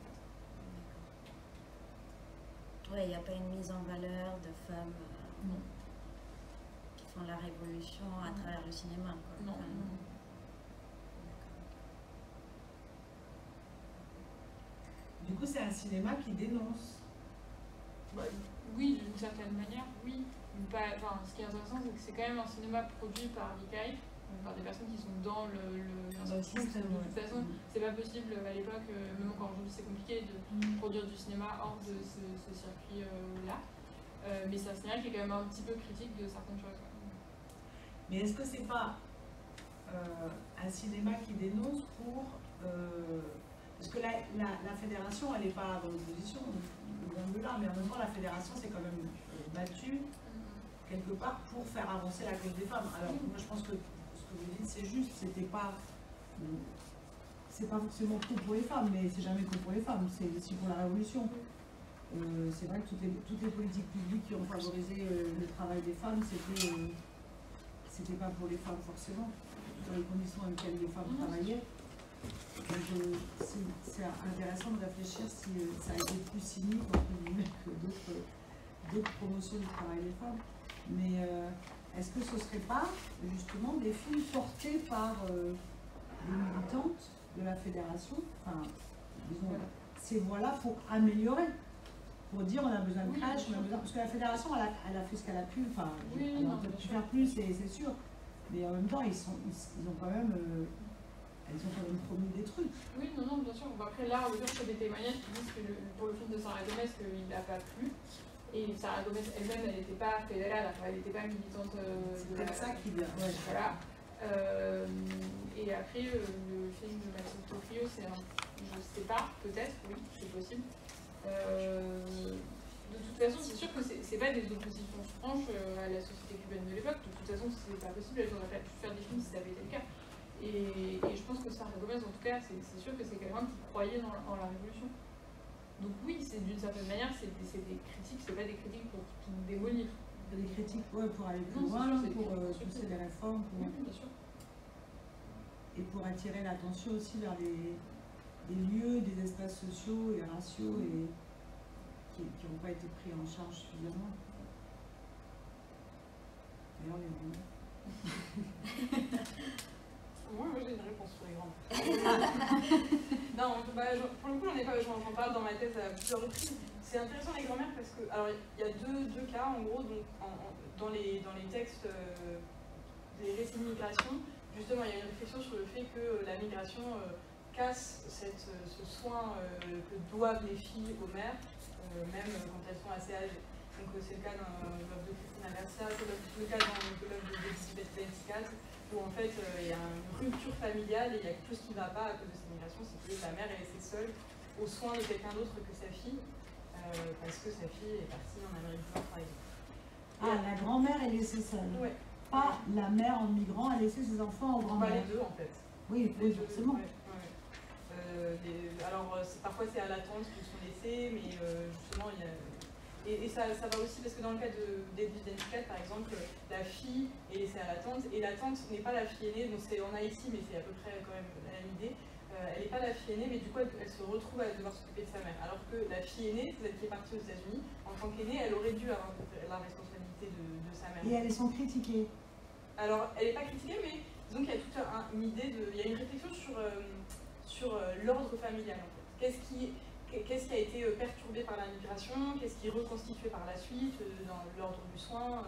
Oui, il n'y a pas une mise en valeur de femmes qui font la révolution à travers le cinéma. Quoi. Non. Du coup, c'est un cinéma qui dénonce. Bah, oui, d'une certaine manière, oui. Pas, enfin, ce qui est intéressant, c'est que c'est quand même un cinéma produit par l'ICAI, par des personnes qui sont dans l'industrie. De toute façon, c'est pas possible à l'époque, même encore aujourd'hui, c'est compliqué de produire du cinéma hors de ce circuit-là. Mais c'est un cinéma qui est quand même un petit peu critique de certaines choses. Mais est-ce que c'est pas un cinéma qui dénonce pour... parce que la fédération, elle n'est pas dans l'opposition, loin de là, mais en même temps, la fédération s'est quand même battue quelque part pour faire avancer la cause des femmes. Alors, moi, je pense que ce que vous dites, c'est juste, c'est pas forcément que pour les femmes, mais c'est jamais que pour les femmes, c'est aussi pour la révolution. C'est vrai que toutes les politiques publiques qui ont favorisé le travail des femmes, c'était pas pour les femmes forcément, dans les conditions dans lesquelles les femmes travaillaient. C'est intéressant de réfléchir si ça a été plus cynique que d'autres promotions du travail des femmes. Mais est-ce que ce ne serait pas justement des films portés par des militantes de la fédération, enfin, disons, ces voix-là pour améliorer, pour dire on a besoin de crèches, parce que la fédération elle a fait ce qu'elle a pu, enfin, elle aurait pu faire plus, c'est sûr, mais en même temps ils ont quand même promis des trucs. Oui, non, bien sûr. Après, là, on veut dire que des témoignages qui disent que pour le film de Sarah Gomez, qu'il n'a pas plu. Et Sarah Gomez elle-même, elle n'était pas fédérale, elle n'était pas militante c'est peut-être ça qui vient. Ouais. Voilà. Et après, le film de Maxime Tofrio, c'est je ne sais pas, peut-être, oui, c'est possible. De toute façon, c'est sûr que c'est pas des oppositions franches à la société cubaine de l'époque. De toute façon, c'est pas possible, elles auraient pas pu faire des films si ça avait été le cas. Et je pense que Sarah Gomez, en tout cas, c'est sûr que c'est quelqu'un qui croyait en la révolution. Donc oui, c'est d'une certaine manière, c'est des critiques, c'est pas des critiques pour tout démolir. Des critiques pour aller plus loin, pour pousser des réformes. Oui, bien sûr. Et pour attirer l'attention aussi vers des lieux, des espaces sociaux et raciaux qui n'ont pas été pris en charge suffisamment. D'ailleurs, les grands. Moi j'ai une réponse sur les grands. Non, pour le coup, j'en parle dans ma thèse à plusieurs reprises. C'est intéressant les grands-mères parce que, alors il y a deux cas en gros, donc, dans les textes des récits de migration, justement il y a une réflexion sur le fait que la migration casse ce soin que doivent les filles aux mères, même quand elles sont assez âgées. Donc c'est le cas dans l'œuvre de Christina Garcia, c'est le cas dans l'œuvre d'Elisabeth Bensicat, où en fait il y a une rupture familiale et il y a quelque chose qui ne va pas à cause de ces migrations, c'est que la mère est laissée seule aux soins de quelqu'un d'autre que sa fille, parce que sa fille est partie en Amérique du Nord par exemple. La grand-mère est laissée seule. Ouais. Pas la mère en migrant a laissé ses enfants aux grand-mères. Pas les deux en fait. Oui, forcément. Alors parfois c'est à la tante qu'ils sont laissés, mais justement il y a... Et ça va aussi parce que dans le cas d'Edith Bensicat, par exemple, la fille est laissée à la tante, et la tante n'est pas la fille aînée, donc c'est en Haïti, mais c'est à peu près quand même la même idée. Elle n'est pas la fille aînée, mais du coup elle se retrouve à devoir s'occuper de sa mère. Alors que la fille aînée, c'est celle qui est partie aux États-Unis, en tant qu'aînée, elle aurait dû avoir la responsabilité de sa mère. Et elles sont critiquées. Alors elle n'est pas critiquée, mais disons qu'il y a toute une idée il y a une réflexion sur l'ordre familial en fait. Qu'est-ce qui a été perturbé par la migration, qu'est-ce qui est reconstitué par la suite dans l'ordre du soin.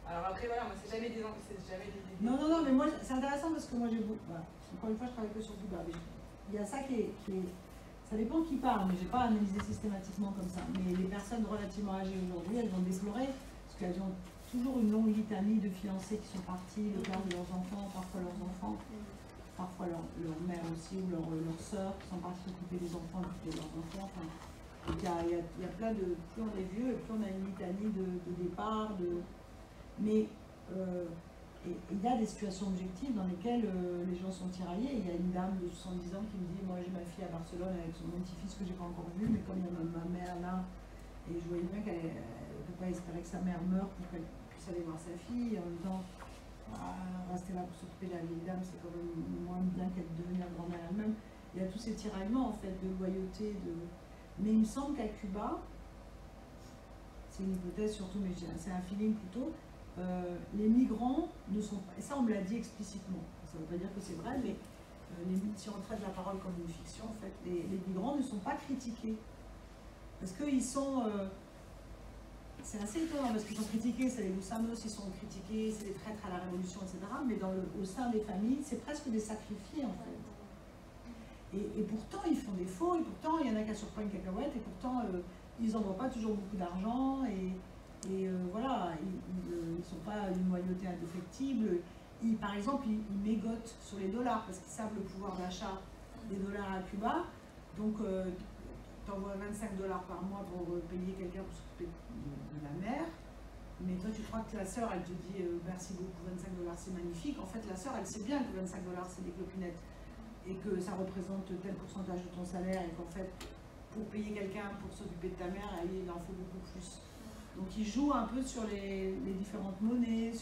Alors après voilà, moi c'est jamais des Non, mais moi c'est intéressant parce que moi j'ai beaucoup. Voilà. Encore une fois, je travaille que sur Cuba. Il y a ça qui est. Ça dépend qui parle, mais je n'ai pas analysé systématiquement comme ça. Mais les personnes relativement âgées aujourd'hui, elles vont déplorer parce qu'elles ont toujours une longue litanie de fiancés qui sont partis, le père de leurs enfants, parfois leurs enfants. Parfois leur mère aussi, ou leur sœur qui sont partis s'occuper des enfants, de leurs enfants. Enfin, il y a plein de... Plus on est vieux, plus on a une litanie de départ. Mais il y a des situations objectives dans lesquelles les gens sont tiraillés. Il y a une dame de 70 ans qui me dit « Moi j'ai ma fille à Barcelone avec mon petit-fils que j'ai pas encore vu, mais comme il y a ma mère là, et je voyais bien qu'elle ne peut pas espérer que sa mère meure pour qu'elle puisse aller voir sa fille. En même temps, rester là pour s'occuper de la vieille dame, c'est quand même moins bien qu'être devenue la grand-mère elle-même. Il y a tous ces tiraillements en fait de loyauté, mais il me semble qu'à Cuba, c'est une hypothèse surtout, mais c'est un feeling plutôt, les migrants ne sont pas, et ça on me l'a dit explicitement, ça ne veut pas dire que c'est vrai, mais si on traite la parole comme une fiction, en fait, les migrants ne sont pas critiqués. Parce qu'ils sont... c'est assez étonnant, parce qu'ils sont critiqués, c'est les Gusanos, ils sont critiqués, c'est les traîtres à la Révolution, etc. Mais au sein des familles, c'est presque des sacrifiés, en fait. Et pourtant, ils font des faux, et pourtant, il y en a qui assurent pas une cacahuète, et pourtant, ils n'envoient pas toujours beaucoup d'argent, et voilà, ils ne sont pas d'une loyauté indéfectible. Par exemple, ils mégotent sur les dollars, parce qu'ils savent le pouvoir d'achat des dollars à Cuba. Donc, tu envoies 25 $ par mois pour payer quelqu'un pour s'occuper de la mère. Mais toi, tu crois que la sœur, elle te dit merci beaucoup, 25 $, c'est magnifique. En fait, la sœur, elle sait bien que 25 $, c'est des clopinettes. Et que ça représente tel pourcentage de ton salaire. Et qu'en fait, pour payer quelqu'un pour s'occuper de ta mère, il en faut beaucoup plus. Donc, ils jouent un peu sur les différentes monnaies,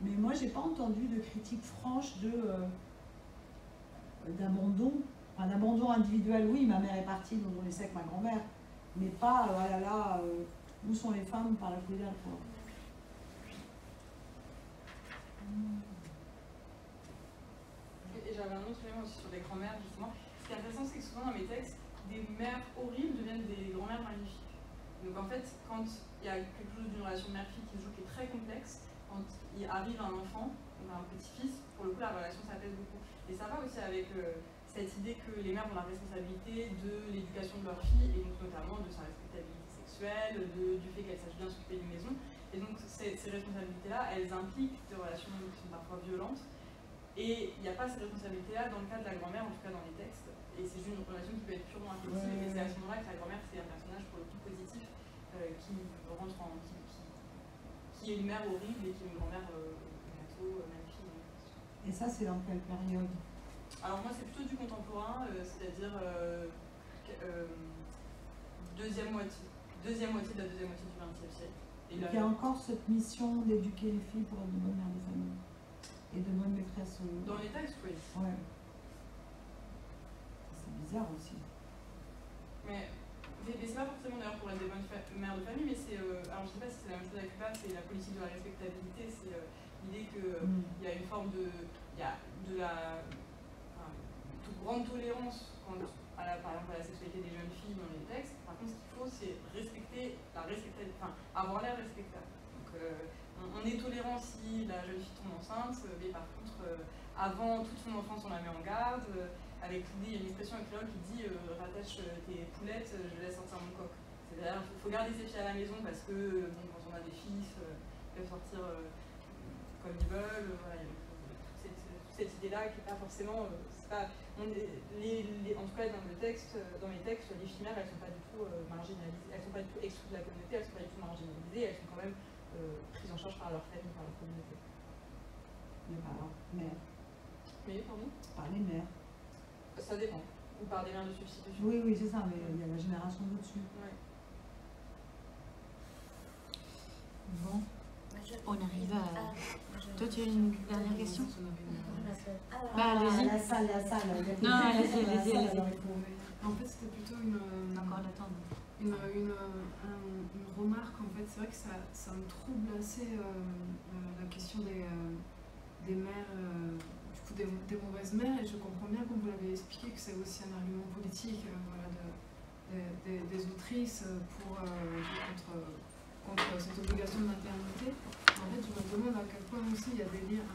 mais moi, j'ai pas entendu de critique franche d'abandon. Enfin, d'abandon individuel, oui, ma mère est partie, donc on essaie avec ma grand-mère. Mais pas, oh là là, où sont les femmes par la couillère, quoi. Et j'avais un autre élément aussi sur les grand-mères, justement. Ce qui est intéressant, c'est que souvent dans mes textes, des mères horribles deviennent des grand-mères magnifiques. Donc en fait, quand il y a quelque chose d'une relation mère-fille qui se joue, qui est très complexe, quand il arrive un enfant, un petit-fils, pour le coup la relation s'apaise beaucoup. Et ça va aussi avec cette idée que les mères ont la responsabilité de l'éducation de leur fille, et donc notamment de sa respectabilité sexuelle, du fait qu'elle sache bien s'occuper d'une maison. Et donc ces responsabilités-là, elles impliquent des relations qui sont parfois violentes. Et il n'y a pas ces responsabilités-là dans le cas de la grand-mère, en tout cas dans les textes. Et c'est juste une relation qui peut être purement affective, et c'est à ce moment-là que la grand-mère, c'est un personnage pour le coup positif, qui rentre en... qui est une mère horrible et qui est une grand-mère gâteau, magnifique. Et ça, c'est dans quelle période? Alors moi, c'est plutôt du contemporain, c'est-à-dire deuxième moitié de la deuxième moitié du XXe siècle. Et il y a encore cette mission d'éduquer les filles pour être de bonnes mères de famille et de bonnes maîtresses. Dans les textes, oui. Ouais. C'est bizarre aussi. Mais c'est pas forcément d'ailleurs pour être des bonnes mères de famille, mais c'est. Alors je sais pas si c'est la même chose avec Cuba, c'est la politique de la respectabilité, c'est l'idée qu'il y a une forme de. Il y a de la. Toute grande tolérance par exemple à la sexualité des jeunes filles dans les textes. Par contre, ce qu'il faut, c'est avoir l'air respectable. Donc, on est tolérant si la jeune fille tombe enceinte, mais par contre, avant toute son enfance, on la met en garde. Avec l'idée, il y a une expression en créole qui dit rattache tes poulettes, je laisse sortir mon coq. C'est-à-dire qu'il faut garder ses filles à la maison parce que bon, quand on a des fils, ils peuvent sortir comme ils veulent. Voilà, cette idée-là qui n'est pas forcément. En tout cas, dans mes textes, les filles mères, elles ne sont pas du tout marginalisées, elles ne sont pas du tout exclues de la communauté, elles ne sont pas du tout marginalisées, elles sont quand même prises en charge par leur famille, par leur communauté. Mais par leur mère. Mais, pardon? Par les mères. Ça dépend. Ou par des mères de substitution. Oui, oui, c'est ça, mais il y a la génération d'au-dessus. Ouais. Bon, on arrive à... Toi, tu as une dernière question? Allez-y. La salle. Non, allez-y. En fait, c'était plutôt une remarque. En fait, c'est vrai que ça me trouble assez la question des mères, du coup des mauvaises mères, et je comprends bien, comme vous l'avez expliqué, que c'est aussi un argument politique des autrices pour contre cette obligation de maternité. En fait, je me demande à quel point aussi il y a des liens,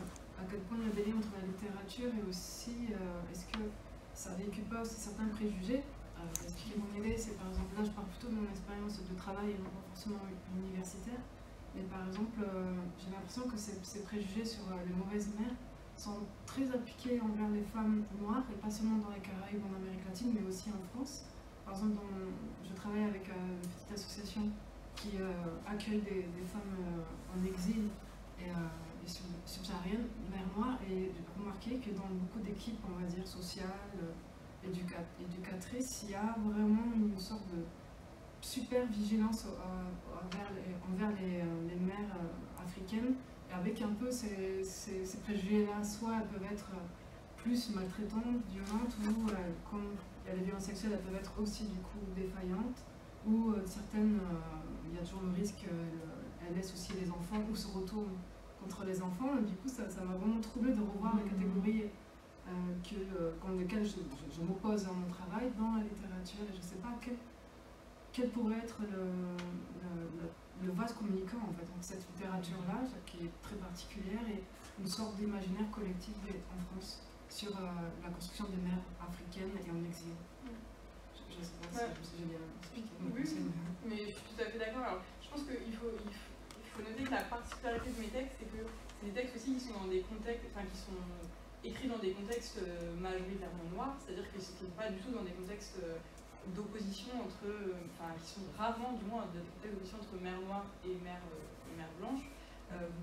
entre la littérature et aussi est-ce que ça véhicule pas aussi certains préjugés. Expliquer mon idée, c'est par exemple, là je parle plutôt de mon expérience de travail et non pas forcément universitaire, mais par exemple, j'ai l'impression que ces préjugés sur les mauvaises mères sont très appliqués envers les femmes noires, et pas seulement dans les Caraïbes, en Amérique latine, mais aussi en France. Par exemple, je travaille avec une petite association qui accueille des femmes en exil et subsahariennes, mères noires, et j'ai remarqué que dans beaucoup d'équipes, on va dire, sociales, éducatrices, il y a vraiment une sorte de super vigilance envers les mères africaines avec un peu ces préjugés-là, soit elles peuvent être plus maltraitantes, violentes, ou quand il y a des violences sexuelles, elles peuvent être aussi du coup défaillantes, ou certaines, il y a toujours le risque qu'elles laissent aussi les enfants ou se retournent contre les enfants. Et du coup, ça m'a vraiment troublée de revoir les catégories contre lesquelles je m'oppose dans mon travail dans la littérature. Et je ne sais pas quel pourrait être le vase communicant en fait entre cette littérature-là, qui est très particulière, et une sorte d'imaginaire collectif en France sur la construction des mères africaines et en exil. Je ne sais pas si j'ai bien expliqué. Oui, mais je suis tout à fait d'accord. Alors, je pense qu'il faut noter que la particularité de mes textes, c'est que c'est des textes aussi qui sont dans des contextes, enfin qui sont écrits dans des contextes majoritairement noirs, c'est-à-dire qu'ils ne sont pas du tout dans des contextes d'opposition entre, qui sont rarement du moins des contextes d'opposition entre mère noire et mère blanche,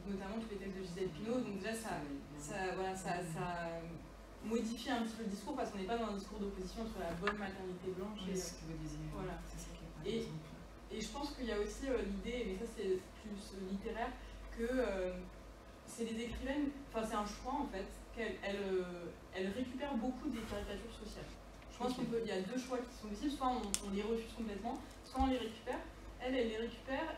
notamment tous les textes de Gisèle Pineau. Donc déjà ça modifie un petit peu le discours parce qu'on n'est pas dans un discours d'opposition entre la bonne maternité blanche et ce que vous disiez. Voilà. C'est ça qui est Et je pense qu'il y a aussi l'idée, mais ça c'est plus littéraire, que c'est des écrivaines, enfin c'est un choix en fait, qu'elles récupèrent beaucoup des caricatures sociales. Je pense qu'il y a deux choix qui sont possibles, soit on les refuse complètement, soit on les récupère. Elle les récupère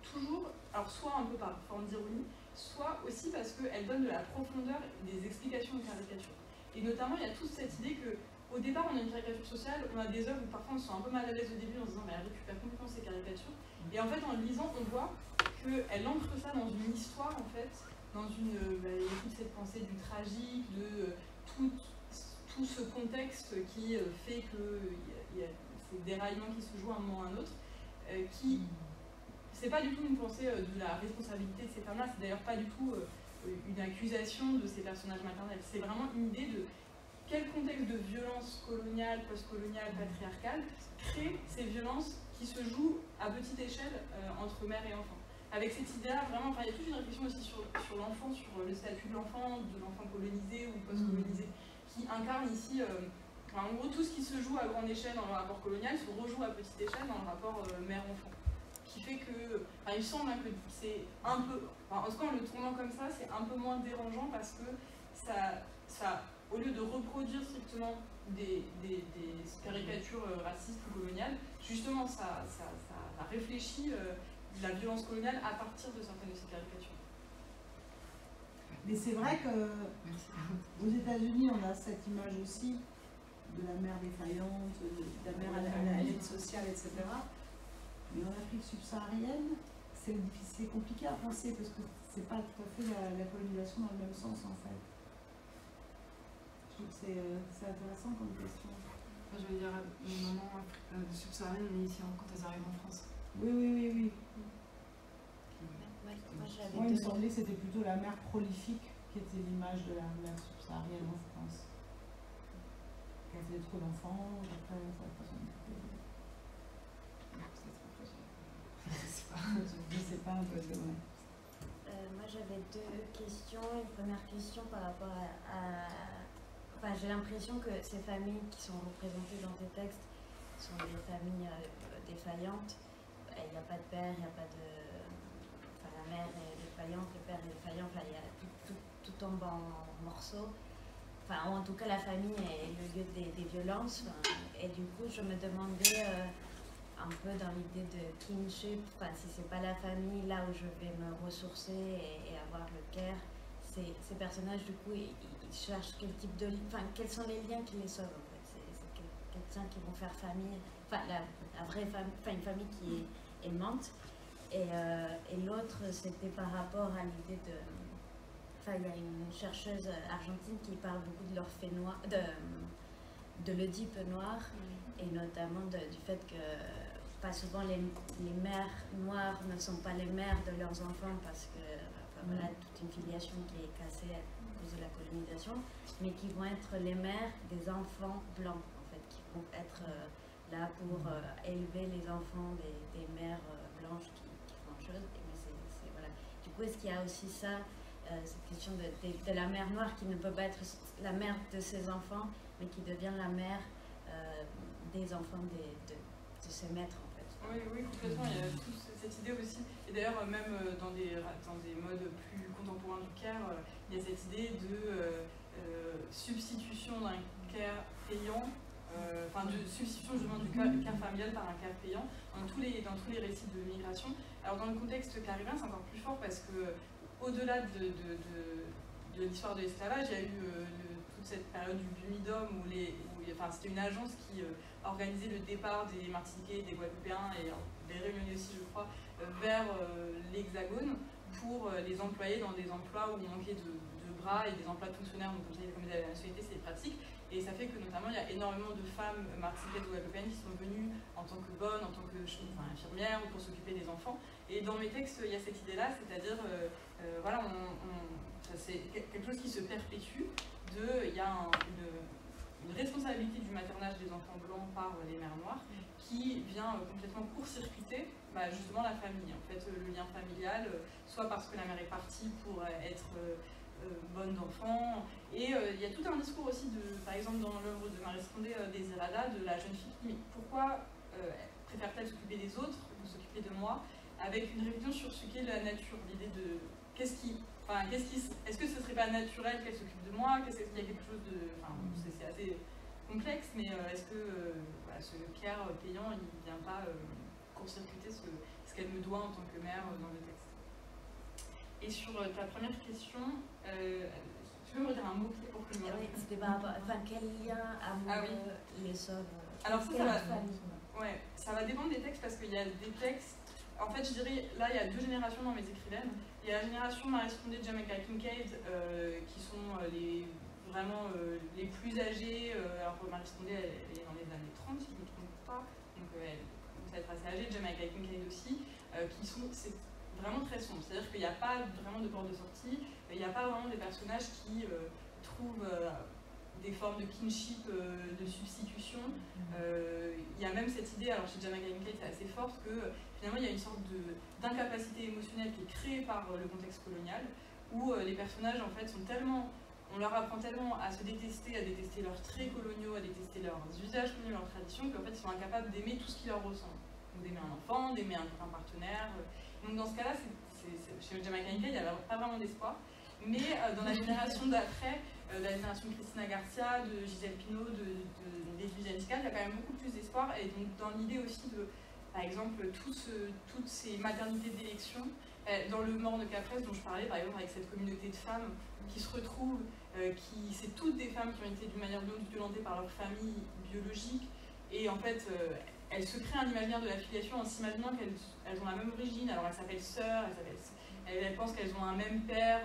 toujours, alors soit un peu par forme d'ironie, soit aussi parce qu'elle donne de la profondeur et des explications de caricature. Et notamment, il y a toute cette idée qu'au départ, on a une caricature sociale, on a des œuvres où parfois on se sent un peu mal à l'aise au début en se disant elle récupère complètement ces caricatures. Et en fait, en le lisant, on voit qu'elle ancre ça dans une histoire, en fait, dans il y a toute cette pensée du tragique, de tout ce contexte qui fait qu'il y a ces déraillements qui se jouent à un moment ou à un autre, c'est pas du tout une pensée de la responsabilité de ces femmes-là, c'est d'ailleurs pas du tout une accusation de ces personnages maternels, c'est vraiment une idée de quel contexte de violence coloniale, post-coloniale, patriarcale crée ces violences qui se jouent à petite échelle entre mère et enfant. Avec cette idée-là, vraiment, il y a toute une réflexion aussi sur l'enfant, sur le statut de l'enfant colonisé ou post-colonisé, qui incarne ici, en gros, tout ce qui se joue à grande échelle dans le rapport colonial se rejoue à petite échelle dans le rapport mère-enfant. Qui fait que, il semble que c'est un peu, en tout cas en le tournant comme ça, c'est un peu moins dérangeant parce que ça au lieu de reproduire strictement des caricatures racistes ou coloniales, justement ça réfléchit la violence coloniale à partir de certaines de ces caricatures. Mais c'est vrai qu'aux États-Unis, on a cette image aussi de la mère défaillante, de la mère à l'aide sociale, etc. Mais en Afrique subsaharienne, c'est compliqué à penser parce que c'est pas tout à fait la colonisation dans le même sens en fait. Je trouve que c'est intéressant comme question. Je veux dire, les mamans subsahariennes, on est ici quand elles arrivent en France. Oui. Moi, il me semblait que c'était plutôt la mère prolifique qui était l'image de la mère subsaharienne en France. Qu'elle faisait trop d'enfants, après sa façon de Je sais pas un peu, c'est vrai. Moi j'avais deux questions. Une première question par rapport Enfin, j'ai l'impression que ces familles qui sont représentées dans tes textes sont des familles défaillantes. Il n'y a pas de père, il n'y a pas de... Enfin, la mère est défaillante, le père est défaillant, enfin, il y a tout tombe en morceaux. Enfin, en tout cas, la famille est le lieu des violences. Et du coup, je me demandais... un peu dans l'idée de kinship, enfin si c'est pas la famille là où je vais me ressourcer et avoir le care, ces personnages du coup ils cherchent quel type de, enfin quels sont les liens qui les sauvent en fait, c'est quelqu'un qui vont faire famille, enfin la vraie famille, enfin une famille qui est aimante et l'autre c'était par rapport à l'idée de, enfin il y a une chercheuse argentine qui parle beaucoup de l'orphée noir, de l'Oedipe noir et notamment du fait que pas souvent les mères noires ne sont pas les mères de leurs enfants parce que voilà toute une filiation qui est cassée à cause de la colonisation, mais qui vont être les mères des enfants blancs en fait, qui vont être là pour élever les enfants des mères blanches qui font autre chose. Mais voilà. Du coup, est-ce qu'il y a aussi ça, cette question de la mère noire qui ne peut pas être la mère de ses enfants, mais qui devient la mère des enfants de ses maîtres en fait. Oui, complètement. Il y a toute cette idée aussi. Et d'ailleurs, même dans des modes plus contemporains du care, il y a cette idée de substitution d'un care payant, de substitution justement du care familial par un care payant dans tous les récits de migration. Alors dans le contexte caribéen, c'est encore plus fort parce que au-delà de l'histoire de l'esclavage, il y a eu toute cette période du Bumidum où c'était une agence qui organisait le départ des Martiniquais, des Guadeloupéens et des Réunionnais aussi, je crois, vers l'Hexagone pour les employer dans des emplois où on manquait de bras et des emplois de fonctionnaires, donc comme ils avaient la nationalité, c'est pratique. Et ça fait que notamment il y a énormément de femmes martiniquaises ou guadeloupéennes qui sont venues en tant que bonnes, en tant que infirmières ou pour s'occuper des enfants. Et dans mes textes, il y a cette idée-là, c'est-à-dire, c'est quelque chose qui se perpétue. Il y a une responsabilité du maternage des enfants blancs par les mères noires qui vient complètement court-circuiter justement la famille. En fait, le lien familial, soit parce que la mère est partie pour être bonne d'enfant. Et il y a tout un discours aussi, par exemple dans l'œuvre de Marie Scondé, Désirada, de la jeune fille qui dit pourquoi préfère-t-elle s'occuper des autres ou s'occuper de moi, avec une réflexion sur ce qu'est la nature, l'idée de est-ce que ce serait pas naturel qu'elle s'occupe de moi, est-ce qu'il y a quelque chose de... c'est assez complexe, mais est-ce que ce care payant, il ne vient pas court-circuiter ce qu'elle me doit en tant que mère dans le texte. Et sur ta première question, tu peux me redire un mot-clé pour que je me rappelle? Oui, c'était par rapport... quel lien amoureux les hommes? Alors ça va dépendre des textes, parce qu'il y a des textes... En fait, je dirais, là, il y a deux générations dans mes écrivaines. Il y a la génération Marie Scondé de Jamaica Kincaid, qui sont vraiment les plus âgées. Alors, Marie Scondé, elle est dans les années 30, si je ne me trompe pas. Donc, elle commence à être assez âgée. Jamaica Kincaid aussi, c'est vraiment très sombre. C'est-à-dire qu'il n'y a pas vraiment de porte de sortie. Il n'y a pas vraiment des personnages qui trouvent des formes de kinship, de substitution. Il y a même cette idée, alors chez Jamaica Kincaid c'est assez fort, que finalement il y a une sorte d'incapacité émotionnelle qui est créée par le contexte colonial, où les personnages en fait sont tellement, on leur apprend tellement à se détester, à détester leurs traits coloniaux, à détester leurs usages coloniaux, leurs traditions, qu'en fait ils sont incapables d'aimer tout ce qui leur ressemble. Donc d'aimer un enfant, d'aimer un partenaire. Donc dans ce cas-là, chez Jamaica Kincaid, il n'y avait pas vraiment d'espoir. Mais dans la génération d'après, la génération de Christina Garcia, de Gisèle Pineau, d'Edwige Antical, il y a quand même beaucoup plus d'espoir. Et donc dans l'idée aussi de, par exemple, toutes ces maternités d'élection, dans le Morne Capresse dont je parlais, par exemple, avec cette communauté de femmes qui se retrouvent, c'est toutes des femmes qui ont été d'une manière ou d'une autre violentées par leur famille biologique. Et en fait, elles se créent un imaginaire de la filiation en s'imaginant qu'elles ont la même origine. Alors elles s'appellent sœurs, elles pensent qu'elles ont un même père.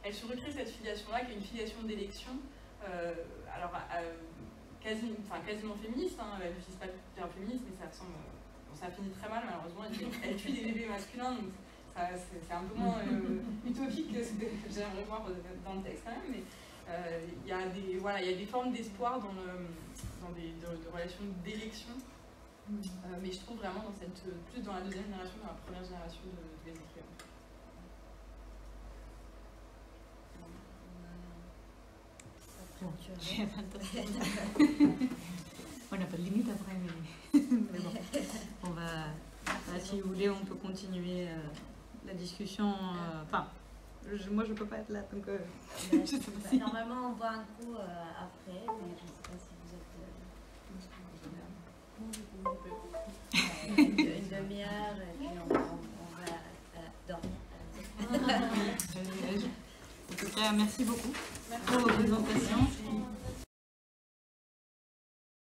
Elles se recréent cette filiation-là, qui est une filiation d'élection. Quasiment féministe. Elles n'utilisent pas le terme féministe, mais ça ressemble. Ça finit très mal, malheureusement. Elles tuent des bébés masculins, donc c'est un peu moins utopique que ce que j'aimerais voir dans le texte quand même. Mais il y a des formes d'espoir dans des relations d'élection. Mais je trouve vraiment plus dans la deuxième génération que dans la première génération de mes écrivains. On n'a pas de limite après, mais bon. On va, si vous voulez, on peut continuer la discussion. Moi je peux pas être là, donc normalement on boit un coup après, mais je ne sais pas si vous êtes une demi-heure et puis on va dormir. En tout cas, merci beaucoup pour vos présentations.